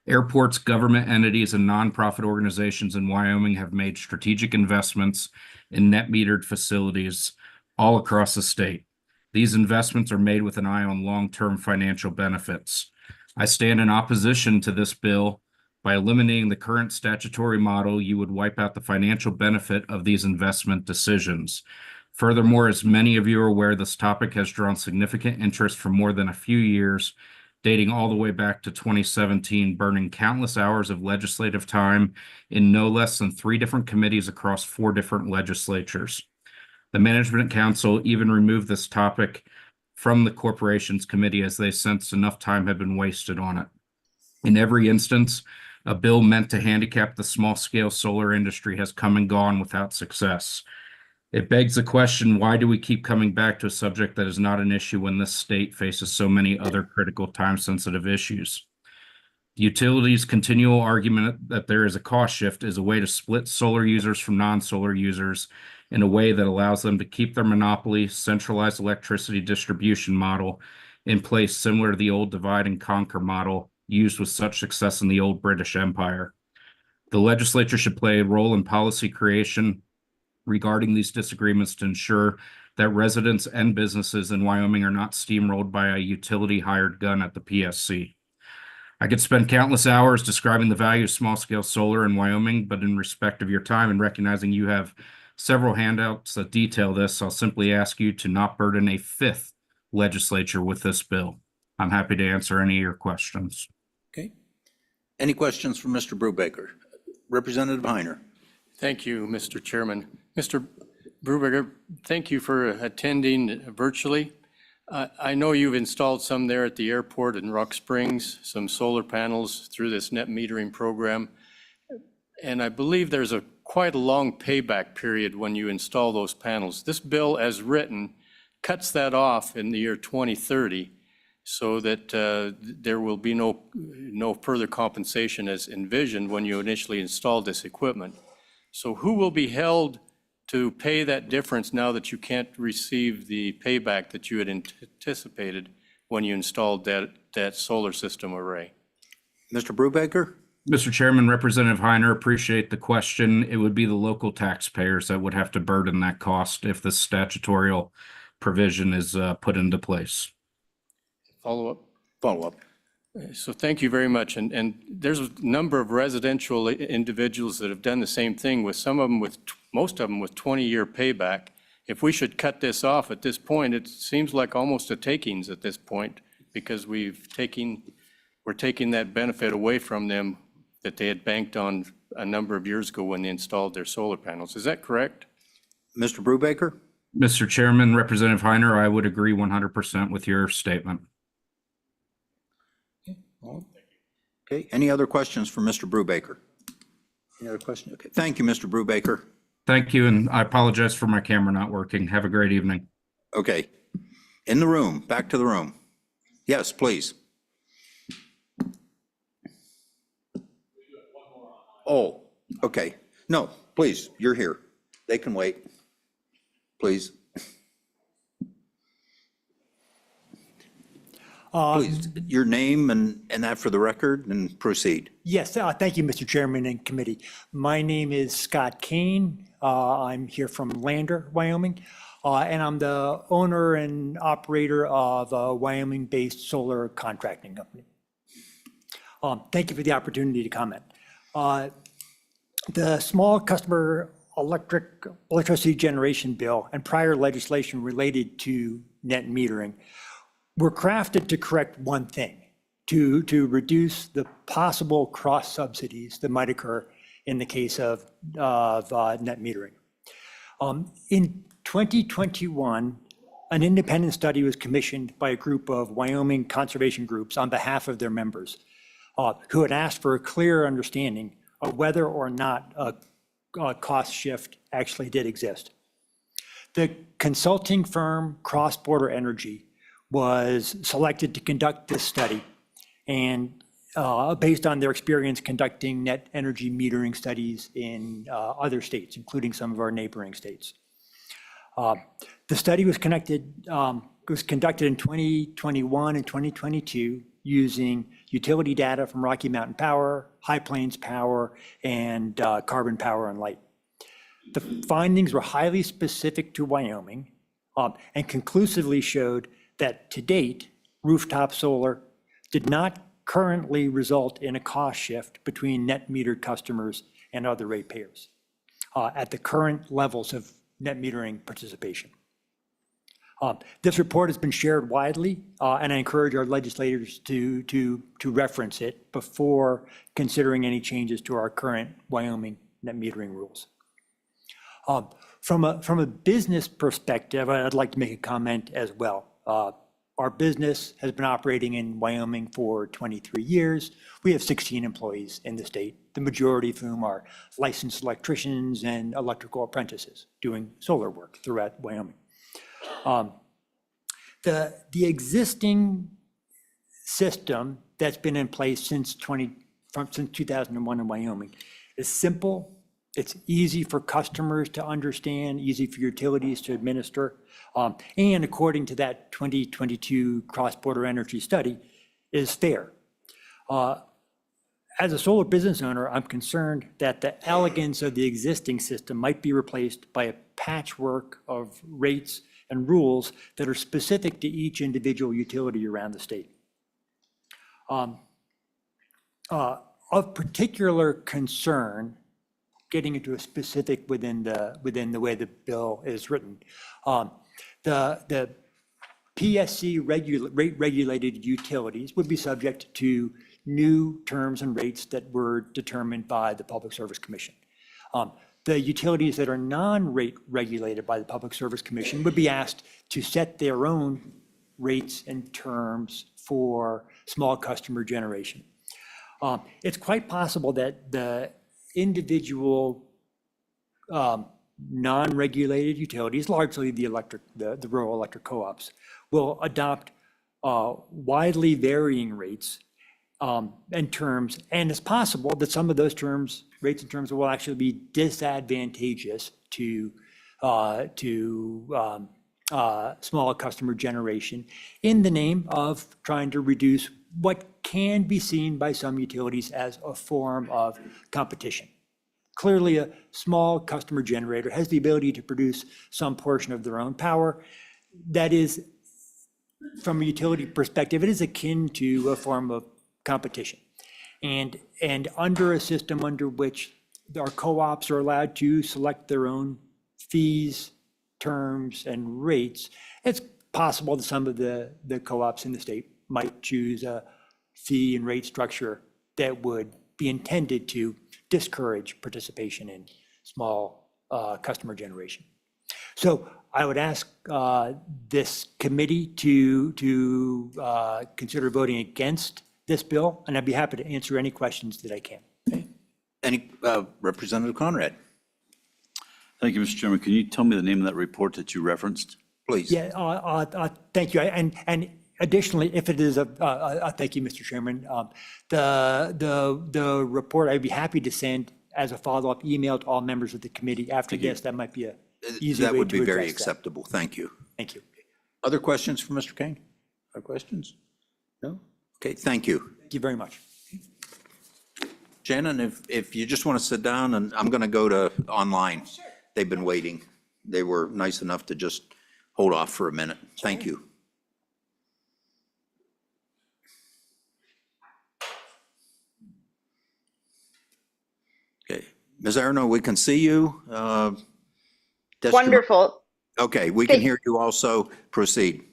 Airports, government entities, and nonprofit organizations in Wyoming have made strategic investments in net metered facilities all across the state. These investments are made with an eye on long-term financial benefits. I stand in opposition to this bill. By eliminating the current statutory model, you would wipe out the financial benefit of these investment decisions. Furthermore, as many of you are aware, this topic has drawn significant interest for more than a few years, dating all the way back to 2017, burning countless hours of legislative time in no less than 3 different committees across 4 different legislatures. The Management Council even removed this topic from the Corporations Committee as they sensed enough time had been wasted on it. In every instance, a bill meant to handicap the small-scale solar industry has come and gone without success. It begs the question, why do we keep coming back to a subject that is not an issue when this state faces so many other critical time-sensitive issues? The utilities' continual argument that there is a cost shift is a way to split solar users from non-solar users in a way that allows them to keep their monopoly, centralized electricity distribution model in place similar to the old divide and conquer model used with such success in the old British Empire. The legislature should play a role in policy creation regarding these disagreements to ensure that residents and businesses in Wyoming are not steamrolled by a utility hired gun at the PSC. I could spend countless hours describing the value of small-scale solar in Wyoming, but in respect of your time and recognizing you have several handouts that detail this, I'll simply ask you to not burden a 5th legislature with this bill. I'm happy to answer any of your questions. Okay. Any questions from Mr. Brubaker? Representative Heiner. Thank you, Mr. Chairman. Mr. Brubaker, thank you for attending virtually. I know you've installed some there at the airport in Rock Springs, some solar panels through this net metering program. And I believe there's quite a long payback period when you install those panels. This bill, as written, cuts that off in the year 2030 so that there will be no further compensation as envisioned when you initially installed this equipment. So who will be held to pay that difference now that you can't receive the payback that you had anticipated when you installed that solar system array? Mr. Brubaker? Mr. Chairman, Representative Heiner, appreciate the question. It would be the local taxpayers that would have to burden that cost if the statutory provision is put into place. Follow-up? Follow-up. So thank you very much. And there's a number of residential individuals that have done the same thing with most of them with 20-year payback. If we should cut this off at this point, it seems like almost a takings at this point because we're taking that benefit away from them that they had banked on a number of years ago when they installed their solar panels. Is that correct? Mr. Brubaker? Mr. Chairman, Representative Heiner, I would agree 100% with your statement. Okay, any other questions for Mr. Brubaker? Any other questions? Okay, thank you, Mr. Brubaker. Thank you, and I apologize for my camera not working. Have a great evening. Okay, in the room, back to the room. Yes, please. Oh, okay. No, please, you're here. They can wait. Please. Please, your name and that for the record, and proceed. Yes, thank you, Mr. Chairman and committee. My name is Scott Kane. I'm here from Lander, Wyoming, and I'm the owner and operator of a Wyoming-based solar contracting company. Thank you for the opportunity to comment. The small customer electricity generation bill and prior legislation related to net metering were crafted to correct one thing, to reduce the possible cross subsidies that might occur in the case of net metering. In 2021, an independent study was commissioned by a group of Wyoming conservation groups on behalf of their members, who had asked for a clear understanding of whether or not a cost shift actually did exist. The consulting firm Cross Border Energy was selected to conduct this study, and based on their experience conducting net energy metering studies in other states, including some of our neighboring states. The study was conducted in 2021 and 2022 using utility data from Rocky Mountain Power, High Plains Power, and Carbon Power and Light. The findings were highly specific to Wyoming and conclusively showed that to date, rooftop solar did not currently result in a cost shift between net metered customers and other ratepayers at the current levels of net metering participation. This report has been shared widely, and I encourage our legislators to reference it before considering any changes to our current Wyoming net metering rules. From a business perspective, I'd like to make a comment as well. Our business has been operating in Wyoming for 23 years. We have 16 employees in the state, the majority of whom are licensed electricians and electrical apprentices doing solar work throughout Wyoming. The existing system that's been in place since 2001 in Wyoming is simple. It's easy for customers to understand, easy for utilities to administer, and according to that 2022 cross-border energy study, is fair. As a solar business owner, I'm concerned that the elegance of the existing system might be replaced by a patchwork of rates and rules that are specific to each individual utility around the state. Of particular concern, getting into a specific within the way the bill is written, the PSC rate-regulated utilities would be subject to new terms and rates that were determined by the Public Service Commission. The utilities that are non-rate regulated by the Public Service Commission would be asked to set their own rates and terms for small customer generation. It's quite possible that the individual non-regulated utilities, largely the rural electric co-ops, will adopt widely varying rates and terms, and it's possible that some of those rates and terms will actually be disadvantageous to small customer generation in the name of trying to reduce what can be seen by some utilities as a form of competition. Clearly, a small customer generator has the ability to produce some portion of their own power. That is, from a utility perspective, it is akin to a form of competition. And under a system under which our co-ops are allowed to select their own fees, terms, and rates, it's possible that some of the co-ops in the state might choose a fee and rate structure that would be intended to discourage participation in small customer generation. So I would ask this committee to consider voting against this bill, and I'd be happy to answer any questions that I can. Any, Representative Conrad, Thank you, Mr. Chairman. Can you tell me the name of that report that you referenced? please. Yeah, thank you. And additionally, if it is thank you, Mr. Chairman. The report, I'd be happy to send as a follow-up email to all members of the committee after this. That might be a easy way That to would be very address that. acceptable. Thank you. Thank you. Other questions for Mr. Kane? Other questions? No? Okay, thank you. Thank you very much. Shannon, if you just want to sit down, and I'm going to go to online. Sure. They've been waiting. They were nice enough to just hold off for a minute. Thank you. Okay, Ms. Arno, we can see you. Wonderful. Okay, we can hear you also. Proceed.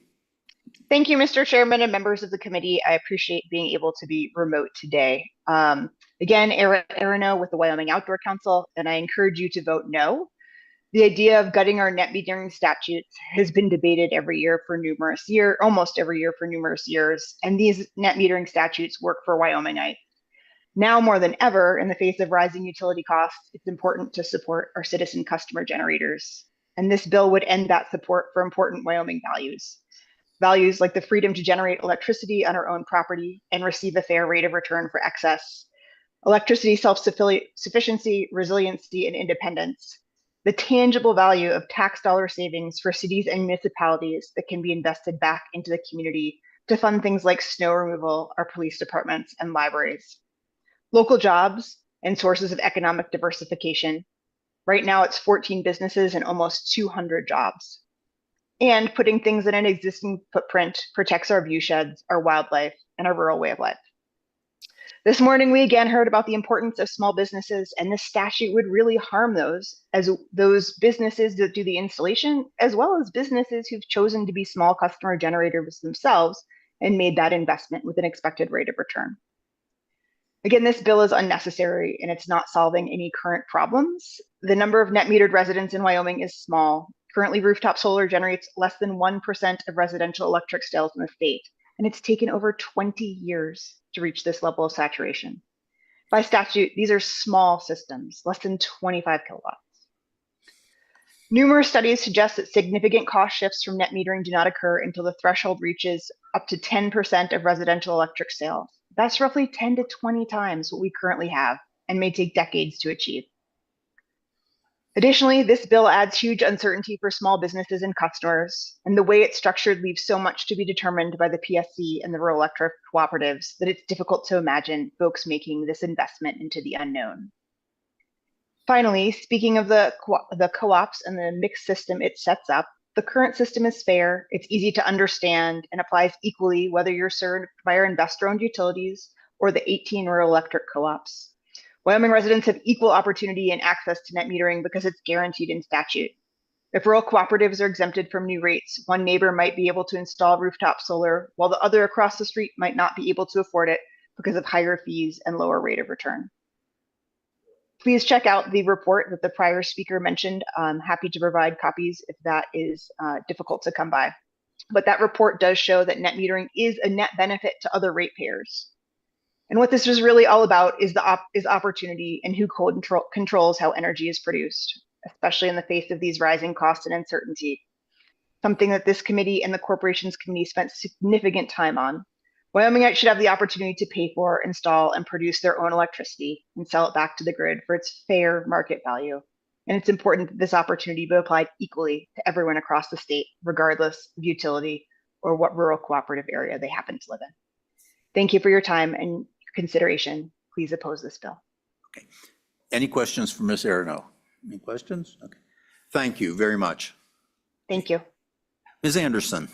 Thank you, Mr. Chairman and members of the committee. I appreciate being able to be remote today. Again, Arno with the Wyoming Outdoor Council, and I encourage you to vote no. The idea of gutting our net metering statutes has been debated every year for almost every year for numerous years, and these net metering statutes work for Wyomingites. Now more than ever, in the face of rising utility costs, it's important to support our citizen customer generators. And this bill would end that support for important Wyoming values. Values like the freedom to generate electricity on our own property and receive a fair rate of return for excess, electricity self-sufficiency, resiliency, and independence, the tangible value of tax dollar savings for cities and municipalities that can be invested back into the community to fund things like snow removal, our police departments, and libraries. Local jobs and sources of economic diversification. Right now it's 14 businesses and almost 200 jobs. And putting things in an existing footprint protects our view sheds, our wildlife, and our rural way of life. This morning, we again heard about the importance of small businesses, and this statute would really harm those businesses that do the installation, as well as businesses who've chosen to be small customer generators themselves and made that investment with an expected rate of return. Again, this bill is unnecessary and it's not solving any current problems. The number of net metered residents in Wyoming is small. Currently, rooftop solar generates less than 1% of residential electric sales in the state, and it's taken over 20 years to reach this level of saturation. By statute, these are small systems, less than 25 kilowatts. Numerous studies suggest that significant cost shifts from net metering do not occur until the threshold reaches up to 10% of residential electric sales. That's roughly 10 to 20 times what we currently have and may take decades to achieve. Additionally, this bill adds huge uncertainty for small businesses and customers, and the way it's structured leaves so much to be determined by the PSC and the rural electric cooperatives that it's difficult to imagine folks making this investment into the unknown. Finally, speaking of the co-ops and the mixed system it sets up, the current system is fair, it's easy to understand, and applies equally whether you're served by our investor-owned utilities or the 18 rural electric co-ops. Wyoming residents have equal opportunity and access to net metering because it's guaranteed in statute. If rural cooperatives are exempted from new rates, one neighbor might be able to install rooftop solar, while the other across the street might not be able to afford it because of higher fees and lower rate of return. Please check out the report that the prior speaker mentioned. I'm happy to provide copies if that is difficult to come by. But that report does show that net metering is a net benefit to other ratepayers. And what this is really all about is opportunity and who controls how energy is produced, especially in the face of these rising costs and uncertainty. Something that this committee and the Corporations Committee spent significant time on. Wyomingites should have the opportunity to pay for, install, and produce their own electricity and sell it back to the grid for its fair market value. And it's important that this opportunity be applied equally to everyone across the state, regardless of utility or what rural cooperative area they happen to live in. Thank you for your time and consideration. Please oppose this bill. Okay. Any questions for Ms. Arno? Any questions? Okay. Thank you very much. Thank you. Ms. Anderson.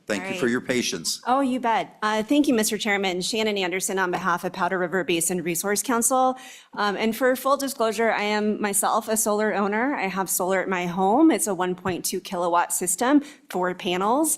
Thank you for your patience. Oh, you bet. Thank you, Mr. Chairman. Shannon Anderson on behalf of Powder River Basin Resource Council. And for full disclosure, I am myself a solar owner. I have solar at my home. It's a 1.2 kilowatt system, 4 panels,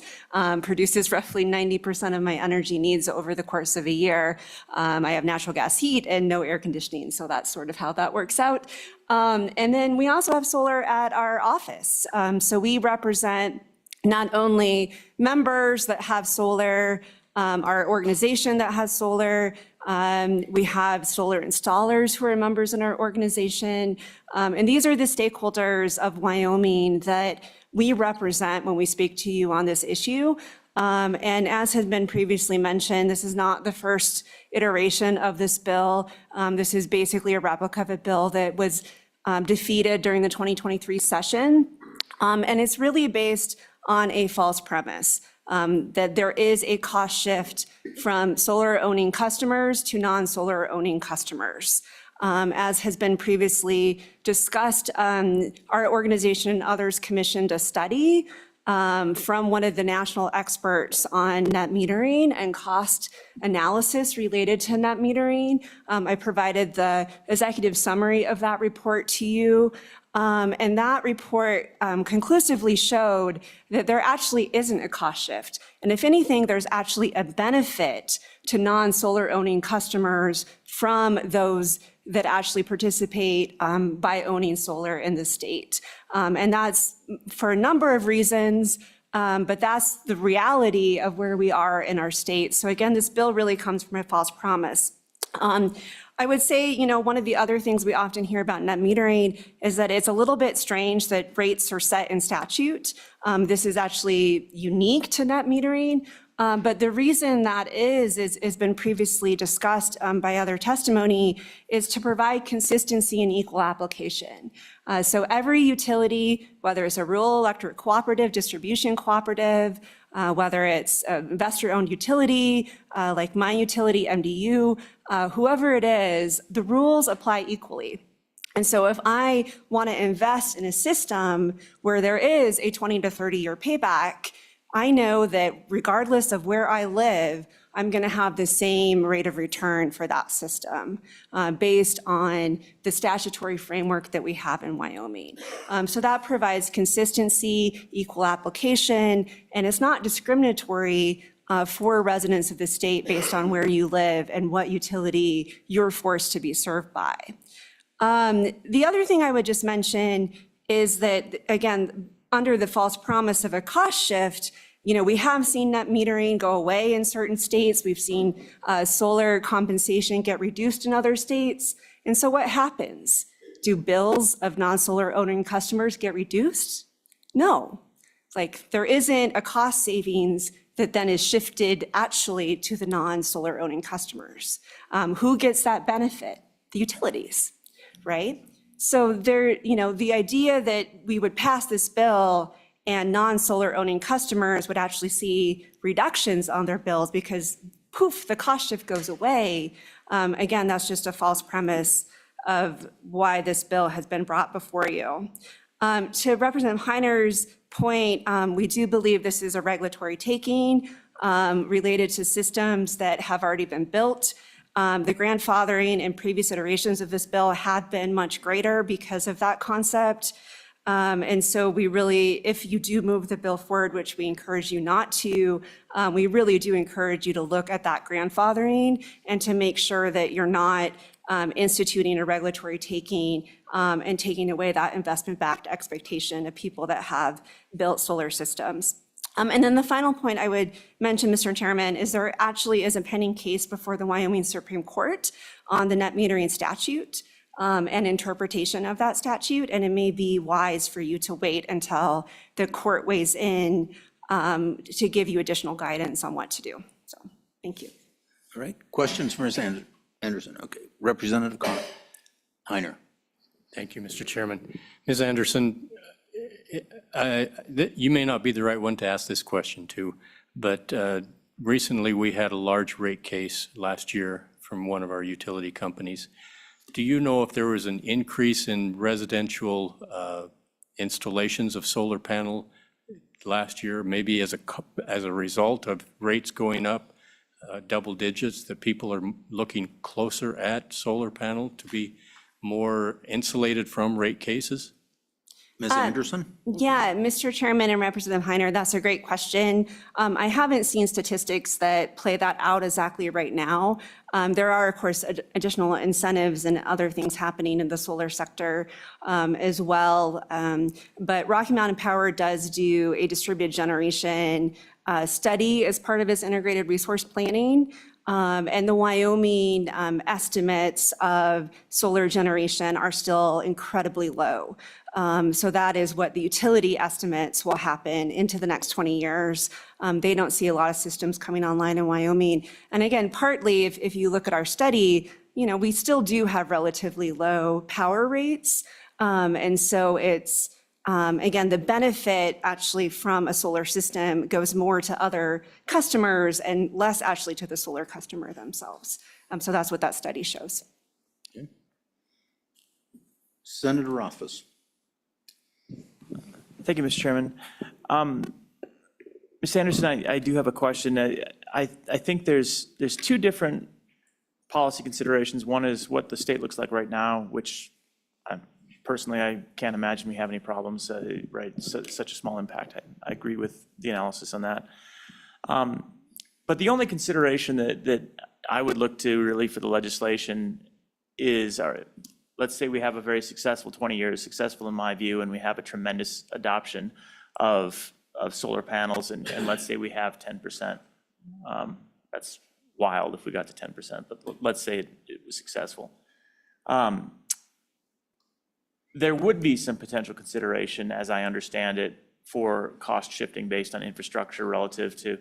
produces roughly 90% of my energy needs over the course of a year. I have natural gas heat and no air conditioning, so that's sort of how that works out. And then we also have solar at our office. So we represent not only members that have solar, our organization that has solar, we have solar installers who are members in our organization. And these are the stakeholders of Wyoming that we represent when we speak to you on this issue. And as has been previously mentioned, this is not the first iteration of this bill. This is basically a replica of a bill that was defeated during the 2023 session. And it's really based on a false premise that there is a cost shift from solar owning customers to non-solar owning customers. As has been previously discussed, our organization and others commissioned a study from one of the national experts on net metering and cost analysis related to net metering. I provided the executive summary of that report to you. And that report conclusively showed that there actually isn't a cost shift. And if anything, there's actually a benefit to non-solar owning customers from those that actually participate by owning solar in the state. And that's for a number of reasons, but that's the reality of where we are in our state. So again, this bill really comes from a false promise. I would say, you know, one of the other things we often hear about net metering is that it's a little bit strange that rates are set in statute. This is actually unique to net metering. But the reason that has been previously discussed by other testimony is to provide consistency and equal application. So every utility, whether it's a rural electric cooperative, distribution cooperative, whether it's an investor-owned utility, like my utility, MDU, whoever it is, the rules apply equally. And so if I want to invest in a system where there is a 20 to 30-year payback, I know that regardless of where I live, I'm going to have the same rate of return for that system based on the statutory framework that we have in Wyoming. So that provides consistency, equal application, and it's not discriminatory for residents of the state based on where you live and what utility you're forced to be served by. The other thing I would just mention is that, again, under the false promise of a cost shift, you know, we have seen net metering go away in certain states. We've seen solar compensation get reduced in other states. And so what happens? Do bills of non-solar owning customers get reduced? No. Like, there isn't a cost savings that then is shifted actually to the non-solar owning customers. Who gets that benefit? The utilities, right? So there, you know, the idea that we would pass this bill and non-solar owning customers would actually see reductions on their bills because poof, the cost shift goes away. Again, that's just a false premise of why this bill has been brought before you. To Representative Heiner's point, we do believe this is a regulatory taking related to systems that have already been built. The grandfathering in previous iterations of this bill had been much greater because of that concept. And so we really, if you do move the bill forward, which we encourage you not to, we really do encourage you to look at that grandfathering and to make sure that you're not instituting a regulatory taking and taking away that investment-backed expectation of people that have built solar systems. And then the final point I would mention, Mr. Chairman, is there actually is a pending case before the Wyoming Supreme Court on the net metering statute and interpretation of that statute, and it may be wise for you to wait until the court weighs in to give you additional guidance on what to do. So, thank you. All right, questions for Ms. Anderson? Okay, Representative Heiner. Thank you, Mr. Chairman. Ms. Anderson, you may not be the right one to ask this question to, but recently we had a large rate case last year from one of our utility companies. Do you know if there was an increase in residential installations of solar panel last year, maybe as a result of rates going up double digits, that people are looking closer at solar panel to be more insulated from rate cases? Ms. Anderson? Yeah, Mr. Chairman and Representative Heiner, that's a great question. I haven't seen statistics that play that out exactly right now. There are, of course, additional incentives and other things happening in the solar sector as well. But Rocky Mountain Power does do a distributed generation study as part of its integrated resource planning. And the Wyoming estimates of solar generation are still incredibly low. So that is what the utility estimates will happen into the next 20 years. They don't see a lot of systems coming online in Wyoming. And again, partly if you look at our study, we still do have relatively low power rates. And so it's, again, the benefit actually from a solar system goes more to other customers and less actually to the solar customer themselves. So that's what that study shows. Okay. Senator Office. Thank you, Mr. Chairman. Ms. Anderson, I do have a question. I think there's two different policy considerations. One is what the state looks like right now, which personally, I can't imagine we have any problems, right? Such a small impact. I agree with the analysis on that. But the only consideration that I would look to really for the legislation is, let's say we have a very successful 20 years, successful in my view, and we have a tremendous adoption of solar panels, and let's say we have 10%. That's wild if we got to 10%, but let's say it was successful. There would be some potential consideration, as I understand it, for cost shifting based on infrastructure relative to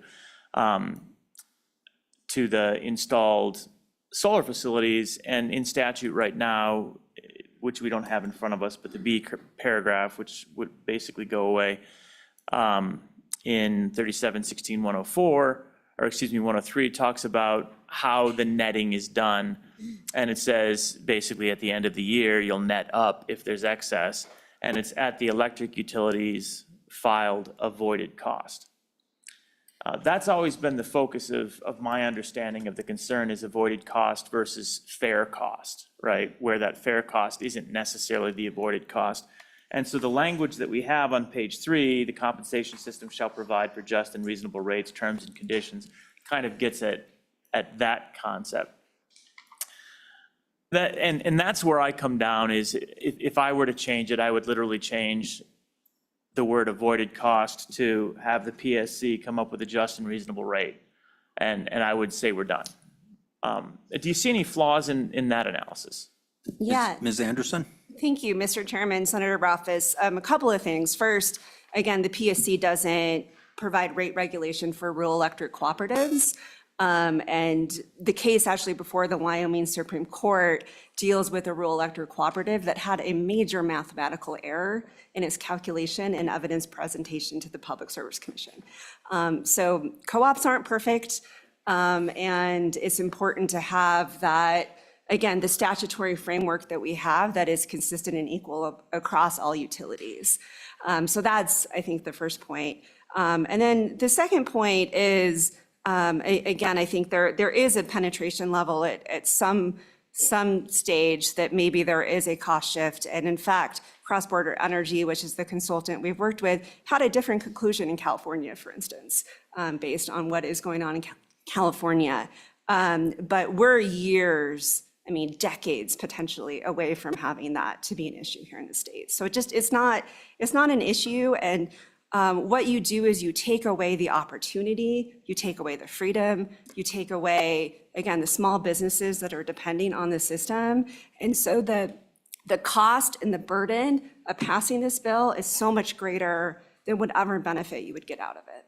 the installed solar facilities. And in statute right now, which we don't have in front of us, but the B paragraph, which would basically go away in 37-16-104, or excuse me, 103, talks about how the netting is done. And it says basically at the end of the year, you'll net up if there's excess, and it's at the electric utilities filed avoided cost. That's always been the focus of my understanding of the concern, is avoided cost versus fair cost, right? Where that fair cost isn't necessarily the avoided cost. And so the language that we have on page 3, the compensation system shall provide for just and reasonable rates, terms, and conditions, kind of gets at that concept. And that's where I come down, is if I were to change it, I would literally change the word avoided cost to have the PSC come up with a just and reasonable rate. And I would say we're done. Do you see any flaws in that analysis? Yeah. Ms. Anderson? Thank you, Mr. Chairman, Senator Rothfuss. A couple of things. First, again, the PSC doesn't provide rate regulation for rural electric cooperatives. And the case actually before the Wyoming Supreme Court deals with a rural electric cooperative that had a major mathematical error in its calculation and evidence presentation to the Public Service Commission. So co-ops aren't perfect, and it's important to have that, again, the statutory framework that we have that is consistent and equal across all utilities. So that's, I think, the first point. And then the second point is, again, I think there is a penetration level at some stage that maybe there is a cost shift. And in fact, Cross Border Energy, which is the consultant we've worked with, had a different conclusion in California, for instance, based on what is going on in California. But we're years, I mean, decades potentially away from having that to be an issue here in the States. So it's not an issue. And what you do is you take away the opportunity, you take away the freedom, you take away, again, the small businesses that are depending on the system. And so the cost and the burden of passing this bill is so much greater than whatever benefit you would get out of it.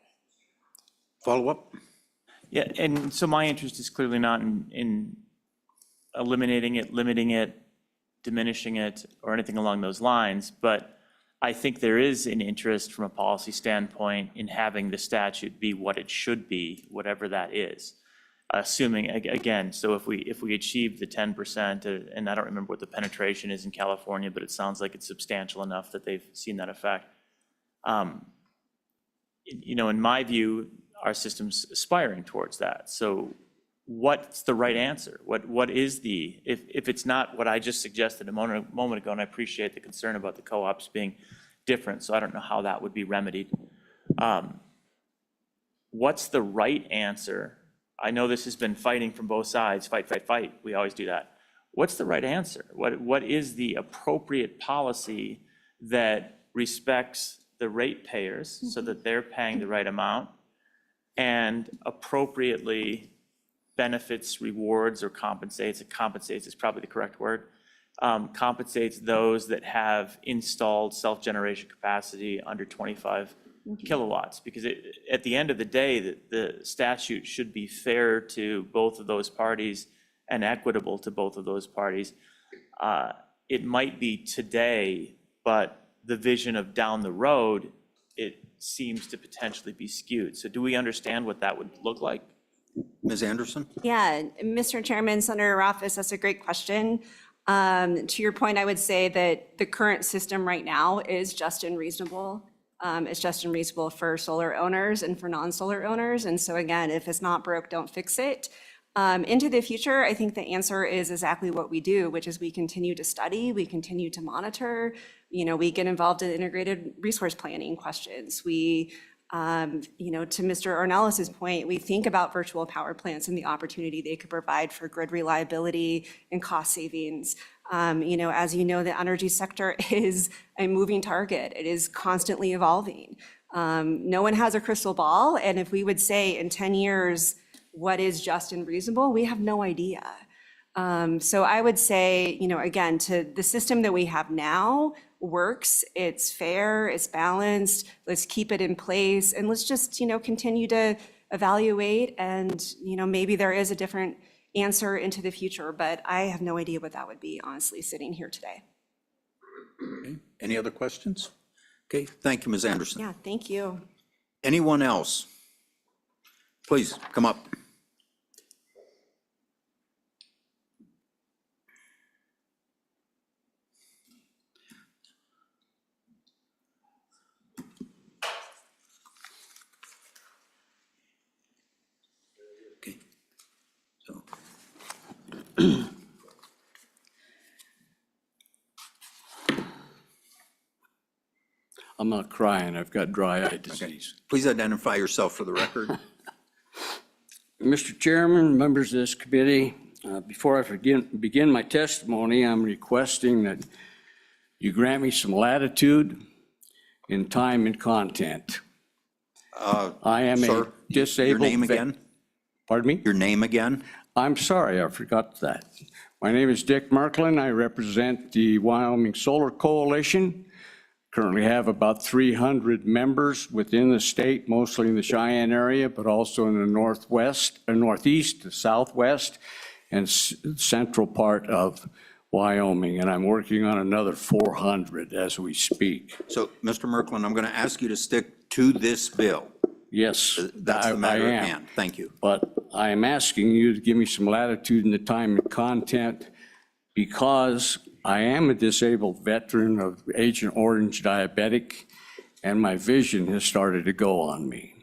Follow up? Yeah, and so my interest is clearly not in eliminating it, limiting it, diminishing it, or anything along those lines, but I think there is an interest from a policy standpoint in having the statute be what it should be, whatever that is. Assuming, again, so if we achieve the 10%, and I don't remember what the penetration is in California, but it sounds like it's substantial enough that they've seen that effect. in my view, our system's aspiring towards that. So what's the right answer? What is if it's not what I just suggested a moment ago, and I appreciate the concern about the co-ops being different, so I don't know how that would be remedied. What's the right answer? I know this has been fighting from both sides, fight. We always do that. What's the right answer? What is the appropriate policy that respects the ratepayers so that they're paying the right amount and appropriately benefits, rewards, or compensates is probably the correct word, compensates those that have installed self-generation capacity under 25 kilowatts? Because at the end of the day, the statute should be fair to both of those parties and equitable to both of those parties. It might be today, but the vision of down the road, it seems to potentially be skewed. So do we understand what that would look like? Ms. Anderson? Yeah, Mr. Chairman, Senator Rothfuss, that's a great question. To your point, I would say that the current system right now is just and reasonable. It's just and reasonable for solar owners and for non-solar owners. And so again, if it's not broke, don't fix it. Into the future, I think the answer is exactly what we do, which is we continue to study, we continue to monitor, we get involved in integrated resource planning questions. We, to Mr. Ornellis's point, we think about virtual power plants and the opportunity they could provide for grid reliability and cost savings. As you know, the energy sector is a moving target. It is constantly evolving. No one has a crystal ball. And if we would say in 10 years, what is just and reasonable, we have no idea. So I would say, again, to the system that we have now works, it's fair, it's balanced, let's keep it in place, and let's just, continue to evaluate, and, maybe there is a different answer into the future, but I have no idea what that would be, honestly, sitting here today. Okay. Any other questions? Okay, thank you, Ms. Anderson. Yeah, thank you. Anyone else? Please, come up. Okay. So. I'm not crying, I've got dry eye disease. Please identify yourself for the record. Mr. Chairman, members of this committee, before I begin my testimony, I'm requesting that you grant me some latitude in time and content. I am sir, a disabled. Your name again? Pardon me? Your name again? I'm sorry, I forgot that. My name is Dick Merklin. I represent the Wyoming Solar Coalition. Currently have about 300 members within the state, mostly in the Cheyenne area, but also in the northwest, northeast, the southwest, and central part of Wyoming. And I'm working on another 400 as we speak. So, Mr. Merklin, I'm going to ask you to stick to this bill. Yes, That's the matter at hand. Thank you. But I am asking you to give me some latitude in the time and content because I am a disabled veteran of Agent Orange diabetic, and my vision has started to go on me.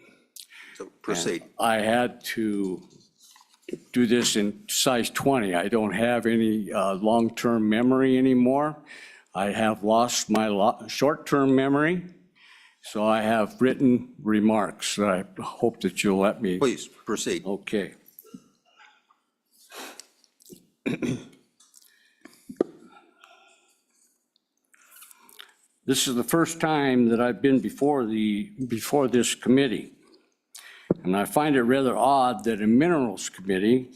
So proceed. And I had to do this in size 20. I don't have any long-term memory anymore. I have lost my short-term memory. So I have written remarks that I hope that you'll let me. Please proceed. Okay. This is the first time that I've been before this committee. And I find it rather odd that a minerals committee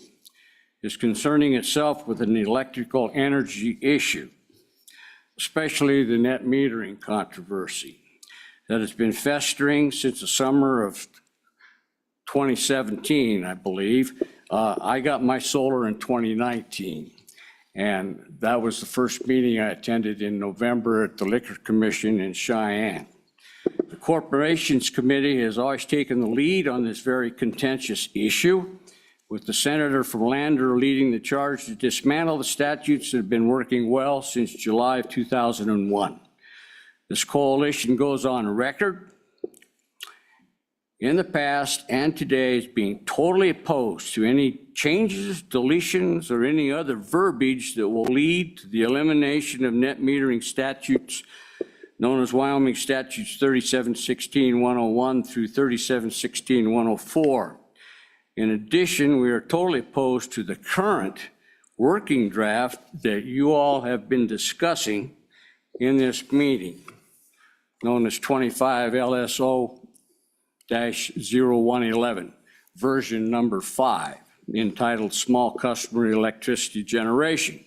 is concerning itself with an electrical energy issue, especially the net metering controversy that has been festering since the summer of 2017, I believe. I got my solar in 2019. And that was the first meeting I attended in November at the Liquor Commission in Cheyenne. The Corporations Committee has always taken the lead on this very contentious issue, with the senator from Lander leading the charge to dismantle the statutes that have been working well since July of 2001. This coalition goes on record in the past and today as being totally opposed to any changes, deletions, or any other verbiage that will lead to the elimination of net metering statutes known as Wyoming Statutes 3716-101 through 3716-104. In addition, we are totally opposed to the current working draft that you all have been discussing in this meeting, known as 25 LSO-0111, version number 5, entitled Small Customer Electricity Generation,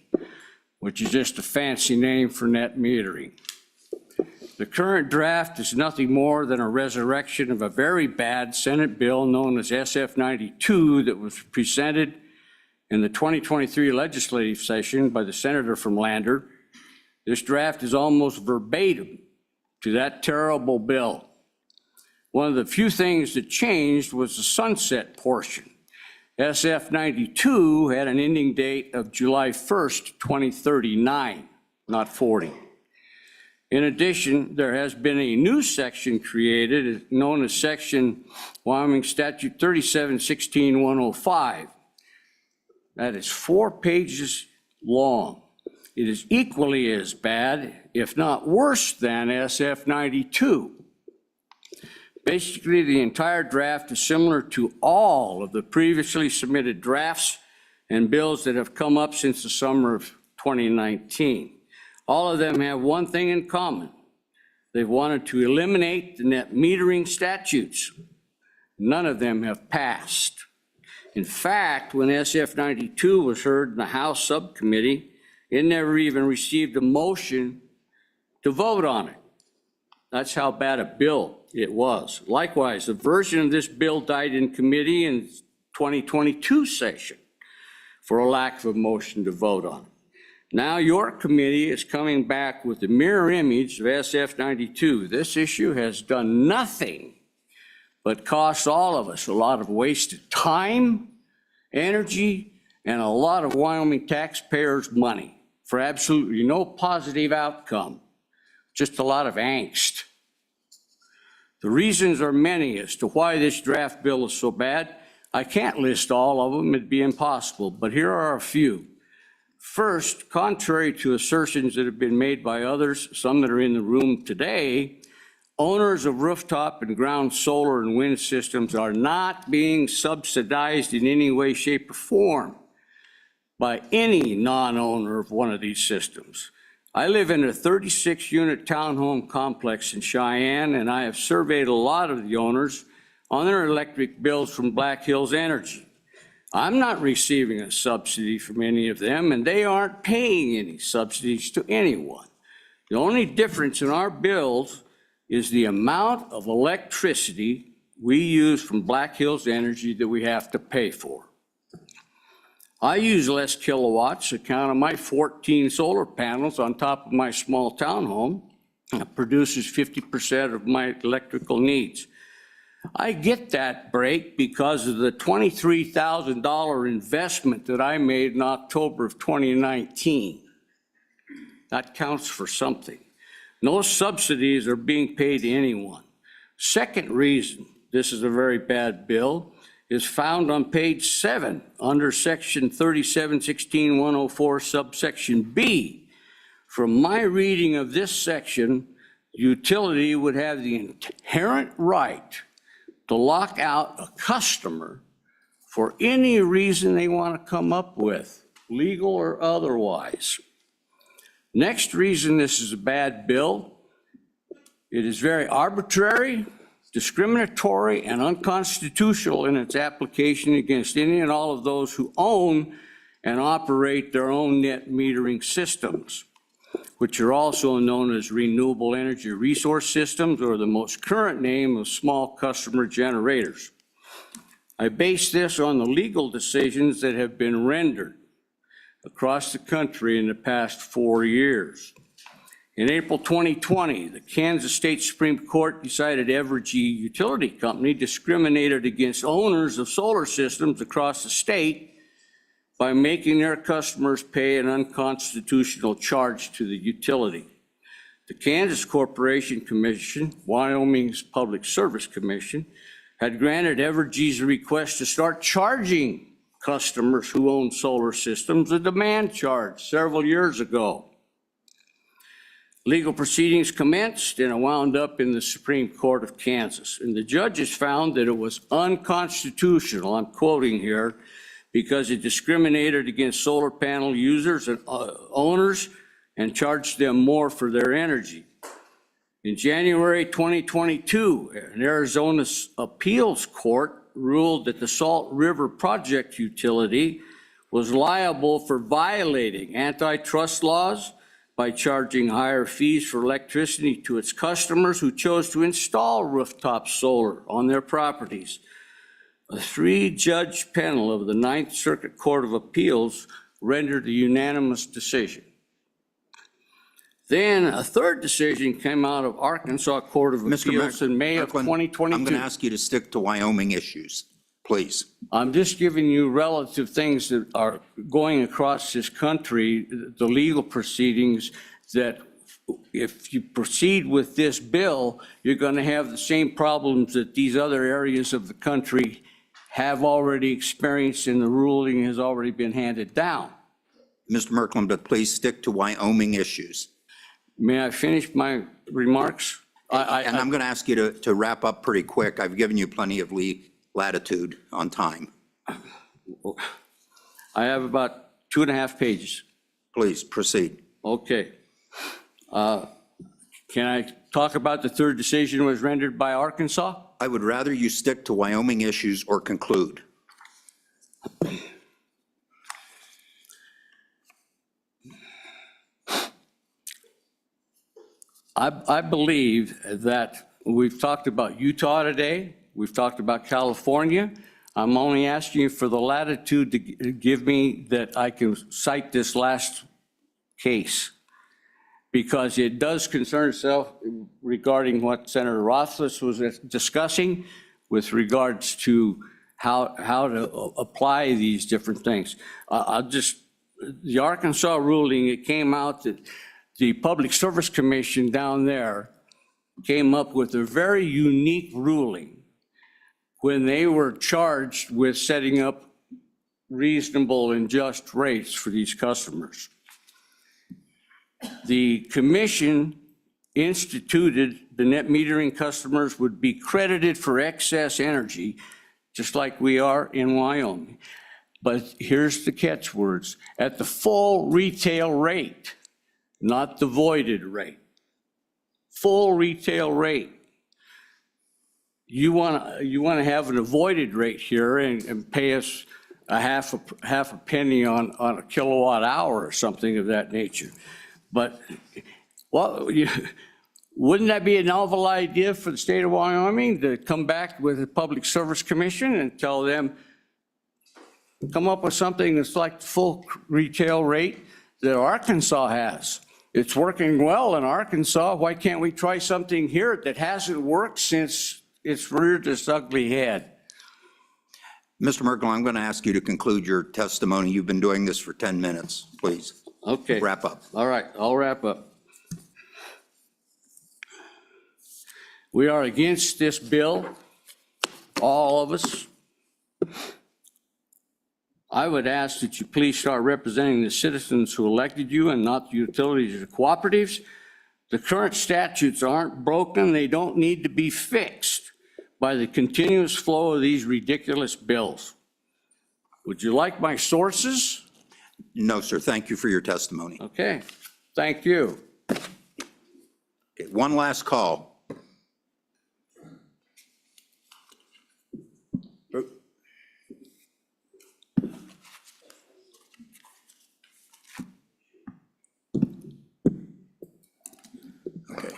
which is just a fancy name for net metering. The current draft is nothing more than a resurrection of a very bad Senate bill known as SF-92 that was presented in the 2023 legislative session by the senator from Lander. This draft is almost verbatim to that terrible bill. One of the few things that changed was the sunset portion. SF-92 had an ending date of July 1st, 2039, not 40. In addition, there has been a new section created known as Section Wyoming Statute 3716-105. That is 4 pages long. It is equally as bad, if not worse than SF-92. Basically, the entire draft is similar to all of the previously submitted drafts and bills that have come up since the summer of 2019. All of them have one thing in common. They've wanted to eliminate the net metering statutes. None of them have passed. In fact, when SF-92 was heard in the House subcommittee, it never even received a motion to vote on it. That's how bad a bill it was. Likewise, the version of this bill died in committee in 2022 session for a lack of a motion to vote on it. Now your committee is coming back with the mirror image of SF-92. This issue has done nothing but cost all of us a lot of wasted time, energy, and a lot of Wyoming taxpayers' money for absolutely no positive outcome, just a lot of angst. The reasons are many as to why this draft bill is so bad. I can't list all of them, it'd be impossible, but here are a few. First, contrary to assertions that have been made by others, some that are in the room today, owners of rooftop and ground solar and wind systems are not being subsidized in any way, shape, or form by any non-owner of one of these systems. I live in a 36-unit townhome complex in Cheyenne, and I have surveyed a lot of the owners on their electric bills from Black Hills Energy. I'm not receiving a subsidy from any of them, and they aren't paying any subsidies to anyone. The only difference in our bills is the amount of electricity we use from Black Hills Energy that we have to pay for. I use less kilowatts account of my 14 solar panels on top of my small townhome. It produces 50% of my electrical needs. I get that break because of the $23,000 investment that I made in October of 2019. That counts for something. No subsidies are being paid to anyone. Second reason this is a very bad bill is found on page 7 under section 3716-104 subsection B. From my reading of this section, utility would have the inherent right to lock out a customer for any reason they want to come up with, legal or otherwise. Next reason this is a bad bill, it is very arbitrary, discriminatory, and unconstitutional in its application against any and all of those who own and operate their own net metering systems, which are also known as renewable energy resource systems, or the most current name of small customer generators. I base this on the legal decisions that have been rendered across the country in the past 4 years. In April 2020, the Kansas State Supreme Court decided Evergy Utility Company discriminated against owners of solar systems across the state by making their customers pay an unconstitutional charge to the utility. The Kansas Corporation Commission, Wyoming's Public Service Commission, had granted Evergy's request to start charging customers who own solar systems a demand charge several years ago. Legal proceedings commenced and it wound up in the Supreme Court of Kansas. And the judges found that it was unconstitutional, I'm quoting here, because it discriminated against solar panel users and owners and charged them more for their energy. In January 2022, an Arizona appeals court ruled that the Salt River Project utility was liable for violating antitrust laws by charging higher fees for electricity to its customers who chose to install rooftop solar on their properties. A 3-judge panel of the Ninth Circuit Court of Appeals rendered a unanimous decision. Then a third decision came out of Arkansas Court of Appeals in May of 2022. I'm going to ask you to stick to Wyoming issues, please. I'm just giving you relative things that are going across this country, the legal proceedings, that if you proceed with this bill, you're going to have the same problems that these other areas of the country have already experienced and the ruling has already been handed down. Mr. Merklin, but please stick to Wyoming issues. May I finish my remarks? I'm going to ask you to wrap up pretty quick. I've given you plenty of latitude on time. I have about 2.5 pages. Please proceed. Okay. Can I talk about the third decision was rendered by Arkansas? I would rather you stick to Wyoming issues or conclude. I believe that we've talked about Utah today, we've talked about California. I'm only asking you for the latitude to give me that I can cite this last case, because it does concern itself regarding what Senator Rothfuss was discussing with regards to how to apply these different things. The Arkansas ruling, it came out that the Public Service Commission down there came up with a very unique ruling when they were charged with setting up reasonable and just rates for these customers. The commission instituted the net metering customers would be credited for excess energy, just like we are in Wyoming. But here's the catchwords: at the full retail rate, not the voided rate. Full retail rate. You want to have an avoided rate here and pay us a half a penny on a kilowatt hour or something of that nature. But wouldn't that be a novel idea for the state of Wyoming to come back with the Public Service Commission and tell them, come up with something that's like the full retail rate that Arkansas has? It's working well in Arkansas. Why can't we try something here that hasn't worked since it's reared its ugly head? Mr. Merkel, I'm going to ask you to conclude your testimony. You've been doing this for 10 minutes, please. Okay. Wrap up. All right, I'll wrap up. We are against this bill, all of us. I would ask that you please start representing the citizens who elected you and not the utilities or cooperatives. The current statutes aren't broken. They don't need to be fixed by the continuous flow of these ridiculous bills. Would you like my sources? No, sir. Thank you for your testimony. Okay, thank you. Okay, one last call. Okay,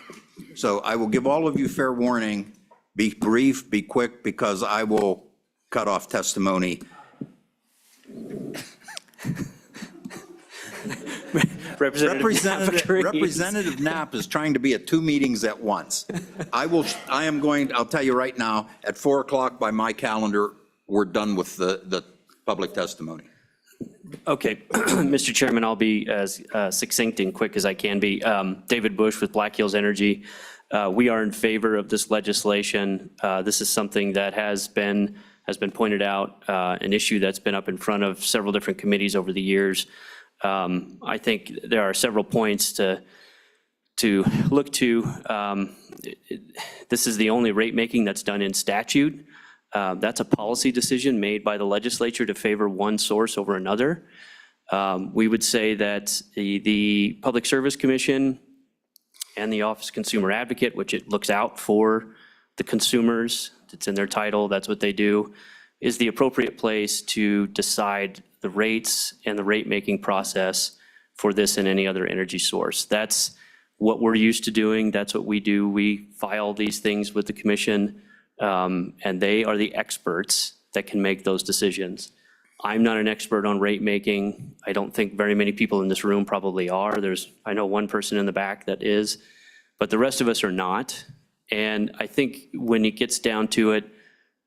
so I will give all of you fair warning. Be brief, be quick, because I will cut off testimony. Representative Knapp is trying to be at 2 meetings at once. I'll tell you right now, at 4 o'clock by my calendar, we're done with the public testimony. Okay, Mr. Chairman, I'll be as succinct and quick as I can be. David Bush with Black Hills Energy. We are in favor of this legislation. This is something that has been pointed out, an issue that's been up in front of several different committees over the years. I think there are several points to look to. This is the only rate making that's done in statute. That's a policy decision made by the legislature to favor one source over another. We would say that the Public Service Commission and the Office of Consumer Advocate, which it looks out for the consumers, it's in their title, that's what they do, is the appropriate place to decide the rates and the rate-making process for this and any other energy source. That's what we're used to doing. That's what we do. We file these things with the commission, and they are the experts that can make those decisions. I'm not an expert on rate making. I don't think very many people in this room probably are. I know one person in the back that is, but the rest of us are not. And I think when it gets down to it,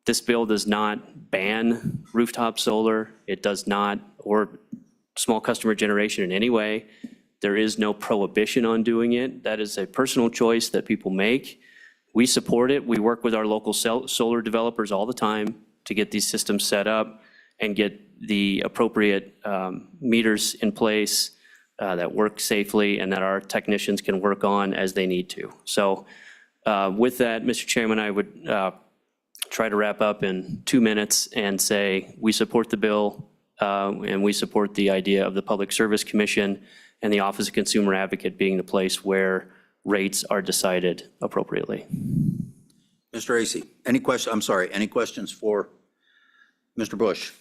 this bill does not ban rooftop solar. It does not, or small customer generation in any way. There is no prohibition on doing it. That is a personal choice that people make. We support it. We work with our local solar developers all the time to get these systems set up and get the appropriate meters in place that work safely and that our technicians can work on as they need to. So with that, Mr. Chairman, I would try to wrap up in 2 minutes and say we support the bill and we support the idea of the Public Service Commission and the Office of Consumer Advocate being the place where rates are decided appropriately. Mr. Acey, any questions for Mr. Bush?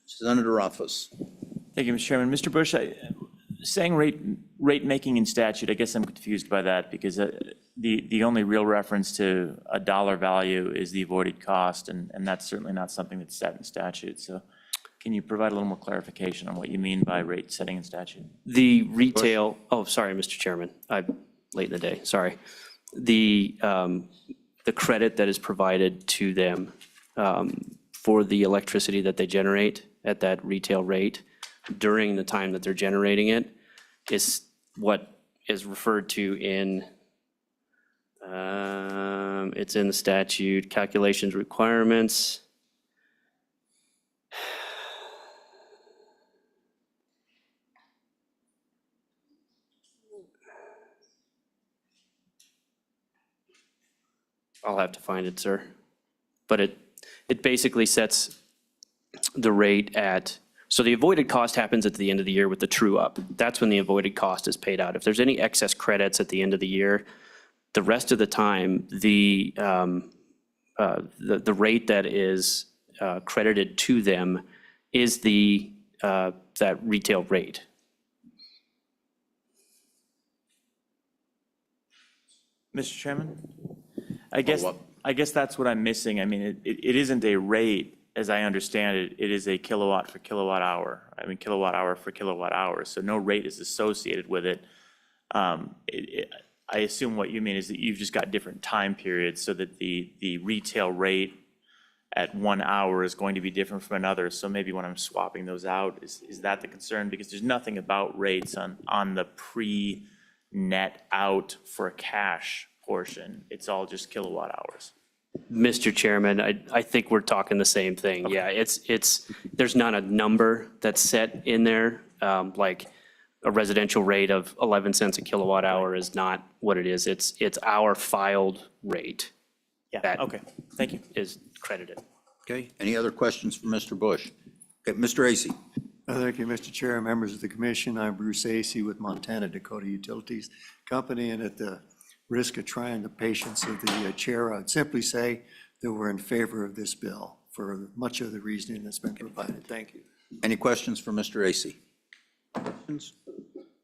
Senator Rothfuss. Thank you, Mr. Chairman. Mr. Bush, saying rate making in statute, I guess I'm confused by that because the only real reference to a dollar value is the avoided cost, and that's certainly not something that's set in statute. So can you provide a little more clarification on what you mean by rate setting in statute? The retail, oh, sorry, Mr. Chairman, I'm late in the day, sorry. The credit that is provided to them for the electricity that they generate at that retail rate during the time that they're generating it is what is referred to in, it's in the statute, calculations requirements. I'll have to find it, sir. But it basically sets the rate at, so the avoided cost happens at the end of the year with the true up. That's when the avoided cost is paid out. If there's any excess credits at the end of the year, the rest of the time, the rate that is credited to them is that retail rate. Mr. Chairman? I guess that's what I'm missing. I mean, it isn't a rate, as I understand it. It is a kilowatt for kilowatt hour. I mean, kilowatt hour for kilowatt hour. So no rate is associated with it. I assume what you mean is that you've just got different time periods so that the retail rate at 1 hour is going to be different from another. So maybe when I'm swapping those out, is that the concern? Because there's nothing about rates on the pre-net out for a cash portion. It's all just kilowatt hours. Mr. Chairman, I think we're talking the same thing. Okay. Yeah, there's not a number that's set in there. Like a residential rate of 11 cents a kilowatt hour is not what it is. It's our filed rate. Yeah, okay, thank you. Is credited. Okay, any other questions for Mr. Bush? Okay, Mr. Acey. Thank you, Mr. Chair, members of the commission. I'm Bruce Acey with Montana Dakota Utilities Company, and at the risk of trying the patience of the chair, I'd simply say that we're in favor of this bill for much of the reasoning that's been provided. Thank you. Any questions for Mr. Acey? Questions?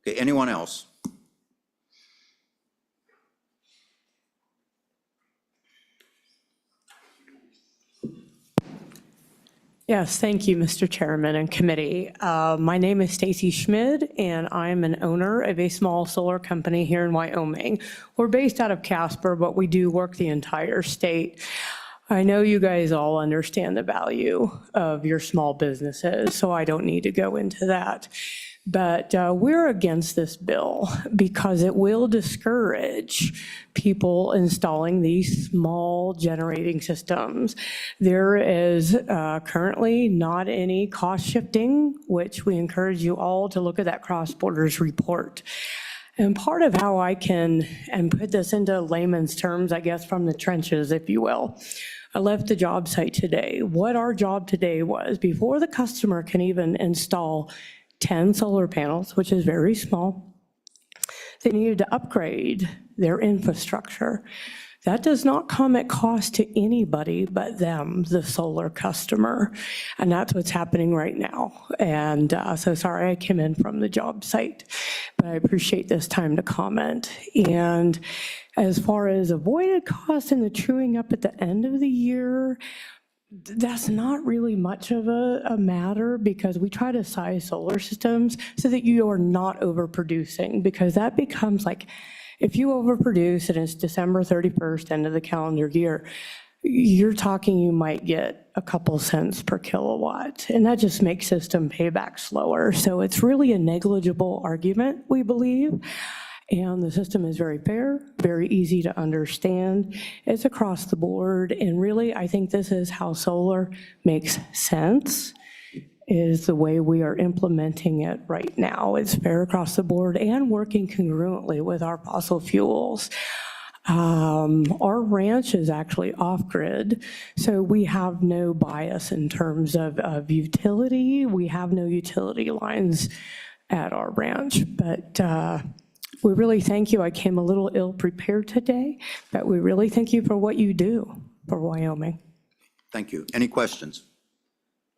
Okay, anyone else? Yes, thank you, Mr. Chairman and committee. My name is Stacy Schmid, and I'm an owner of a small solar company here in Wyoming. We're based out of Casper, but we do work the entire state. I know you guys all understand the value of your small businesses, so I don't need to go into that. But we're against this bill because it will discourage people installing these small generating systems. There is currently not any cost shifting, which we encourage you all to look at that cross borders report. And part of how I can, and put this into layman's terms, I guess, from the trenches, if you will, I left the job site today. What our job today was, before the customer can even install 10 solar panels, which is very small, they needed to upgrade their infrastructure. That does not come at cost to anybody but them, the solar customer. And that's what's happening right now. And so sorry I came in from the job site, but I appreciate this time to comment. And as far as avoided costs and the truing up at the end of the year, that's not really much of a matter, because we try to size solar systems so that you are not overproducing, because that becomes like, if you overproduce and it's December 31st, end of the calendar year, you're talking you might get a couple cents per kilowatt, and that just makes system payback slower. So it's really a negligible argument, we believe. And the system is very fair, very easy to understand. It's across the board. And really, I think this is how solar makes sense, is the way we are implementing it right now. It's fair across the board and working congruently with our fossil fuels. Our ranch is actually off-grid, so we have no bias in terms of utility. We have no utility lines at our ranch, but we really thank you. I came a little ill-prepared today, but we really thank you for what you do for Wyoming. Thank you. Any questions?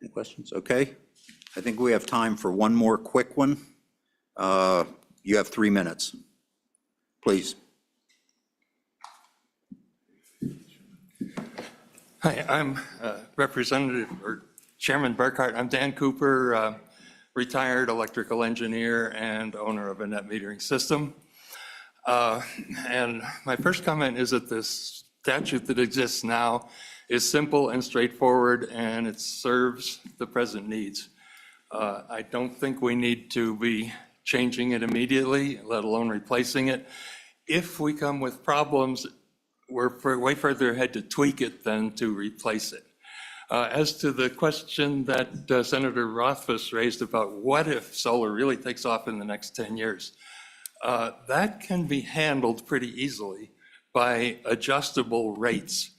Any questions? Okay. I think we have time for one more quick one. You have 3 minutes. Please. Hi, I'm Representative or Chairman Burkhart. I'm Dan Cooper, retired electrical engineer and owner of a net metering system. And my first comment is that this statute that exists now is simple and straightforward, and it serves the present needs. I don't think we need to be changing it immediately, let alone replacing it. If we come with problems, we're way further ahead to tweak it than to replace it. As to the question that Senator Rothfuss raised about what if solar really takes off in the next 10 years, that can be handled pretty easily by adjustable rates,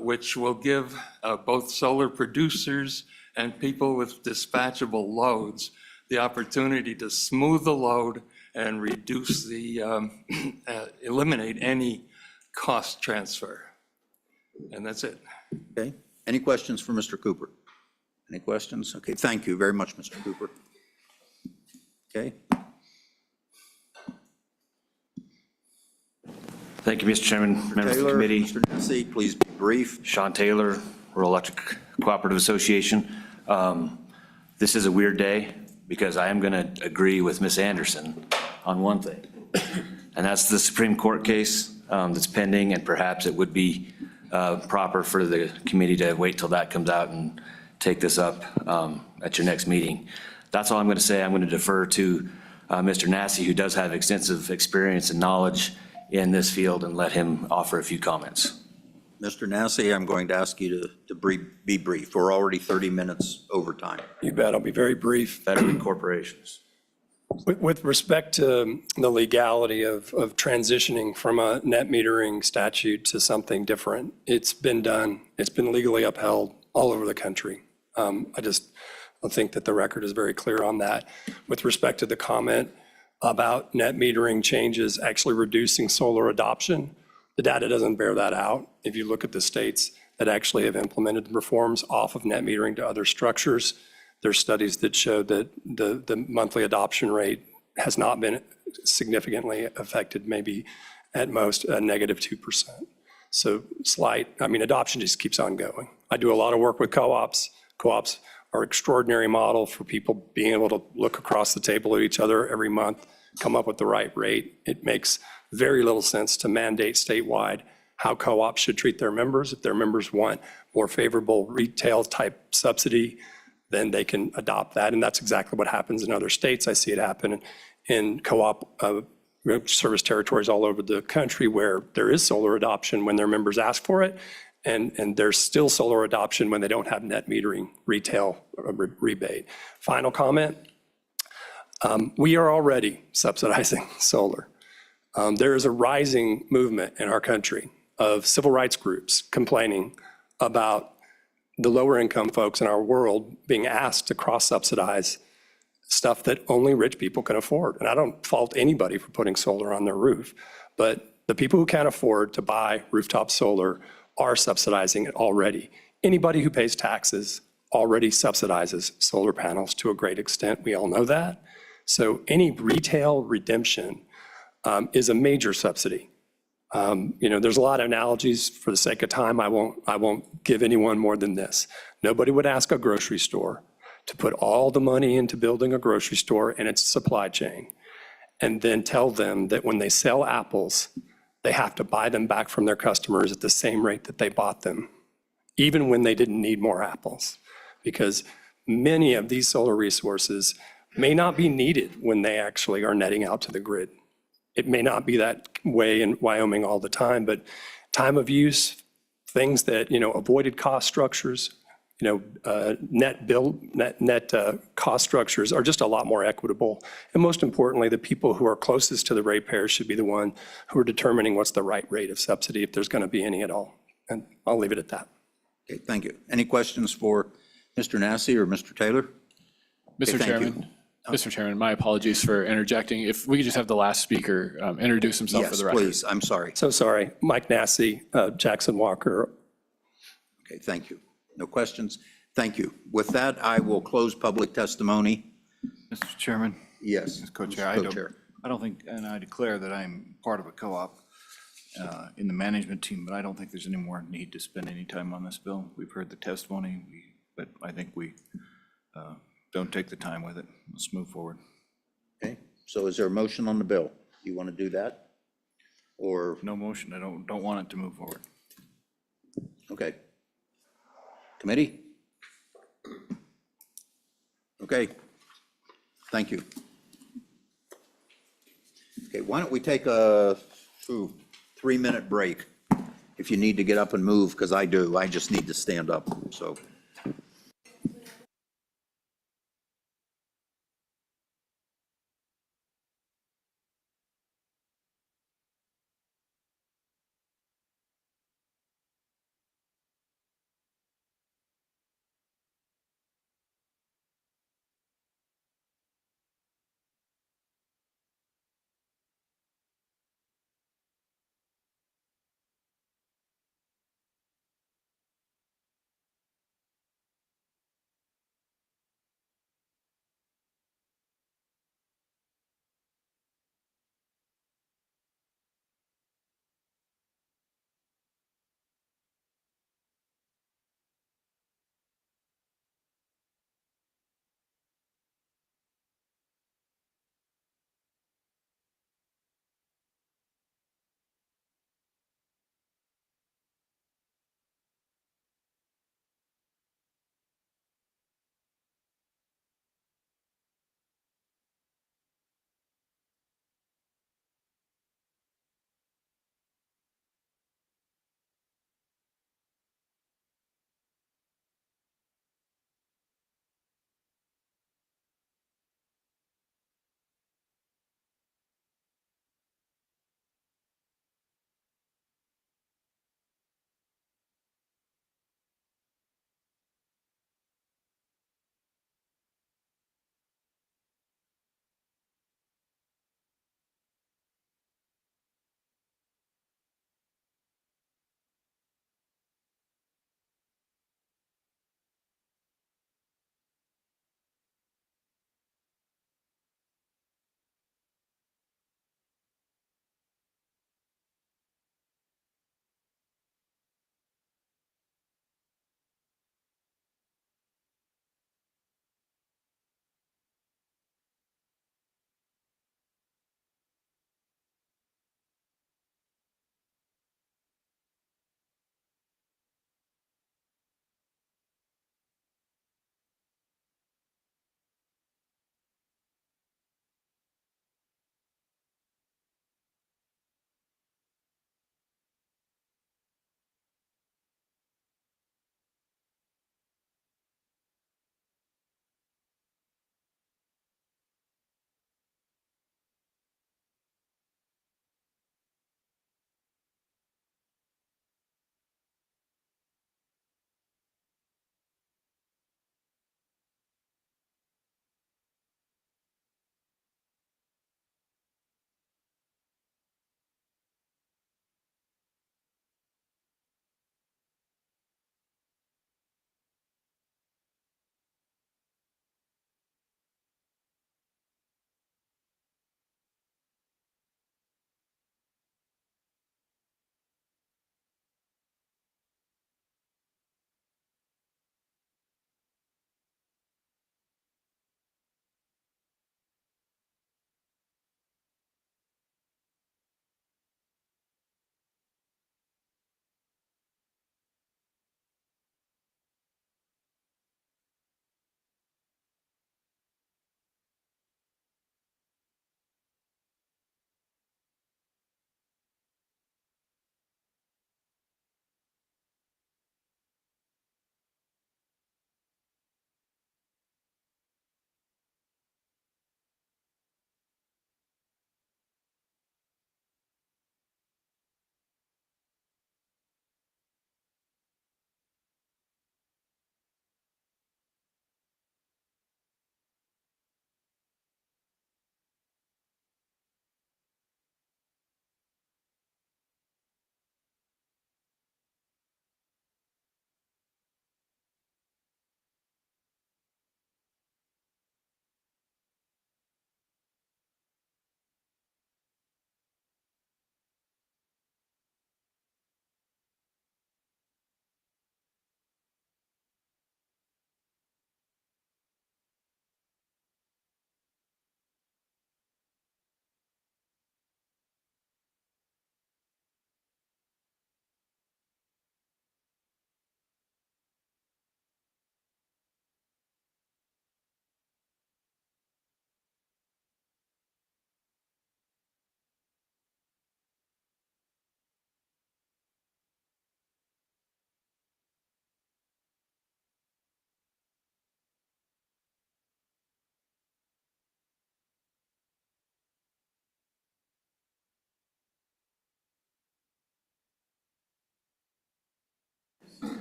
which will give both solar producers and people with dispatchable loads the opportunity to smooth the load and reduce the, eliminate any cost transfer. And that's it. Okay. Any questions for Mr. Cooper? Any questions? Okay, thank you very much, Mr. Cooper. Okay. Thank you, Mr. Chairman, members of the committee. Mr. Nesi, please be brief. Sean Taylor, Rural Electric Cooperative Association. This is a weird day because I am going to agree with Ms. Anderson on one thing, and that's the Supreme Court case that's pending, and perhaps it would be proper for the committee to wait till that comes out and take this up at your next meeting. That's all I'm going to say. I'm going to defer to Mr. Nasi, who does have extensive experience and knowledge in this field, and let him offer a few comments. Mr. Nasi, I'm going to ask you to be brief. We're already 30 minutes over time. You bet, I'll be very brief. Veteran corporations. With respect to the legality of transitioning from a net metering statute to something different, it's been done. It's been legally upheld all over the country. I just don't think that the record is very clear on that. With respect to the comment about net metering changes actually reducing solar adoption, the data doesn't bear that out. If you look at the states that actually have implemented reforms off of net metering to other structures, there's studies that show that the monthly adoption rate has not been significantly affected, maybe at most a negative 2%. So slight, I mean, adoption just keeps on going. I do a lot of work with co-ops. Co-ops are an extraordinary model for people being able to look across the table at each other every month, come up with the right rate. It makes very little sense to mandate statewide how co-ops should treat their members. If their members want more favorable retail type subsidy, then they can adopt that. And that's exactly what happens in other states. I see it happen in co-op service territories all over the country where there is solar adoption when their members ask for it. And there's still solar adoption when they don't have net metering retail rebate. Final comment. We are already subsidizing solar. There is a rising movement in our country of civil rights groups complaining about the lower income folks in our world being asked to cross-subsidize stuff that only rich people can afford. And I don't fault anybody for putting solar on their roof, but the people who can't afford to buy rooftop solar are subsidizing it already. Anybody who pays taxes already subsidizes solar panels to a great extent. We all know that. So any retail redemption is a major subsidy. There's a lot of analogies. For the sake of time, I won't give anyone more than this. Nobody would ask a grocery store to put all the money into building a grocery store and its supply chain, and then tell them that when they sell apples, they have to buy them back from their customers at the same rate that they bought them, even when they didn't need more apples. Because many of these solar resources may not be needed when they actually are netting out to the grid. It may not be that way in Wyoming all the time, but time of use, things that, avoided cost structures, net cost structures are just a lot more equitable. And most importantly, the people who are closest to the ratepayers should be the one who are determining what's the right rate of subsidy, if there's going to be any at all. And I'll leave it at that. Okay, thank you. Any questions for Mr. Nassy or Mr. Taylor? Mr. thank you. Chairman, Mr. Chairman, my apologies for interjecting. If we could just have the last speaker introduce himself for Yes, the record. please, I'm sorry. So sorry, Mike Nassy, Jackson Walker. Okay, thank you. No questions? Thank you. With that, I will close public testimony. Mr. Chairman? Yes. Mr. Co-Chair, Co-Chair. I don't think, and I declare that I'm part of a co-op in the management team, but I don't think there's any more need to spend any time on this bill. We've heard the testimony, but I think we don't take the time with it. Let's move forward. Okay, so is there a motion on the bill? You want to do that? Or, No motion. I don't want it to move forward. okay. Committee? Okay, thank you. Okay, why don't we take a 3-minute break if you need to get up and move, because I do. I just need to stand up, so.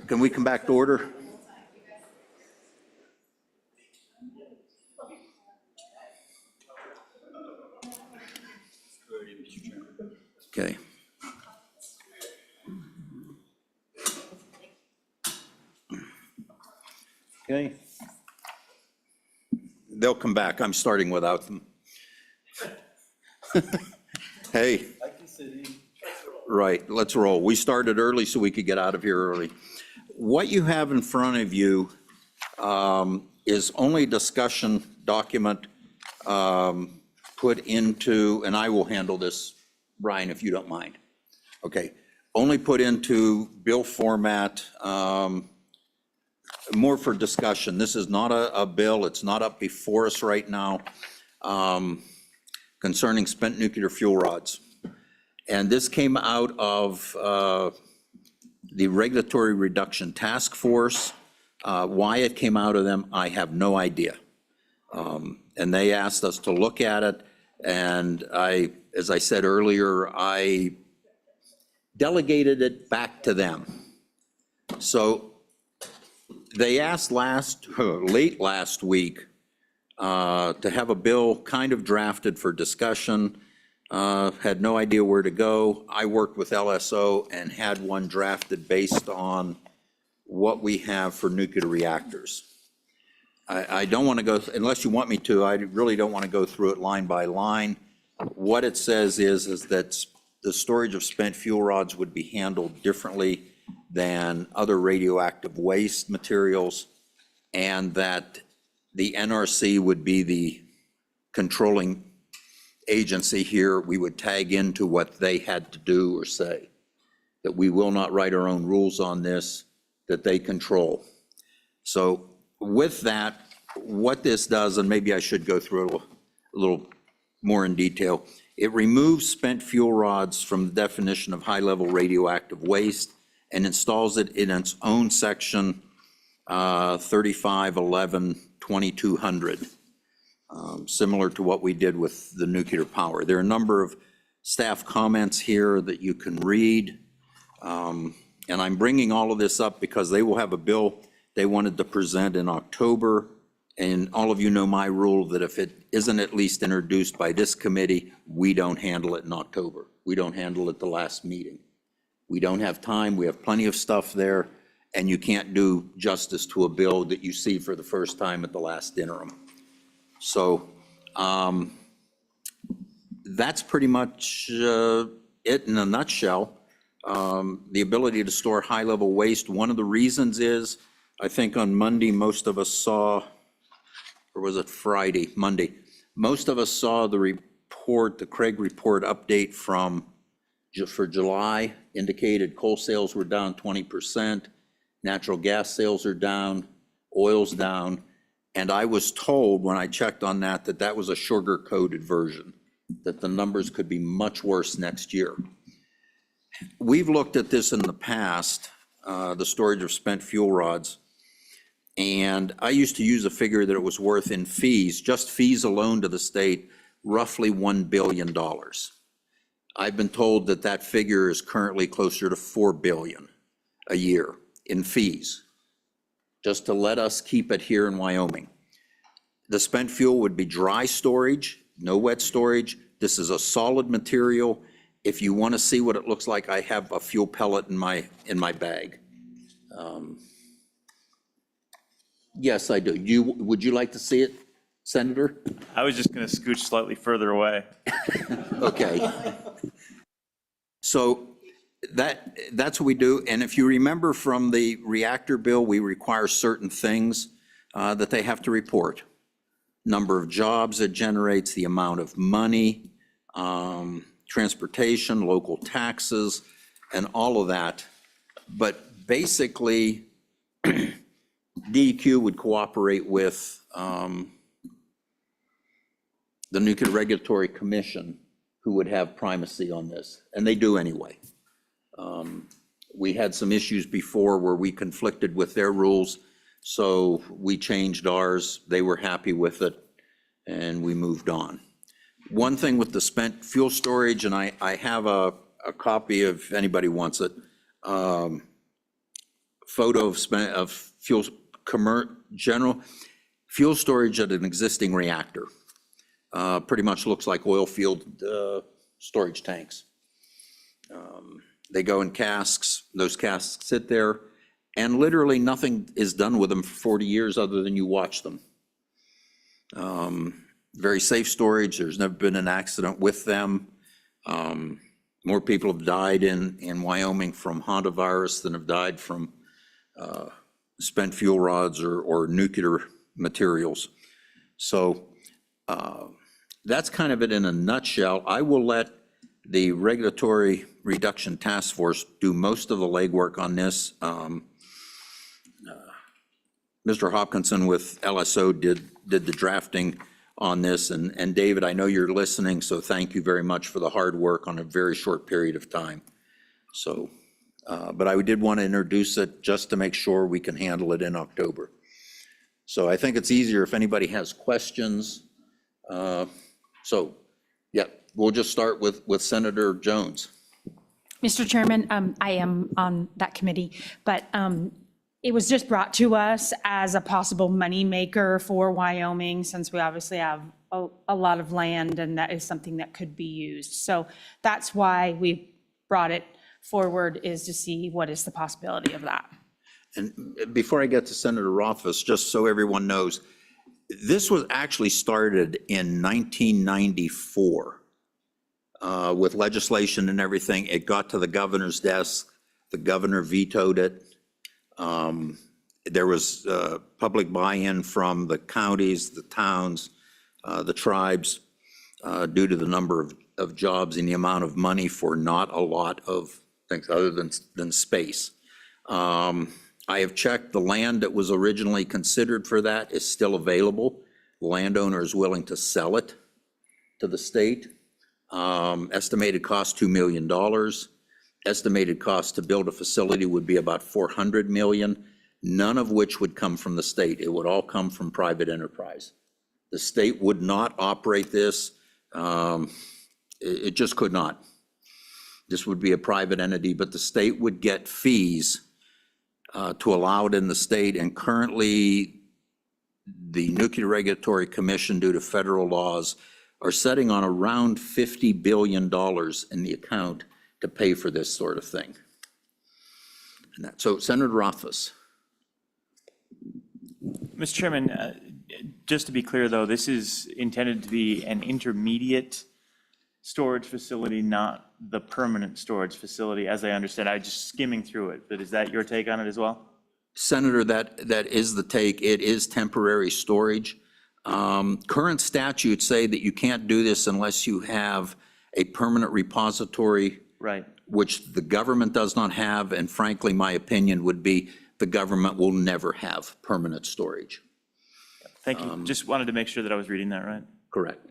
can we come back to order? Okay. Okay. They'll come back. I'm starting without them. Hey. Right, let's roll. We started early so we could get out of here early. What you have in front of you is only a discussion document put into, and I will handle this, Brian, if you don't mind. Okay, only put into bill format, more for discussion. This is not a bill, it's not up before us right now, concerning spent nuclear fuel rods. And this came out of the Regulatory Reduction Task Force. Why it came out of them, I have no idea. And they asked us to look at it, and as I said earlier, I delegated it back to them. So they asked late last week to have a bill kind of drafted for discussion. Had no idea where to go. I worked with LSO and had one drafted based on what we have for nuclear reactors. I don't want to go, unless you want me to, I really don't want to go through it line by line. What it says is that the storage of spent fuel rods would be handled differently than other radioactive waste materials, and that the NRC would be the controlling agency here. We would tag into what they had to do or say, that we will not write our own rules on this, that they control. So with that, what this does, and maybe I should go through a little more in detail, it removes spent fuel rods from the definition of high-level radioactive waste and installs it in its own section, 3511-2200. Similar to what we did with the nuclear power. There are a number of staff comments here that you can read. And I'm bringing all of this up because they will have a bill they wanted to present in October. And all of you know my rule that if it isn't at least introduced by this committee, we don't handle it in October. We don't handle it the last meeting. We don't have time. We have plenty of stuff there. And you can't do justice to a bill that you see for the first time at the last interim. So that's pretty much it in a nutshell. The ability to store high-level waste, one of the reasons is, I think on Monday, most of us saw, or was it Friday? Monday. Most of us saw the report, the Craig report update for July, indicated coal sales were down 20%, natural gas sales are down, oil's down. And I was told when I checked on that, that was a sugar-coated version, that the numbers could be much worse next year. We've looked at this in the past, the storage of spent fuel rods, and I used to use a figure that it was worth in fees, just fees alone to the state, roughly $1 billion. I've been told that that figure is currently closer to $4 billion a year in fees, just to let us keep it here in Wyoming. The spent fuel would be dry storage, no wet storage. This is a solid material. If you want to see what it looks like, I have a fuel pellet in my bag. Yes, I do. Would you like to see it, Senator? I was just going to scooch slightly further away. Okay. So that's what we do. And if you remember from the reactor bill, we require certain things that they have to report. Number of jobs it generates, the amount of money, transportation, local taxes, and all of that. But basically, DEQ would cooperate with the Nuclear Regulatory Commission, who would have primacy on this, and they do anyway. We had some issues before where we conflicted with their rules, so we changed ours. They were happy with it, and we moved on. One thing with the spent fuel storage, and I have a copy if anybody wants it, photo of fuel, general fuel storage at an existing reactor. Pretty much looks like oil field storage tanks. They go in casks, those casks sit there, and literally nothing is done with them for 40 years other than you watch them. Very safe storage, there's never been an accident with them. More people have died in Wyoming from hantavirus than have died from spent fuel rods or nuclear materials. So that's kind of it in a nutshell. I will let the Regulatory Reduction Task Force do most of the legwork on this. Mr. Hopkinson with LSO did the drafting on this, and David, I know you're listening, so thank you very much for the hard work on a very short period of time. So, but I did want to introduce it just to make sure we can handle it in October. So I think it's easier if anybody has questions. So, yeah, we'll just start with Senator Jones. Mr. Chairman, I am on that committee, but it was just brought to us as a possible moneymaker for Wyoming, since we obviously have a lot of land, and that is something that could be used. So that's why we brought it forward, is to see what is the possibility of that. And before I get to Senator Rothfuss, just so everyone knows, this was actually started in 1994 with legislation and everything. It got to the governor's desk. The governor vetoed it. There was public buy-in from the counties, the towns, the tribes, due to the number of jobs and the amount of money for not a lot of things other than space. I have checked, the land that was originally considered for that is still available. The landowner is willing to sell it to the state. Estimated cost $2 million. Estimated cost to build a facility would be about $400 million, none of which would come from the state. It would all come from private enterprise. The state would not operate this. It just could not. This would be a private entity, but the state would get fees to allow it in the state. And currently, the Nuclear Regulatory Commission, due to federal laws, are setting on around $50 billion in the account to pay for this sort of thing. And so, Senator Rothfuss. Mr. Chairman, just to be clear, though, this is intended to be an intermediate storage facility, not the permanent storage facility, as I understand. I'm just skimming through it, but is that your take on it as well? Senator, that is the take. It is temporary storage. Current statutes say that you can't do this unless you have a permanent repository, right, which the government does not have, and frankly, my opinion would be the government will never have permanent storage. Thank you. Just wanted to make sure that I was reading that right. Correct.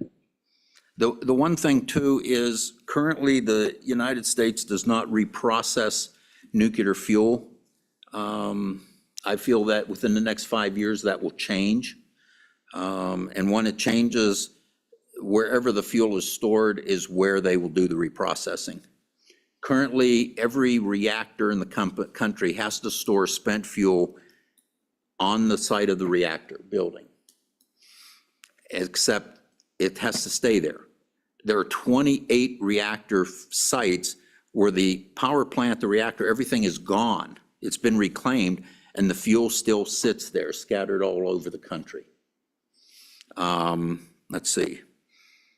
The one thing too is currently the United States does not reprocess nuclear fuel. I feel that within the next 5 years that will change. And when it changes, wherever the fuel is stored is where they will do the reprocessing. Currently, every reactor in the country has to store spent fuel on the site of the reactor building, except it has to stay there. There are 28 reactor sites where the power plant, the reactor, everything is gone. It's been reclaimed, and the fuel still sits there, scattered all over the country. Let's see.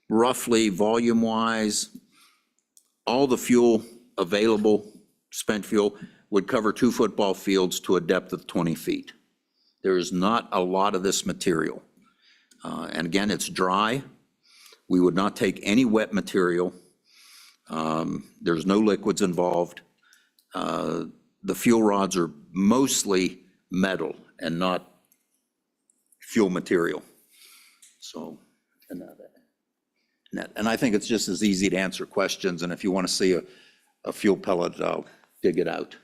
Roughly, volume-wise, all the fuel available, spent fuel, would cover 2 football fields to a depth of 20 feet. There is not a lot of this material. And again, it's dry. We would not take any wet material. There's no liquids involved. The fuel rods are mostly metal and not fuel material. So, and I think it's just as easy to answer questions, and if you want to see a fuel pellet, I'll dig it out.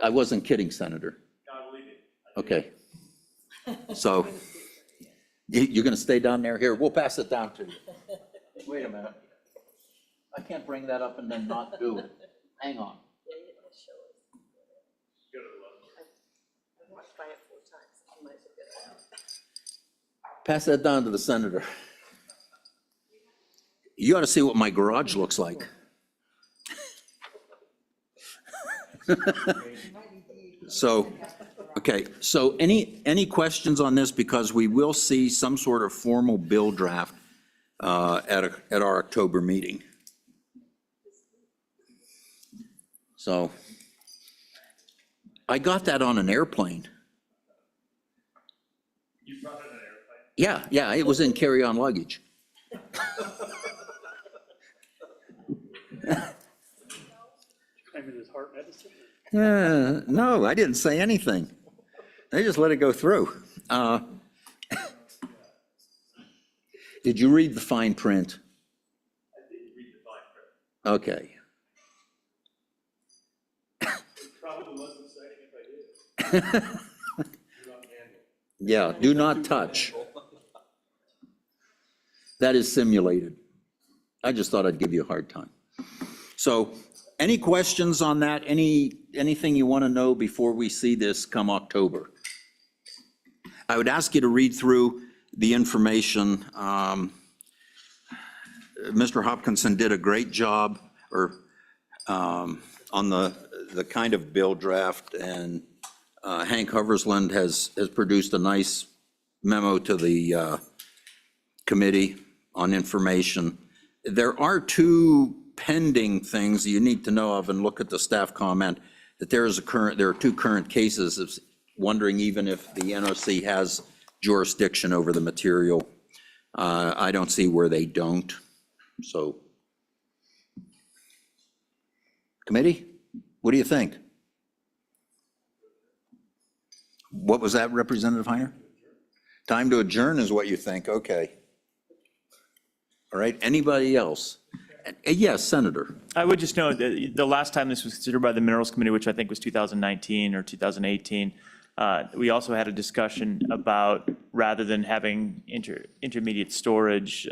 I wasn't kidding, Senator. Okay. So, you're going to stay down there? Here, we'll pass it down to you. Wait a minute. I can't bring that up and then not do it. Hang on. Pass that down to the senator. You ought to see what my garage looks like. So, okay, so any questions on this? Because we will see some sort of formal bill draft at our October meeting. So I got that on an airplane. You brought it on an airplane? Yeah, it was in carry-on luggage. Claim it as heart medicine? No, I didn't say anything. They just let it go through. Did you read the fine print? I didn't read the fine print. Okay. It probably wasn't exciting if I did. Yeah, do not touch. That is simulated. I just thought I'd give you a hard time. So, any questions on that? Anything you want to know before we see this come October? I would ask you to read through the information. Mr. Hopkinson did a great job on the kind of bill draft, and Hank Hoversland has produced a nice memo to the committee on information. There are two pending things you need to know of, and look at the staff comment, that there are two current cases of wondering even if the NOC has jurisdiction over the material. I don't see where they don't. So, committee, what do you think? What was that, Representative Heiner? Time to adjourn is what you think, okay. All right, anybody else? Yes, Senator. I would just note that the last time this was considered by the Minerals Committee, which I think was 2019 or 2018, we also had a discussion about, rather than having intermediate storage,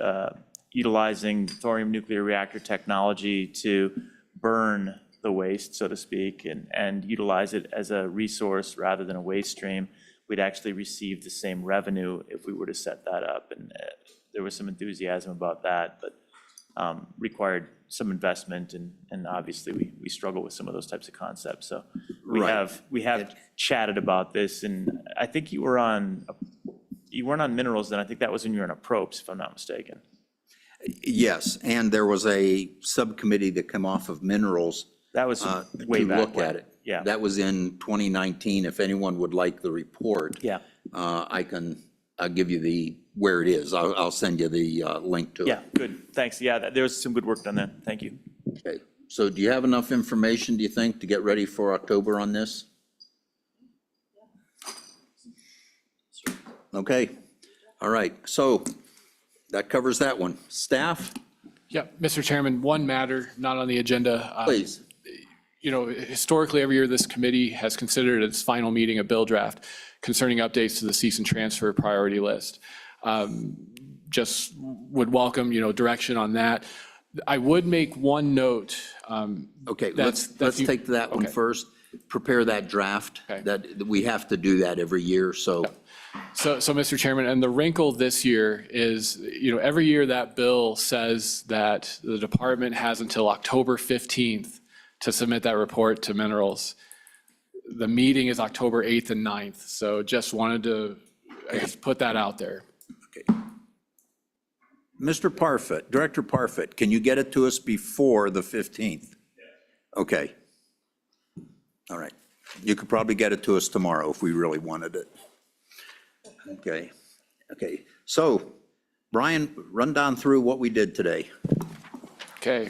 utilizing thorium nuclear reactor technology to burn the waste, so to speak, and utilize it as a resource rather than a waste stream. We'd actually receive the same revenue if we were to set that up. And there was some enthusiasm about that, but required some investment, and obviously we struggle with some of those types of concepts. So we have chatted about this, and I think you weren't on minerals then. I think that was when you were on approps, if I'm not mistaken. Yes, and there was a subcommittee that came off of minerals. That was way back to look when. at it. Yeah. That was in 2019. If anyone would like the report. Yeah. I'll give you where it is. I'll send you the link to it. Yeah, good, thanks. Yeah, there was some good work done there. Thank you. Okay, so do you have enough information, do you think, to get ready for October on this? Okay, all right, so that covers that one. Staff? Yeah, Mr. Chairman, one matter not on the agenda. Please. You know, historically, every year this committee has considered its final meeting a bill draft concerning updates to the cease and transfer priority list. Just would welcome, direction on that. I would make one note. Okay, let's take that one first. Prepare that draft. That we have to do that every year, so. So, Mr. Chairman, and the wrinkle this year is, every year that bill says that the department has until October 15th to submit that report to Minerals. The meeting is October 8th and 9th, so just wanted to, I guess, put that out there. Okay. Mr. Parfit, Director Parfit, can you get it to us before the 15th? Okay. All right. You could probably get it to us tomorrow if we really wanted it. Okay. Okay. So, Brian, run down through what we did today. Okay.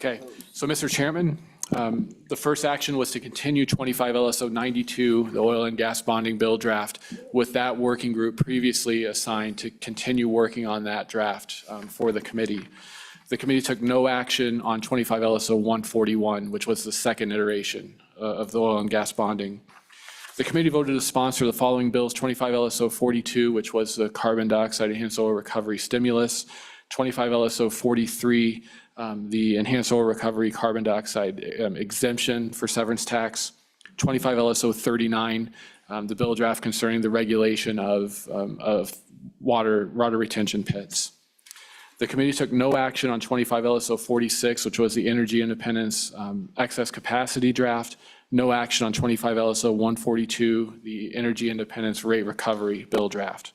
Okay, so Mr. Chairman, the first action was to continue 25 LSO 92, the oil and gas bonding bill draft, with that working group previously assigned to continue working on that draft for the committee. The committee took no action on 25 LSO 141, which was the second iteration of the oil and gas bonding. The committee voted to sponsor the following bills: 25 LSO 42, which was the carbon dioxide and soil recovery stimulus; 25 LSO 43, the enhanced oil recovery carbon dioxide exemption for severance tax, 25 LSO 39, the bill draft concerning the regulation of water retention pits. The committee took no action on 25 LSO 46, which was the energy independence excess capacity draft. No action on 25 LSO 142, the energy independence rate recovery bill draft.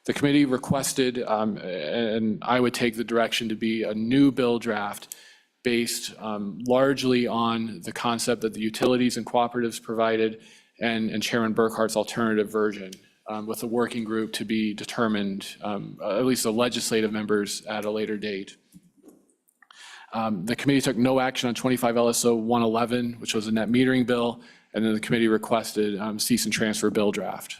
The committee requested, and I would take the direction to be a new bill draft based largely on the concept that the utilities and cooperatives provided and Chairman Burkhart's alternative version, with the working group to be determined, at least the legislative members at a later date. The committee took no action on 25 LSO 111, which was a net metering bill, and then the committee requested cease and transfer bill draft.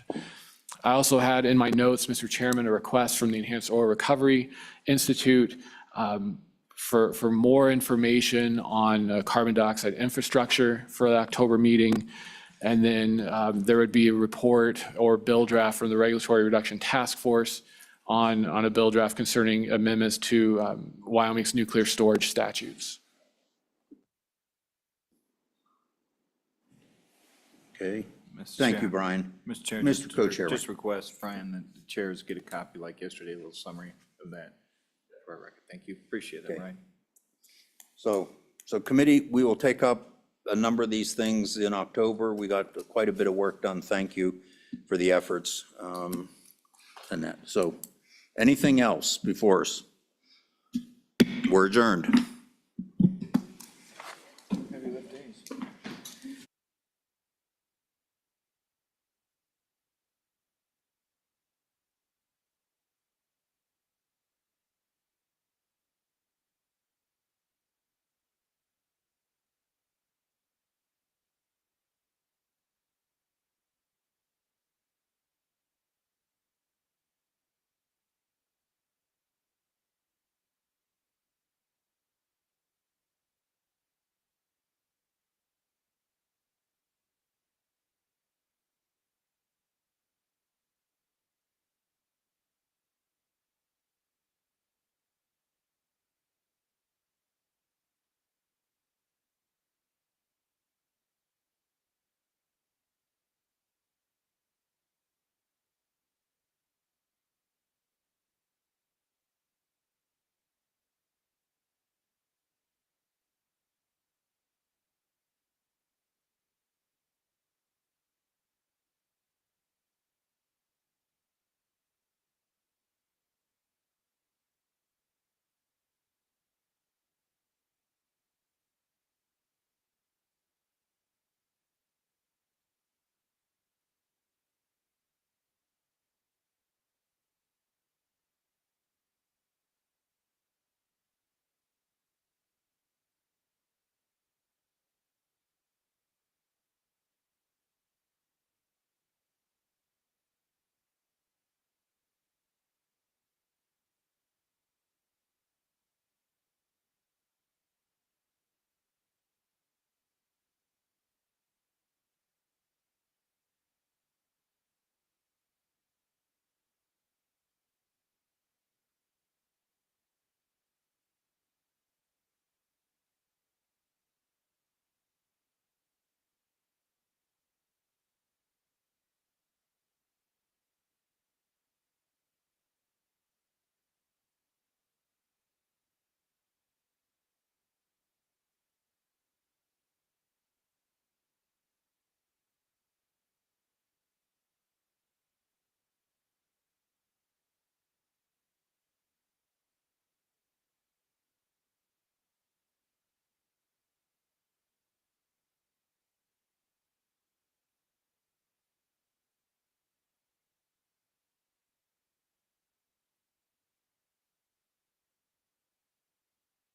I also had in my notes, Mr. Chairman, a request from the Enhanced Oil Recovery Institute for more information on carbon dioxide infrastructure for the October meeting. And then there would be a report or bill draft from the Regulatory Reduction Task Force on a bill draft concerning amendments to Wyoming's nuclear storage statutes. Okay, thank you, Brian. Mr. Chair. Mr. Co-Chair. Just request, Brian, that the chairs get a copy like yesterday, a little summary of that for our record. Thank you. Appreciate that, Okay. Brian. So committee, we will take up a number of these things in October. We got quite a bit of work done. Thank you for the efforts and that. So anything else before us? We're adjourned.